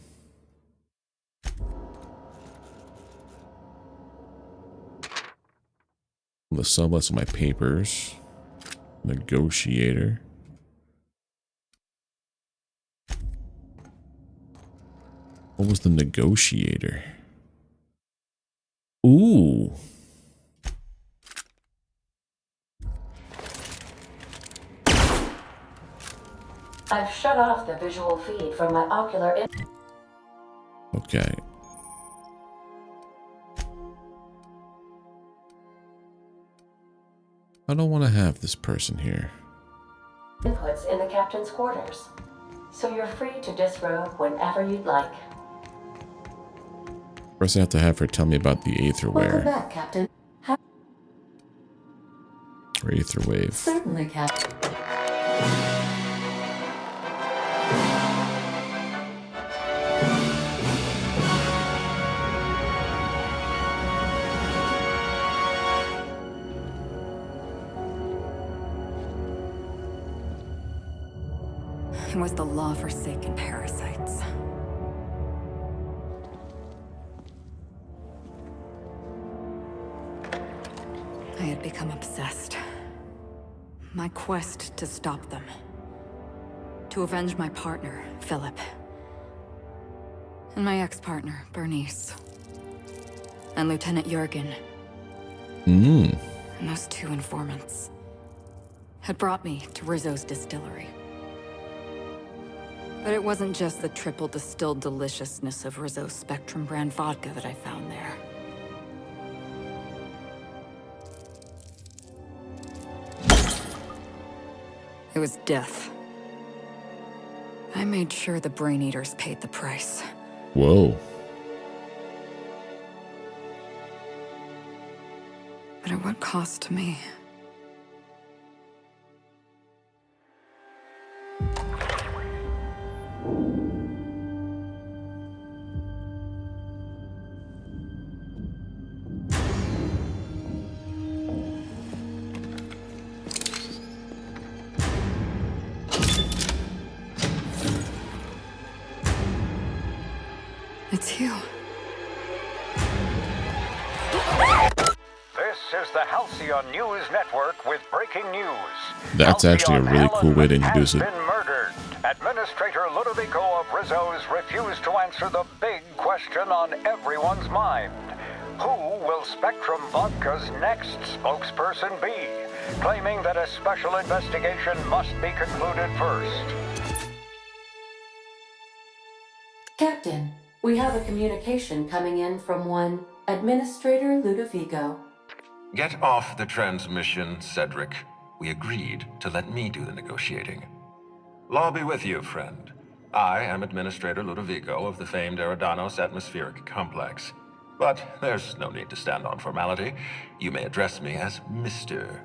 The sublist of my papers. Negotiator. What was the negotiator? Ooh. I've shut off the visual feed from my ocular... Okay. I don't want to have this person here. inputs in the captain's quarters, so you're free to disrobe whenever you'd like. First I have to have her tell me about the Welcome Aetherware. back, Captain. Or Aetherwave. Certainly, Captain. It was the law-forsaken parasites. I had become obsessed. My quest to stop them. To avenge my partner, Philip. And my ex-partner, Bernice. And Lieutenant Jurgen. Mmm. And those 2 informants had brought me to Rizzo's distillery. But it wasn't just the triple distilled deliciousness of Rizzo's Spectrum brand vodka that I found there. It was death. I made sure the Brain Eaters paid the price. Whoa. But at what cost to me? It's you. This is the Halcyon News Network with breaking news. That's actually a really cool way to introduce it. Been murdered. Administrator Ludovico of Rizzo's refused to answer the big question on everyone's mind. Who will Spectrum Vodka's next spokesperson be? Claiming that a special investigation must be concluded first. Captain, we have a communication coming in from one Administrator Ludovico. Get off the transmission, Cedric. We agreed to let me do the negotiating. Law be with you, friend. I am Administrator Ludovico of the famed Eridanos Atmospheric Complex. But there's no need to stand on formality. You may address me as Mr.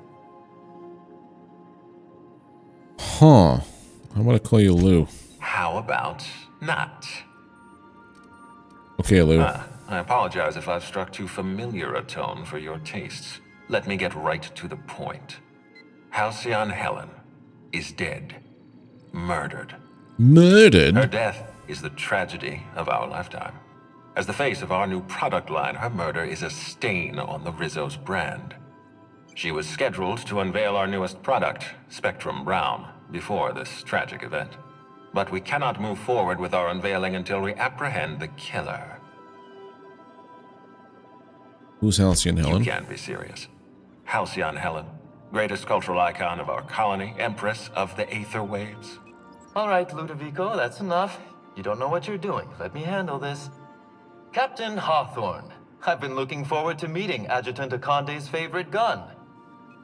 Huh. I'm gonna call you Lou. How about not? Okay, Lou. I apologize if I've struck too familiar a tone for your tastes. Let me get right to the point. Halcyon Helen is dead. Murdered. Murdered? Her death is the tragedy of our lifetime. As the face of our new product line, her murder is a stain on the Rizzo's brand. She was scheduled to unveil our newest product, Spectrum Brown, before this tragic event. But we cannot move forward with our unveiling until we apprehend the killer. Who's Halcyon Helen? You can't be serious. Halcyon Helen, greatest cultural icon of our colony, empress of the aether waves. All right, Ludovico, that's enough. You don't know what you're doing. Let me handle this. Captain Hawthorne, I've been looking forward to meeting Adjutant Akonde's favorite gun.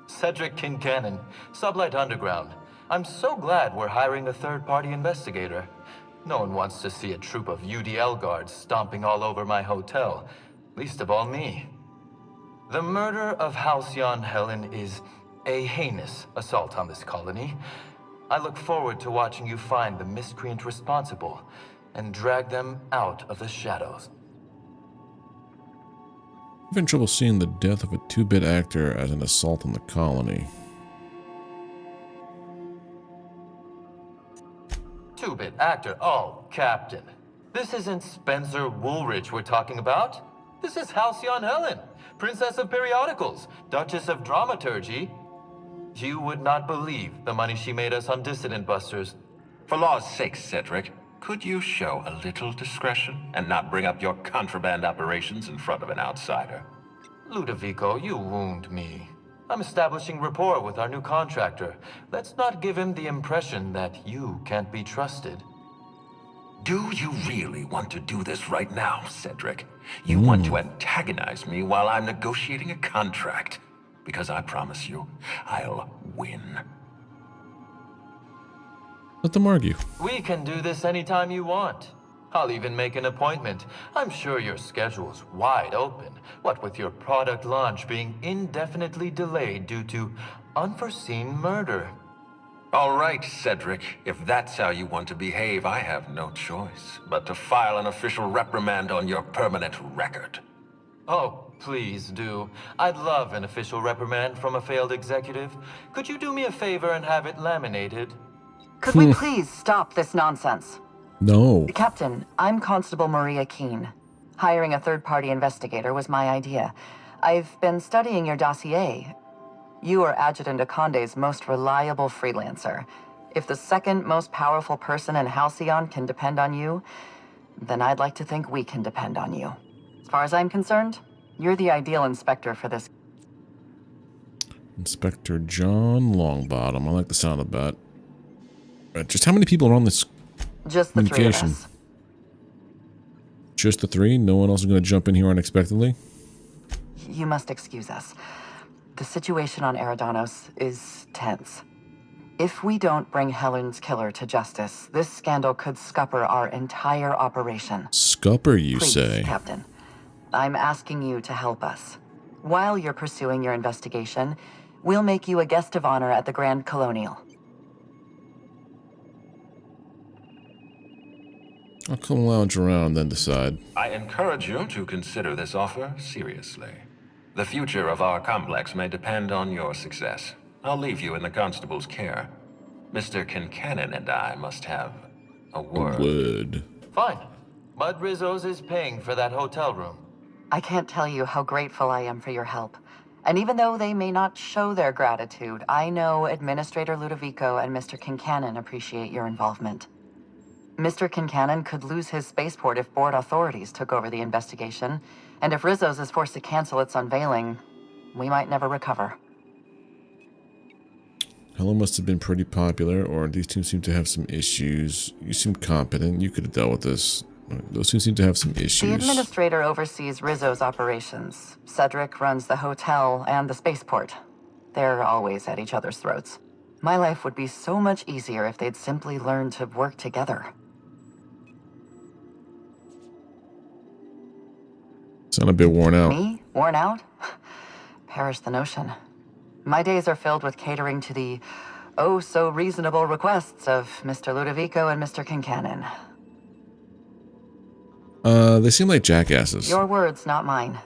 Cedric Kincannon, Sublight Underground. I'm so glad we're hiring a third-party investigator. No one wants to see a troop of UDL guards stomping all over my hotel. Least of all me. The murder of Halcyon Helen is a heinous assault on this colony. I look forward to watching you find the miscreant responsible and drag them out of the shadows. I'm having trouble seeing the death of a 2-bit actor as an assault on the colony. 2-bit actor? Oh, Captain. This isn't Spencer Woolrich we're talking about. This is Halcyon Helen, Princess of Periodicals, Duchess of Dramaturgy. You would not believe the money she made us on Dissident Busters. For law's sake, Cedric, could you show a little discretion and not bring up your contraband operations in front of an outsider? Ludovico, you wound me. I'm establishing rapport with our new contractor. Let's not give him the impression that you can't be trusted. Do you really want to do this right now, Cedric? You want to antagonize me while I'm negotiating a contract? Because I promise you, I'll win. Let them argue. We can do this anytime you want. I'll even make an appointment. I'm sure your schedule's wide open. What with your product launch being indefinitely delayed due to unforeseen murder. All right, Cedric. If that's how you want to behave, I have no choice but to file an official reprimand on your permanent record. Oh, please do. I'd love an official reprimand from a failed executive. Could you do me a favor and have it laminated? Could we please stop this nonsense? No. Captain, I'm Constable Maria Keene. Hiring a third-party investigator was my idea. I've been studying your dossier. You are Adjutant Akonde's most reliable freelancer. If the second most powerful person in Halcyon can depend on you, then I'd like to think we can depend on you. As far as I'm concerned, you're the ideal inspector for this. Inspector John Longbottom. I like the sound of that. Just how many people are on this Just the three of communication? us. Just the three? No one else is going to jump in here unexpectedly? You must excuse us. The situation on Eridanos is tense. If we don't bring Helen's killer to justice, this scandal could scupper our entire operation. Scupper, you Please, say? Captain. I'm asking you to help us. while you're pursuing your investigation, we'll make you a guest of honor at the Grand Colonial. I'll come lounge around, then decide. I encourage you to consider this offer seriously. The future of our complex may depend on your success. I'll leave you in the constable's care. Mr. Kincannon and I must have a word. A word. Fine. Bud Rizzo's is paying for that hotel room. I can't tell you how grateful I am for your help. And even though they may not show their gratitude, I know Administrator Ludovico and Mr. Kincannon appreciate your involvement. Mr. Kincannon could lose his spaceport if board authorities took over the investigation, and if Rizzo's is forced to cancel its unveiling, we might never recover. Hello must have been pretty popular, or these two seem to have some issues. You seem competent. You could have dealt with this. Those two seem to have some issues. The Administrator oversees Rizzo's operations. Cedric runs the hotel and the spaceport. They're always at each other's throats. My life would be so much easier if they'd simply learned to work together. Sound a bit worn out. Me? Worn out? Perish the notion. My days are filled with catering to the oh-so-reasonable requests of Mr. Ludovico and Mr. Kincannon. They seem like jackasses. Your words, not mine.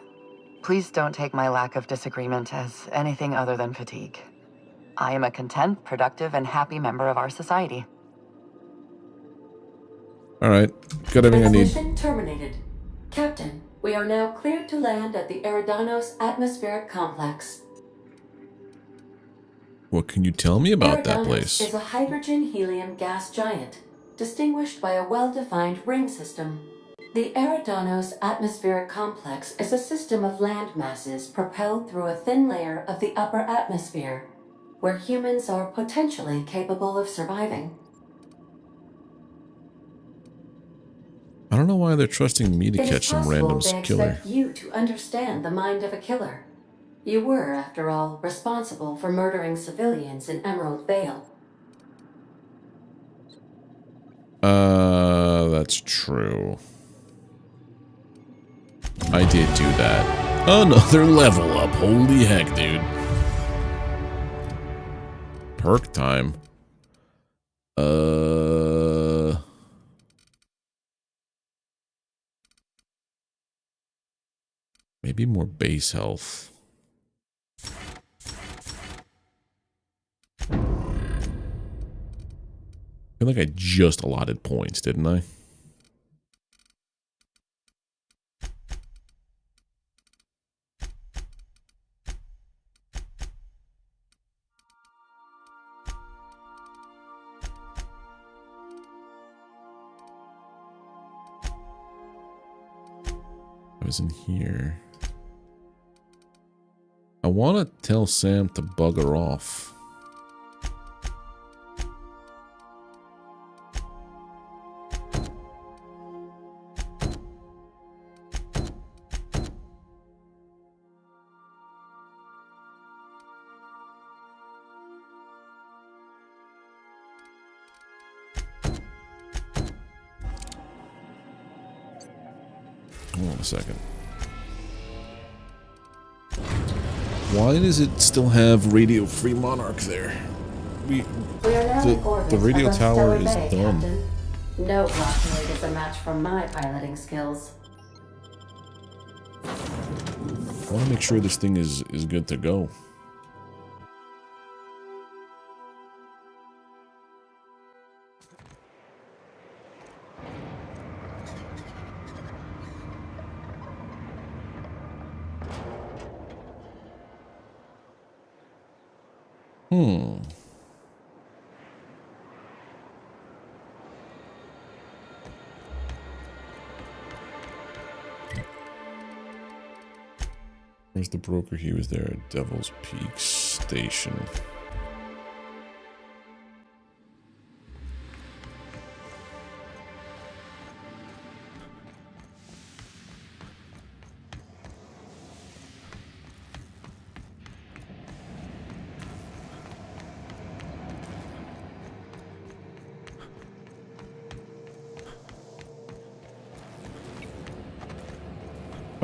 Please don't take my lack of disagreement as anything other than fatigue. I am a content, productive, and happy member of our society. Alright, got everything I need. Transmission terminated. Captain, we are now cleared to land at the Eridanos Atmospheric Complex. What can you tell me about that Eridanos place? is a hydrogen-helium gas giant, distinguished by a well-defined ring system. The Eridanos Atmospheric Complex is a system of land masses propelled through a thin layer of the upper atmosphere, where humans are potentially capable of surviving. I don't know why they're trusting me to catch some random they killer. expect you to understand the mind of a killer. You were, after all, responsible for murdering civilians in Emerald Vale. That's true. I did do that. Another level up. Holy heck, dude. Perk time. Maybe more base health. I feel like I just allotted points, didn't I? I was in here. I want to tell Sam to bugger off. Hold on a second. Why does it still have Radio Free Monarch there? We are now in orbit The radio above tower Stellar is Bay, done. Captain. No blockade is a match for my piloting skills. I want to make sure this thing is good to go. Where's the broker? He was there at Devil's Peak Station.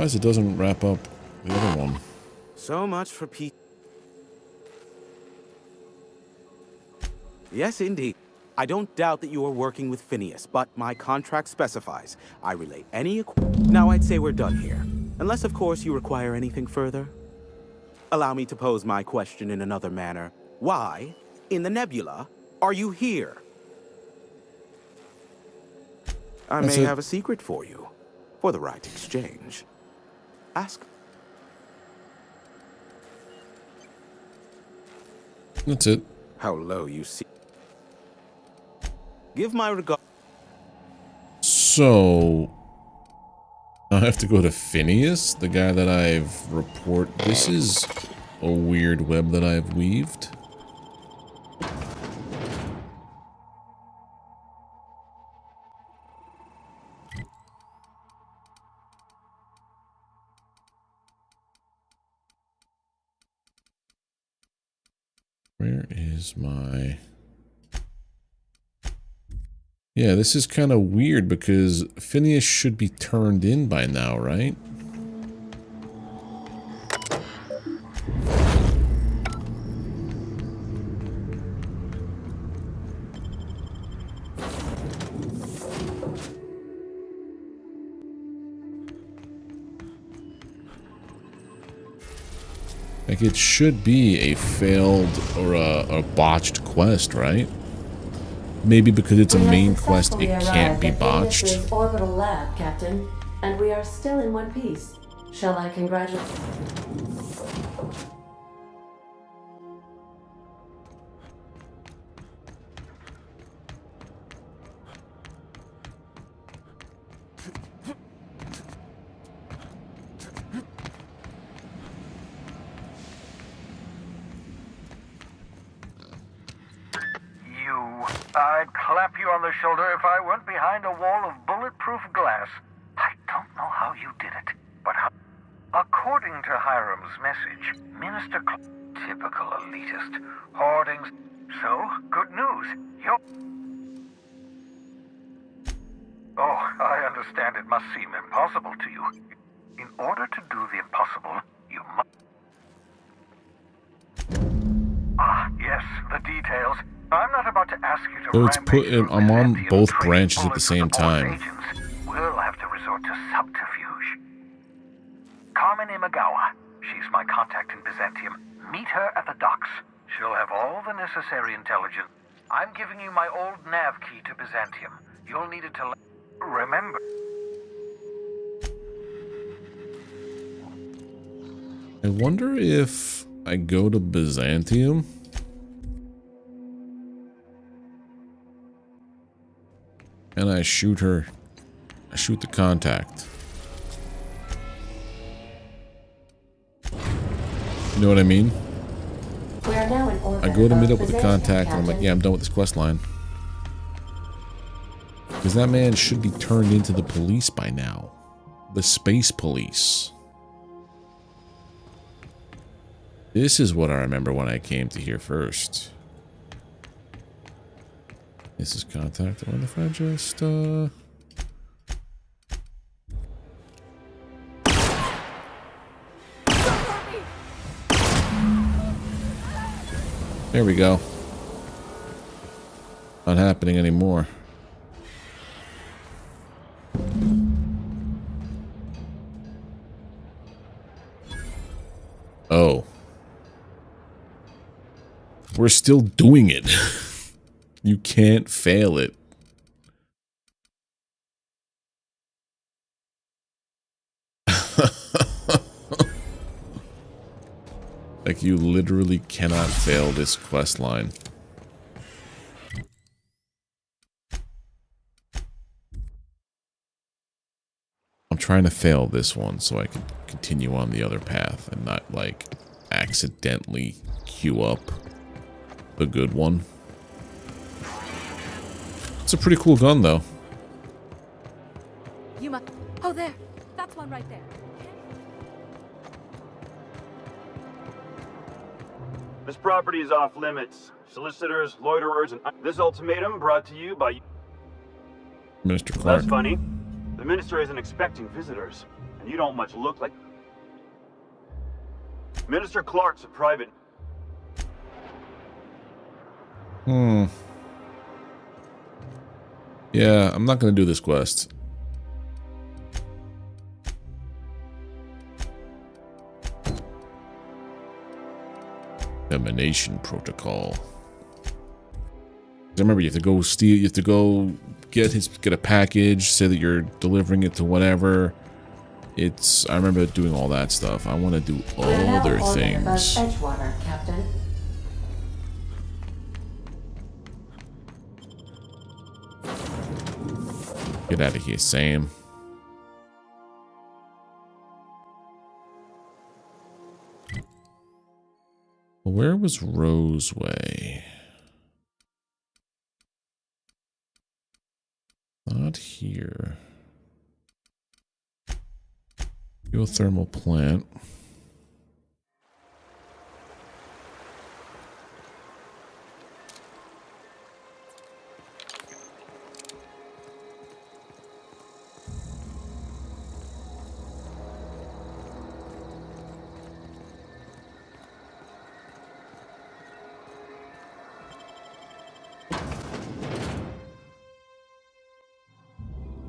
Surprised it doesn't wrap up the other one. So much for peace. Yes, indeed. I don't doubt that you are working with Phineas, but my contract specifies I relay any... Now I'd say we're done here. Unless, of course, you require anything further. Allow me to pose my question in another manner. Why, in the nebula, are you here? I may have a secret for you, for the right exchange. Ask. That's it. How low you see. Give my regard. So, I have to go to Phineas, the guy that I've report. This is a weird web that I've weaved. Where is my... Yeah, this is kind of weird because Phineas should be turned in by now, right? Like, it should be a failed or a botched quest, right? Maybe because it's a main quest, it can't be botched. Phineas's orbital lab, Captain, and we are still in one piece. Shall I congratulate? I'd clap you on the shoulder if I weren't behind a wall of bulletproof glass. I don't know how you did it, but according to Hiram's message, Minister typical elitist, hoarding. So, good news. Oh, I understand it must seem impossible to you. In order to do the impossible, you must... Ah, yes, the details. I'm not about to ask you to So it's put in, I'm on both branches at the same time. We'll have to resort to subterfuge. Carmen Imagawa. She's my contact in Byzantium. Meet her at the docks. She'll have all the necessary intelligence. I'm giving you my old nav key to Byzantium. You'll need it to remember. I wonder if I go to Byzantium. And I shoot her. I shoot the contact. You know what I mean? We are now in orbit. I go to meet up with the Byzantium, contact and I'm like, yeah, I'm done with this quest line. Because that man should be turned into the police by now. The space police. This is what I remember when I came to here first. This is contact. I wonder if I just, There we go. Not happening anymore. Oh. We're still doing it. You can't fail it. Like, you literally cannot fail this quest line. I'm trying to fail this one so I can continue on the other path and not, like, accidentally queue up the good one. It's a pretty cool gun, though. You must... Oh, there. That's one right there. This property is off limits. Solicitors, loiterers, and... This ultimatum brought to you by... Minister Clark. That's funny. The minister isn't expecting visitors, and you don't much look like... Minister Clark's a private. Yeah, I'm not going to do this quest. Emanation protocol. I remember you have to go steal. You have to go get a package. Say that you're delivering it to whatever. I remember doing all that stuff. I want to do other things. Edgewater, Captain. Get out of here, Sam. Where was Roseway? Not here. Geothermal plant.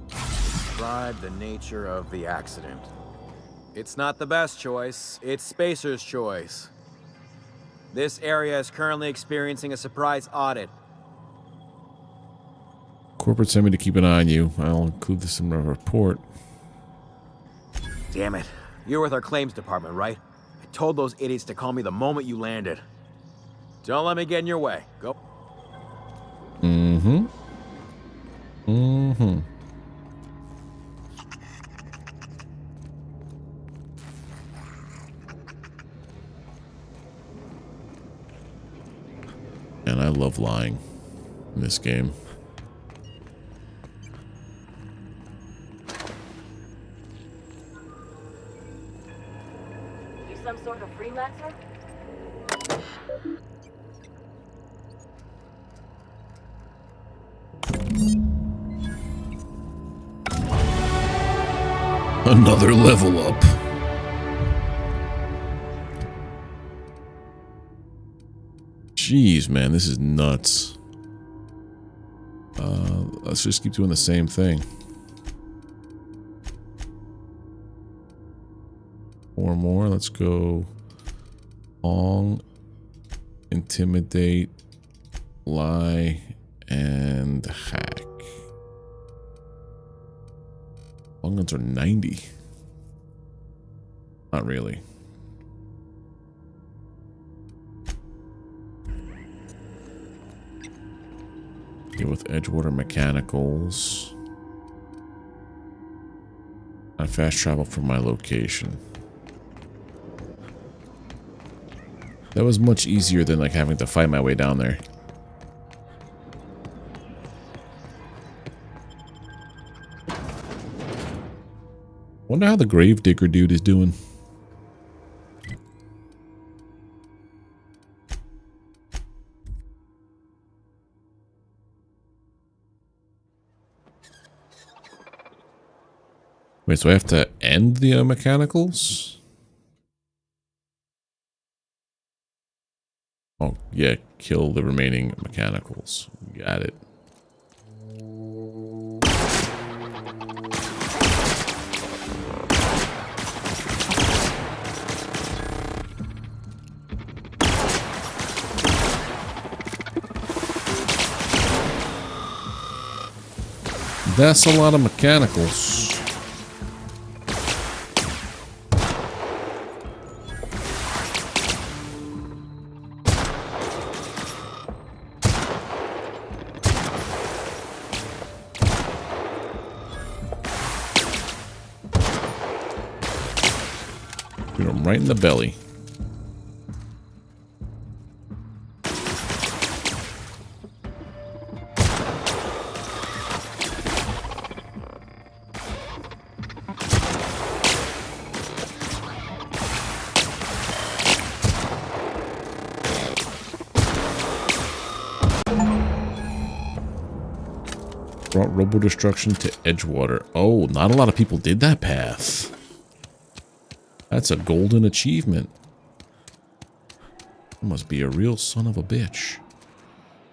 Describe the nature of the accident. It's not the best choice, it's Spacer's choice. This area is currently experiencing a surprise audit. Corporate sent me to keep an eye on you. I'll include this in my report. Damn it. You're with our claims department, right? I told those idiots to call me the moment you landed. Don't let me get in your way. Go. Mm-hmm. Mm-hmm. And I love lying in this game. You some sort of freelancer? Another level up. Jeez, man, this is nuts. Let's just keep doing the same thing. 4 more. Let's go. Long, intimidate, lie, and hack. Long guns are 90. Not really. Deal with Edgewater mechanicals. I fast travel from my location. That was much easier than like having to fight my way down there. Wonder how the Gravedigger dude is doing. Wait, so I have to end the mechanicals? Oh, yeah, kill the remaining mechanicals. Got it. That's a lot of mechanicals. Shoot him right in the belly. Brought robo-destruction to Edgewater. Oh, not a lot of people did that path. That's a golden achievement. Must be a real son of a bitch.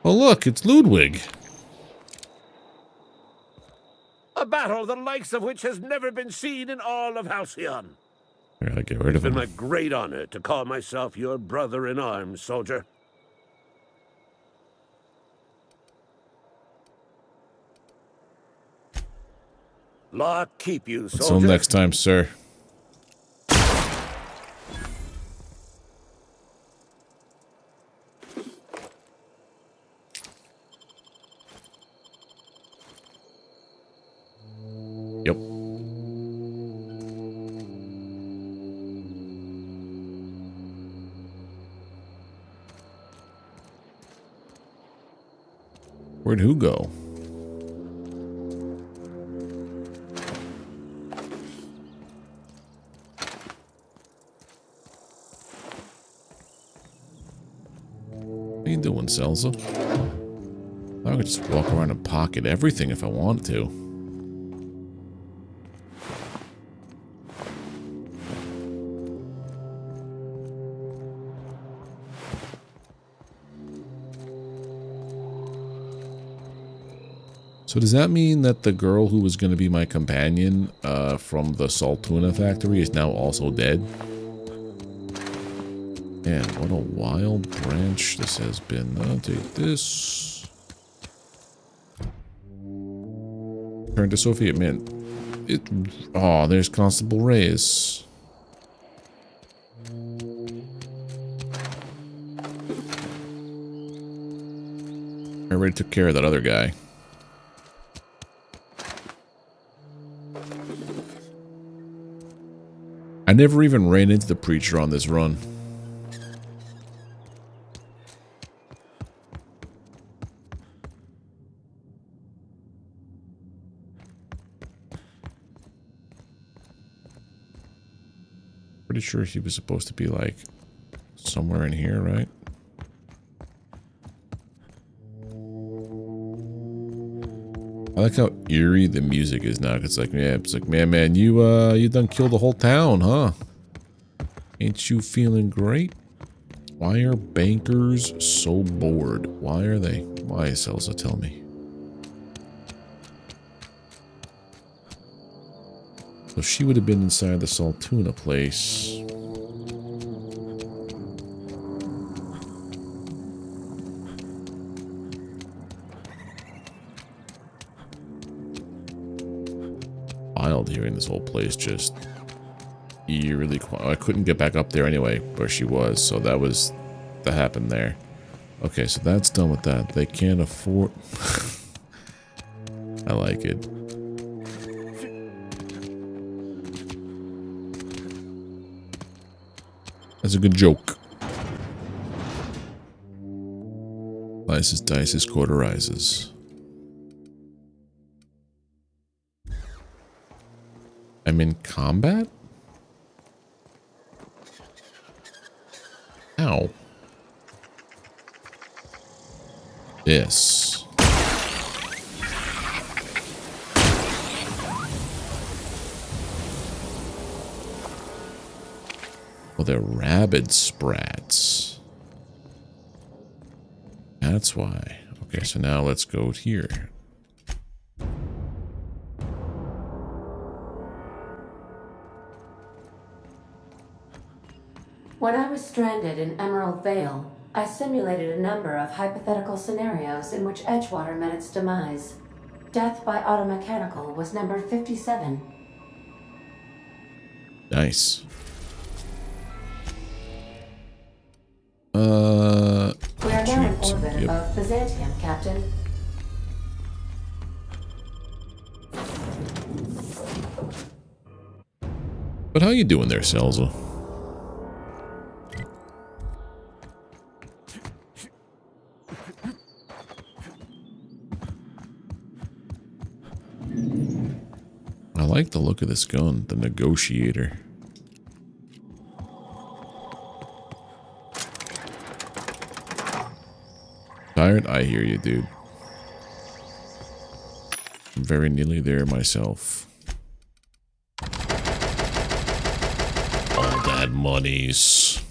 Oh look, it's Ludwig. A battle the likes of which has never been seen in all of Halcyon. I gotta get rid It's of been him. my great honor to call myself your brother in arms, soldier. Law keep you, soldier. Until next time, sir. Yep. Where'd who go? What are you doing, Selza? I could just walk around and pocket everything if I wanted to. So does that mean that the girl who was going to be my companion from the Saltuna factory is now also dead? Man, what a wild branch this has been. I'll take this. Turn to Sophia. Man, oh, there's Constable Reyes. I already took care of that other guy. I never even ran into the preacher on this run. Pretty sure he was supposed to be like somewhere in here, right? I like how eerie the music is now. It's like, yeah, it's like, man, you done killed the whole town, huh? Ain't you feeling great? Why are bankers so bored? Why are they? Why, Selza, tell me. So she would have been inside the Saltuna place. Wild hearing this whole place just eerily quiet. I couldn't get back up there anyway where she was, so that happened there. Okay, so that's done with that. They can't afford... I like it. That's a good joke. Slices, dices, cauterizes. I'm in combat? Ow. This. Oh, they're rabid sprats. That's why. Okay, so now let's go here. When I was stranded in Emerald Vale, I simulated a number of hypothetical scenarios in which Edgewater met its demise. Death by automechanical was number 57. Nice. We are now in orbit of Byzantium, Captain. But how you doing there, Selza? I like the look of this gun, the Negotiator. Tired? I hear you, dude. I'm very nearly there myself. All that monies.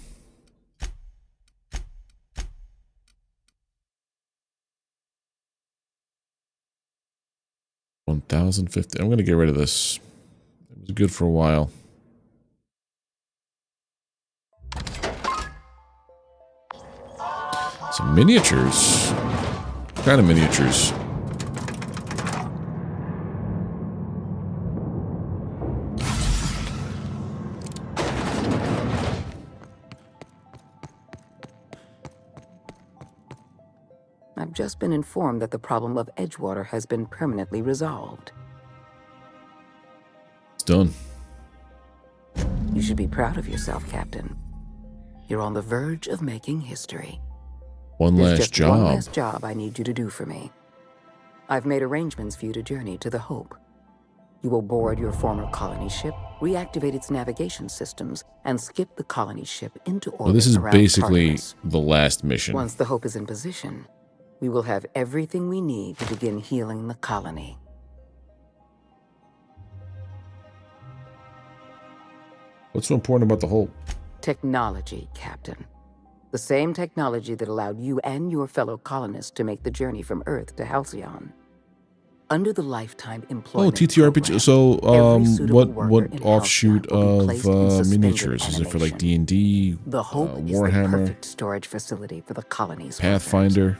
1,050. I'm going to get rid of this. It was good for a while. Some miniatures. What kind of miniatures? I've just been informed that the problem of Edgewater has been permanently resolved. It's done. You should be proud of yourself, Captain. You're on the verge of making history. One There's last just job. one last job I need you to do for me. I've made arrangements for you to journey to the Hope. You will board your former colony ship, reactivate its navigation systems, and skip the colony ship into orbit Well, this is around basically Tartarus. the last mission. Once the Hope is in position, we will have everything we need to begin healing the colony. What's so important about the Hope? Technology, Captain. The same technology that allowed you and your fellow colonists to make the journey from Earth to Halcyon. Under the lifetime Oh, employment TTRPG. So, what in offshoot Halcyon will be of placed in suspended miniatures? Is it for like D&D, The Hope is the Warhammer, perfect storage facility for the colony's Pathfinder?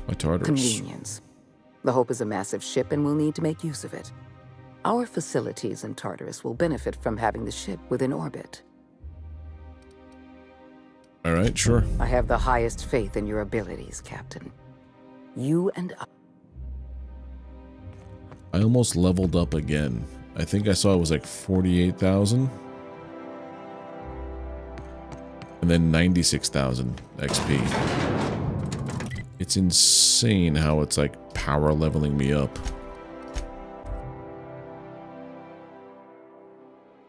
My Tartarus. Convenience. The Hope is a massive ship and we'll need to make use of it. Our facilities in Tartarus will benefit from having the ship within orbit. All right, sure. I have the highest faith in your abilities, Captain. You and I almost leveled up again. I think I saw it was like 48,000. And then 96,000 XP. It's insane how it's like power leveling me up.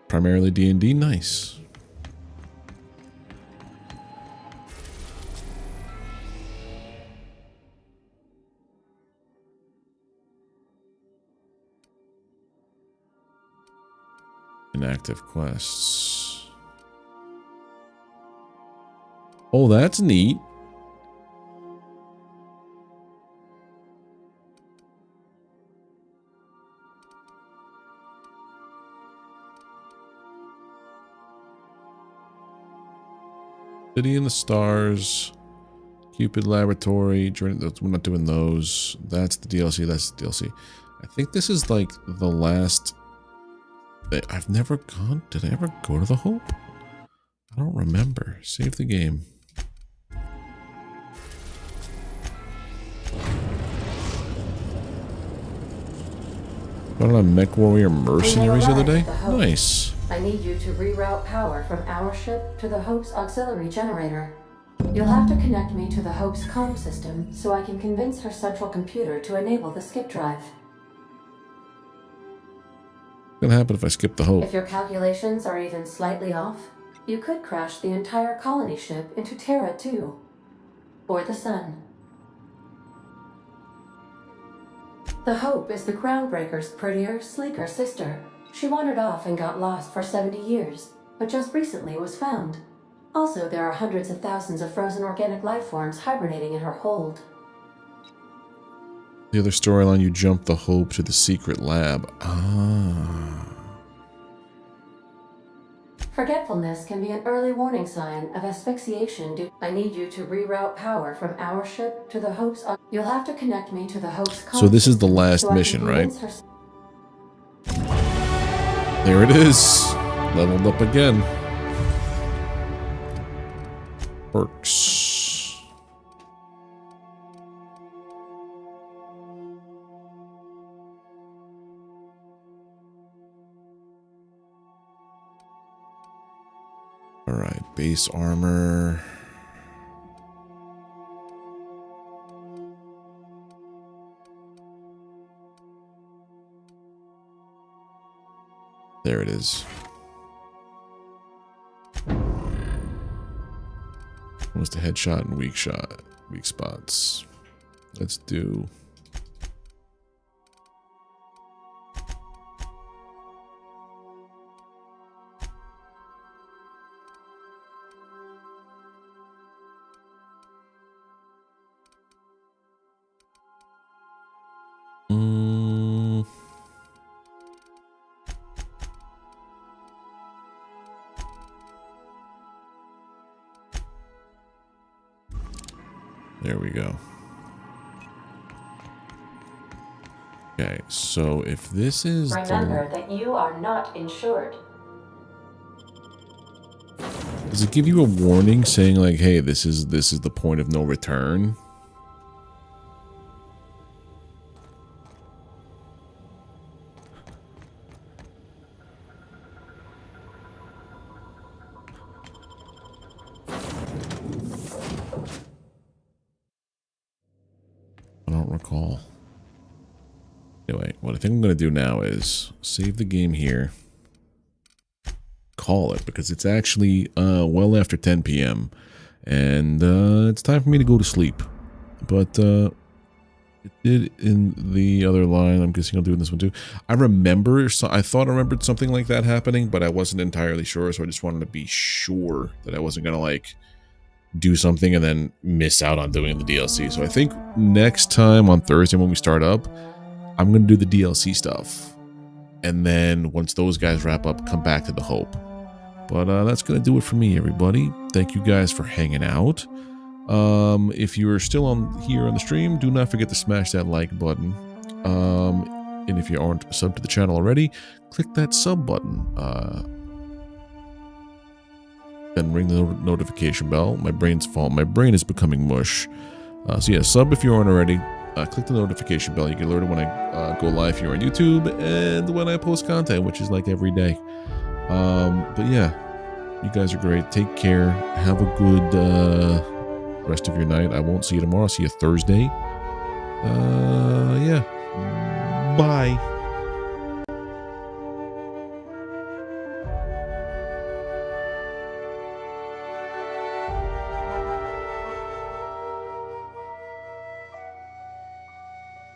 Primarily D&D, nice. Inactive quests. Oh, that's neat. City in the Stars, Cupid Laboratory. We're not doing those. That's the DLC. That's the DLC. I think this is like the last. I've never gone. Did I ever go to the Hope? I don't remember. Save the game. Got on Mech Warrior Mercenaries the other day. Nice. I need you to reroute power from our ship to the Hope's auxiliary generator. You'll have to connect me to the Hope's comm system so I can convince her central computer to enable the skip drive. What's gonna happen if I skip the Hope? If your calculations are even slightly off, you could crash the entire colony ship into Terra 2. Or the Sun. The Hope is the Groundbreaker's prettier, sleeker sister. She wandered off and got lost for 70 years, but just recently was found. Also, there are hundreds of thousands of frozen organic life forms hibernating in her hold. The other storyline, you jump the Hope to the secret lab. Ah. Forgetfulness can be an early warning sign of asphyxiation due. I need you to reroute power from our ship to the Hope's. You'll have to connect me to the Hope's. So this is the last mission, right? There it is. Leveled up again. Perks. All right, base armor. There it is. What's the headshot and weak spots? Let's do. There we go. Okay, so if this is Remember that you are not insured. Does it give you a warning saying like, hey, this is the point of no return? I don't recall. Anyway, what I think I'm going to do now is save the game here. Call it, because it's actually well after 10 p.m. and it's time for me to go to sleep. But it did in the other line. I'm guessing I'll do in this one too. I thought I remembered something like that happening, but I wasn't entirely sure, so I just wanted to be sure that I wasn't gonna like do something and then miss out on doing the DLC. So I think next time on Thursday when we start up, I'm gonna do the DLC stuff, and then once those guys wrap up, come back to the Hope. But that's going to do it for me, everybody. Thank you guys for hanging out. If you are still here on the stream, do not forget to smash that like button. And if you aren't subbed to the channel already, click that sub button. Then ring the notification bell. My brain is becoming mush. So yeah, sub if you aren't already. Click the notification bell. You get alerted when I go live here on YouTube and when I post content, which is like every day. But yeah, you guys are great. Take care. Have a good rest of your night. I won't see you tomorrow. I'll see you Thursday. Yeah. Bye.